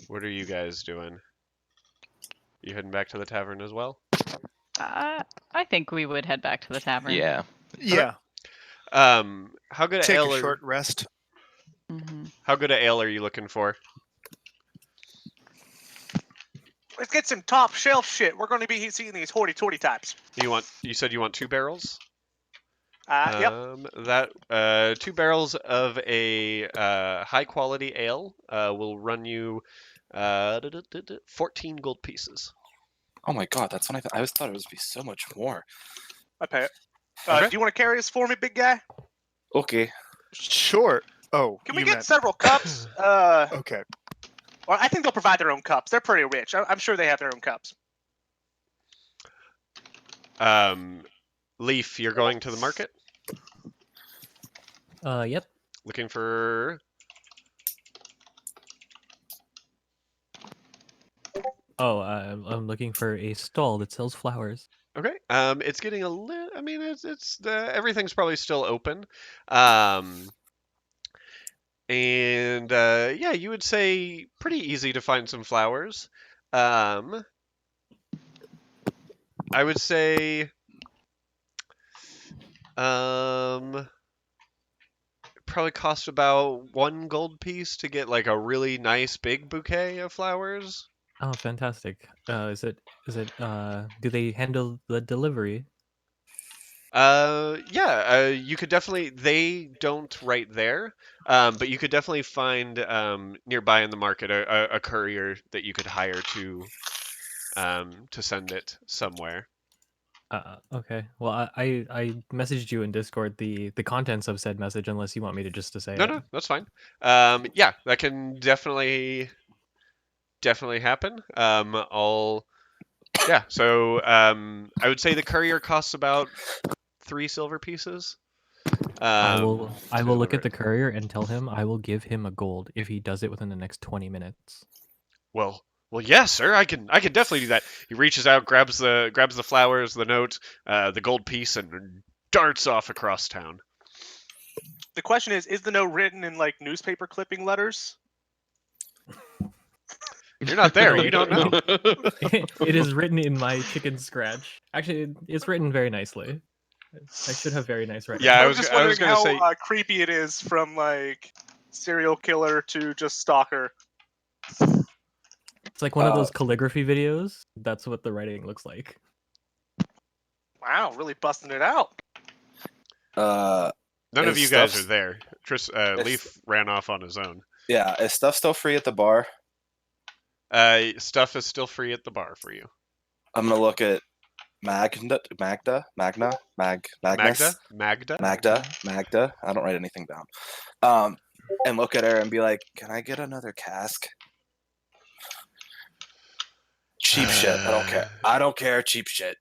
S1: What are you guys doing? You heading back to the tavern as well?
S3: I think we would head back to the tavern.
S8: Yeah.
S2: Yeah.
S1: How good a
S2: Take
S1: ale?
S2: a short rest.
S1: How good a ale are you looking for?
S5: Let's get some top shelf shit. We're going to be seeing these hoity-toity types.
S1: You said you want 2 barrels?
S5: Yep.
S1: That 2 barrels of a high quality ale will run you 14 gold pieces.
S6: Oh my god, that's when I always thought it would be so much more.
S5: I pay it.
S1: Okay.
S5: Do you want to carry this for me, big guy?
S6: Okay.
S2: Sure. Oh,
S5: Can we
S2: you
S5: get
S2: meant-
S5: several cups?
S2: Okay.
S5: Or I think they'll provide their own cups. They're pretty rich. I'm sure they have their own cups.
S1: Leaf, you're going to the market?
S4: Yep.
S1: Looking for...
S4: Oh, I'm looking for a stall that sells flowers.
S1: Okay. It's getting a little... I mean, everything's probably still open. Yeah, you would say pretty easy to find some flowers. I would say... probably cost about 1 gold piece to get like a really nice big bouquet of flowers.
S4: Oh, fantastic. Is it do they handle the delivery?
S1: Yeah, you could definitely, they don't right there, but you could definitely find nearby in the market a courier that you could hire to send it somewhere.
S4: Okay. Well, I messaged you in Discord the contents of said message, unless you want me to say it.
S1: No, that's fine. Yeah, that can definitely happen. So I would say the courier costs about 3 silver pieces.
S4: I will
S1: to
S4: look
S1: deliver
S4: at the
S1: it.
S4: courier and tell him I will give him a gold if he does it within the next 20 minutes.
S1: Well, yes, sir. I can definitely do that. He reaches out, grabs the flowers, the note, the gold piece, and darts off across town.
S5: The question is the note written in newspaper clipping letters?
S1: You're not there. You don't know.
S4: It is written in my chicken scratch. Actually, it's written very nicely. I should have very nice writing.
S1: Yeah,
S5: I was just wondering
S1: gonna
S5: how
S1: say-
S5: creepy it is from serial killer to just stalker.
S4: It's like one of those calligraphy videos. That's what the writing looks like.
S5: Wow, really busting it out.
S1: None of
S6: Is
S1: you guys
S6: stuff-
S1: are there. Leaf ran off on his own.
S6: Yeah, is stuff still free at the bar?
S1: Stuff is still free at the bar for you.
S6: I'm gonna look at Magda. I don't write anything down. And look at her and be like, "Can I get another cask?" Cheap shit. I don't care. Cheap shit.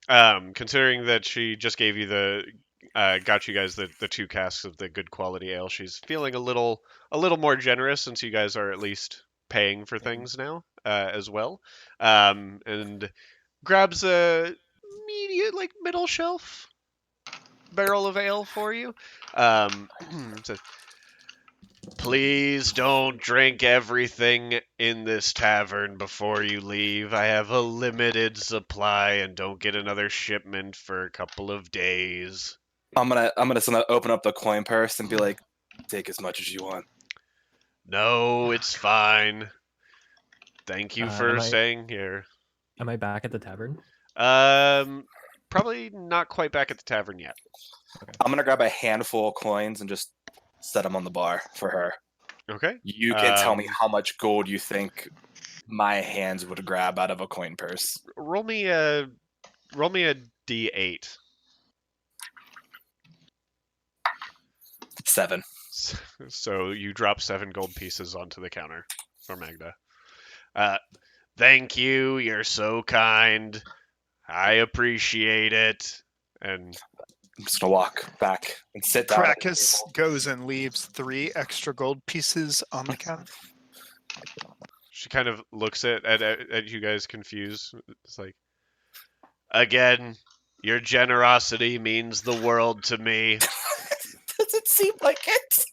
S1: Considering that she just gave you got you guys the 2 casks of the good quality ale, she's feeling a little more generous since you guys are at least paying for things now as well. And grabs a middle shelf barrel of ale for you. Says, please don't drink everything in this tavern before you leave. I have a limited supply and don't get another shipment for a couple of days.
S6: I'm gonna open up the coin purse and be like, take as much as you want.
S1: No, it's fine. Thank you for staying here.
S4: Am I back at the tavern?
S1: Probably not quite back at the tavern yet.
S4: Okay.
S6: I'm gonna grab a handful of coins and just set them on the bar for her.
S1: Okay.
S6: You can tell me how much gold you think my hands would grab out of a coin purse.
S1: Roll me a D8.
S6: 7.
S1: So you drop 7 gold pieces onto the counter for Magda. Thank you. You're so kind. I appreciate it. And
S6: I'm just gonna walk back and sit down.
S2: Crackus goes and leaves 3 extra gold pieces on the counter.
S1: she kind of looks at you guys confused. It's like, again, your generosity means the world to me.
S6: Does it seem like it?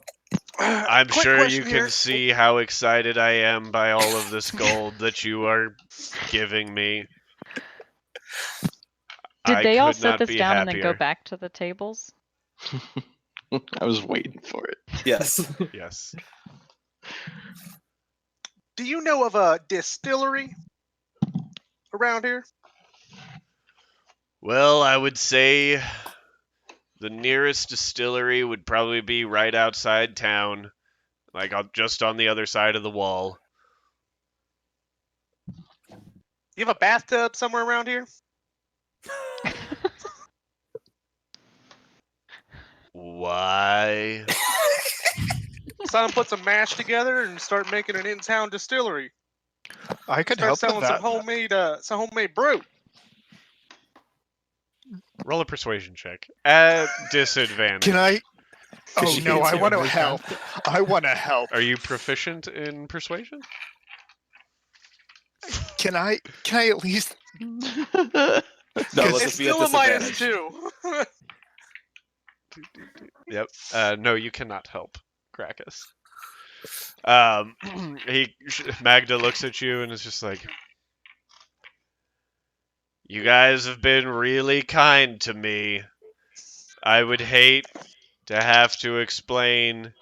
S1: I'm
S5: Quick
S1: sure
S5: question
S1: you can
S5: here.
S1: see how excited I am by all of this gold that you are giving me.
S3: Did they all
S1: could
S3: set
S1: not
S3: this
S1: be
S3: down and then go
S1: happier.
S3: back to the tables?
S8: I was waiting for it.
S6: Yes.
S1: Yes.
S5: Do you know of a distillery around here?
S1: Well, I would say the nearest distillery would probably be right outside town, just on the other side of the wall.
S5: You have a bathtub somewhere around here?
S1: Why?
S5: Someone put some mash together and start making an in-town distillery.
S2: I could
S5: Start
S2: help
S5: selling
S2: with that.
S5: some homemade brew.
S1: Roll a persuasion check at disadvantage.
S2: Can I? Oh
S6: she
S2: no,
S6: hates
S2: I
S6: you,
S2: want to
S6: Wisdom.
S2: help. I want to help.
S1: Are you proficient in persuasion?
S2: Can I at least?
S6: No,
S2: Because
S6: let's
S5: It's
S6: just be at
S5: still a minus
S6: disadvantage.
S5: 2.
S1: Yep. No, you cannot help, Crackus. Magda looks at you and is just like, you guys have been really kind to me. I would hate to have to explain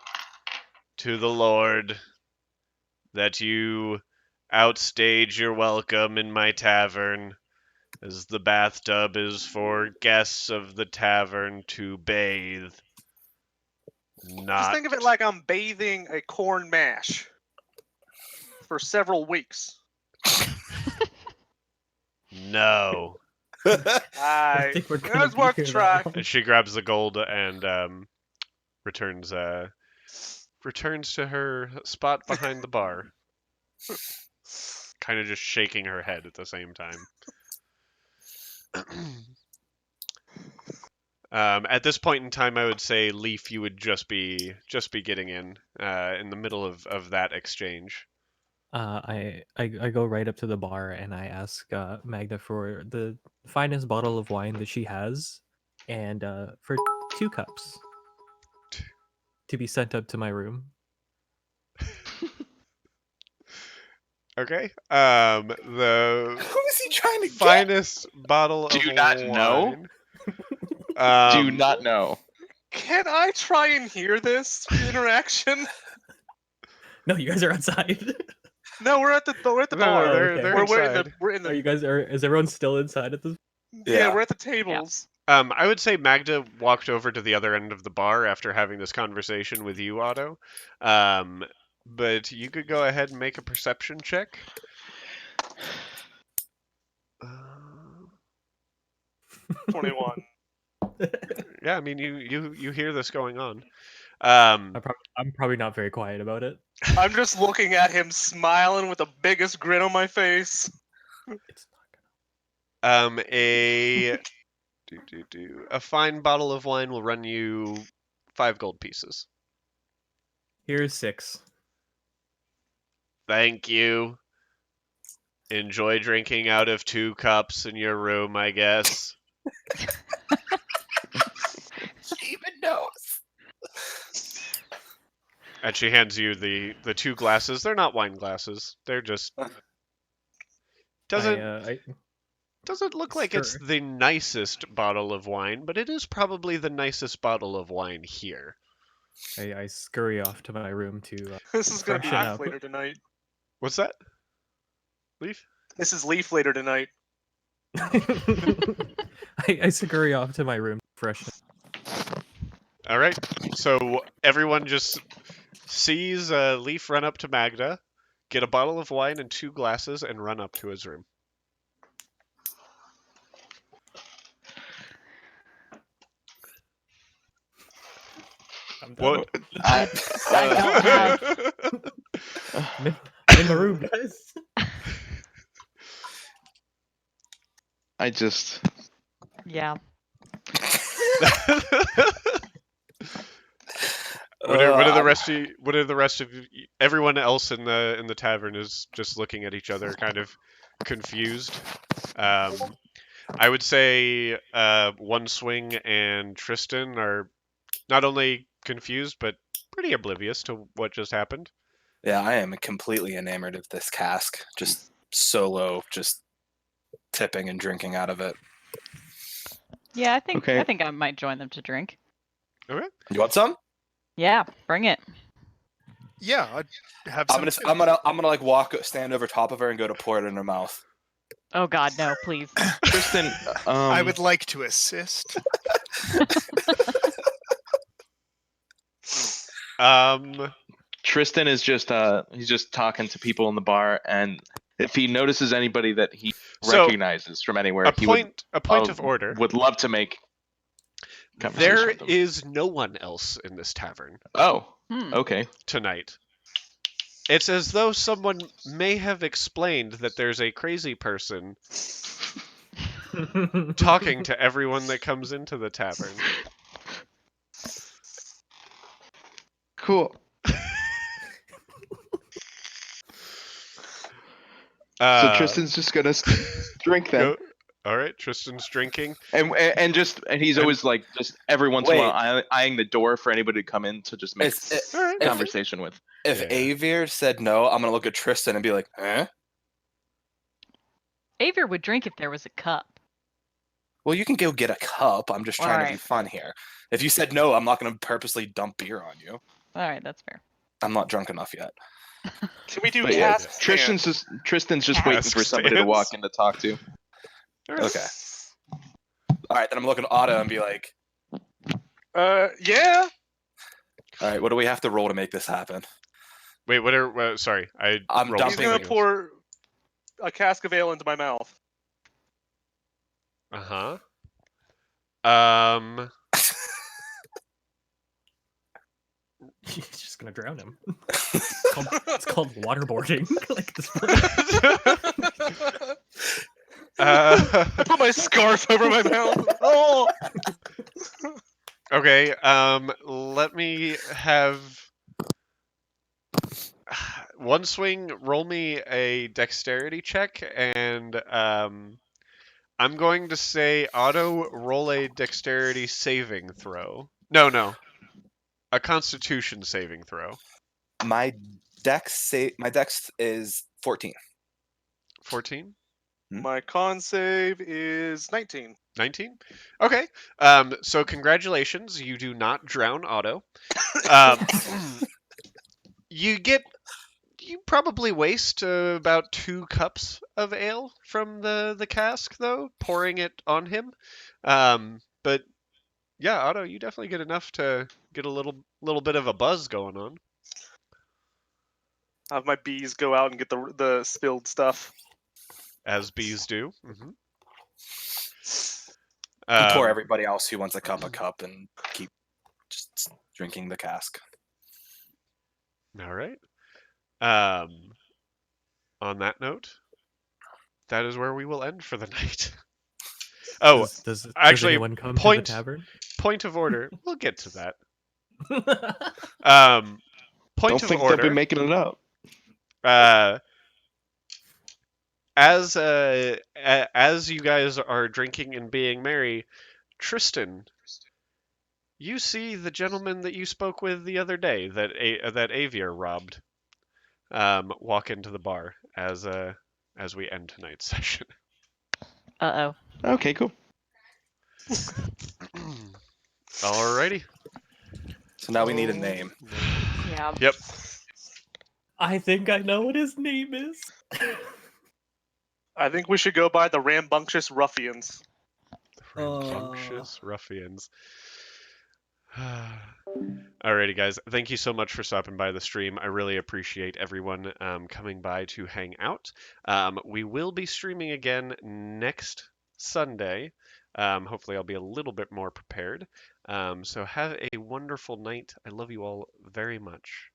S1: to the Lord that you outstage your welcome in my tavern, as the bathtub is for guests of the tavern to bathe.
S5: Just think of it like I'm bathing a corn mash for several weeks.
S1: No.
S4: I think we're
S5: It
S4: gonna
S5: was worth
S4: be
S5: a
S4: here
S5: try.
S4: that
S1: And she grabs the gold and returns to her spot behind the bar, kind of just shaking her head at the same time. At this point in time, I would say, Leaf, you would just be getting in the middle of that exchange.
S4: I go right up to the bar and I ask Magda for the finest bottle of wine that she has, and for 2 cups to be sent up to my room.
S1: Okay. The
S6: Who is he trying to get?
S1: finest bottle
S8: Do
S1: of
S8: you not
S1: wine.
S8: know? Do you not know?
S5: Can I try and hear this interaction?
S4: No, you guys are outside.
S5: No, we're at the
S1: No,
S5: bar.
S1: they're
S4: okay.
S1: they're
S5: We're in
S1: inside.
S5: the we're in the
S4: Is everyone still inside at this?
S5: yeah,
S6: Yeah.
S5: we're at the tables.
S1: I would say Magda walked over to the other end of the bar after having this conversation with you, Otto. But you could go ahead and make a perception check. Uh,
S5: 21.
S1: yeah, I mean you hear this going on.
S4: I'm probably not very quiet about it.
S5: I'm just looking at him smiling with the biggest grin on my face.
S4: It's not
S1: A a fine bottle of wine will run you 5 gold pieces.
S4: Here's 6.
S1: Thank you. Enjoy drinking out of 2 cups in your room, I guess.
S6: She even knows.
S1: And she hands you the 2 glasses. They're not wine glasses. They're just doesn't doesn't look like it's the nicest bottle of wine, but it is probably the nicest bottle of wine here.
S4: I scurry off to my room to
S5: This is gonna be
S4: freshen
S5: Leaf
S4: up.
S5: later tonight.
S1: What's that? Leaf?
S5: This is Leaf later tonight.
S4: I scurry off to my room to freshen.
S1: All right. So everyone just sees Leaf run up to Magda, get a bottle of wine and 2 glasses, and run up to his room.
S4: I'm done.
S1: What?
S3: I don't have.
S4: I'm in the room, guys.
S8: I just.
S3: Yeah.
S1: What are the rest of you, what are the rest of you, everyone else in the tavern is just looking at each other, kind of confused. I would say One Swing and Tristan are not only confused but pretty oblivious to what just happened.
S6: Yeah, I am completely enamored of this cask. Just solo, just tipping and drinking out of it.
S3: Yeah, I think
S8: Okay.
S3: I might join them to drink.
S1: Okay.
S6: You want some?
S3: Yeah, bring it.
S2: Yeah, I'd have
S6: I'm
S2: some.
S6: gonna,
S2: too.
S6: I'm gonna like stand over top of her and go to pour it in her mouth.
S3: Oh God, no, please.
S8: Tristan,
S2: I would like to assist.
S8: Tristan is just he's just talking to people in the bar, and if he notices anybody that he
S1: So,
S8: recognizes from anywhere,
S1: a
S8: he
S1: point of order.
S8: would love to make conversation
S1: There
S8: with them.
S1: is no one else in this tavern
S8: Oh,
S3: Hmm.
S8: okay.
S1: tonight. It's as though someone may have explained that there's a crazy person talking to everyone that comes into the tavern.
S8: Cool. So Tristan's just gonna drink then,
S1: All right, Tristan's drinking.
S8: and he's always like just every once in a
S6: Wait.
S8: while eyeing the door for anybody to come in to just make
S1: All right.
S8: conversation with.
S6: If
S1: Yeah.
S6: Avir said no, I'm gonna look at Tristan and be like, huh?
S3: Aver would drink if there was a cup.
S6: Well, you can go get a cup. I'm just trying to be
S3: Alright.
S6: fun here. If you said no, I'm not gonna purposely dump beer on you.
S3: All right, that's fair.
S6: I'm not drunk enough yet.
S5: Can we do
S8: But yeah,
S5: cast
S8: Tristan's just waiting
S1: Cask
S8: for somebody to walk in to talk to.
S1: All right.
S6: Okay. All right, then I'm looking at Otto and be like,
S5: yeah.
S6: all right, what do we have to roll to make this happen?
S1: Wait, what are? Sorry,
S6: I'm
S1: rolled
S5: He's
S6: dumping
S5: gonna
S1: something else.
S5: pour a cask of ale into my mouth.
S1: Uh-huh.
S4: You're just gonna drown him. It's called waterboarding. Like this.
S5: I put my scarf over my mouth. Oh.
S1: Okay. Let me have One Swing. Roll me a dexterity check, and I'm going to say Otto, roll a dexterity saving throw. No. A Constitution saving throw.
S6: My dex is 14.
S1: 14?
S5: My con save is 19.
S1: 19? Okay. So congratulations, you do not drown Otto. You probably waste about 2 cups of ale from the cask, though, pouring it on him. But yeah, Otto, you definitely get enough to get a little bit of a buzz going on.
S5: Have my bees go out and get the spilled stuff.
S1: As bees do. Mm-hmm.
S6: And pour everybody else who wants a cup and keep just drinking the cask.
S1: All right. On that note, that is where we will end for the night. Oh,
S4: does
S1: actually,
S4: anyone come
S1: point-
S4: to the tavern?
S1: Point of order. We'll get to that. Point
S7: Don't
S1: of
S7: think they'll be
S1: order.
S7: making it up.
S1: As you guys are drinking and being merry, Tristan, you see the gentleman that you spoke with the other day that that Avier robbed walk into the bar as we end tonight's session.
S3: Uh-oh.
S7: Okay, cool.
S1: Alrighty.
S6: So now we need a name.
S9: Yeah.
S1: Yep.
S4: I think I know what his name is.
S5: I think we should go by the Rambunctious Ruffians.
S1: Rambunctious ruffians. Alrighty, guys. Thank you so much for stopping by the stream. I really appreciate everyone coming by to hang out. We will be streaming again next Sunday. Hopefully, I'll be a little bit more prepared. So have a wonderful night. I love you all very much.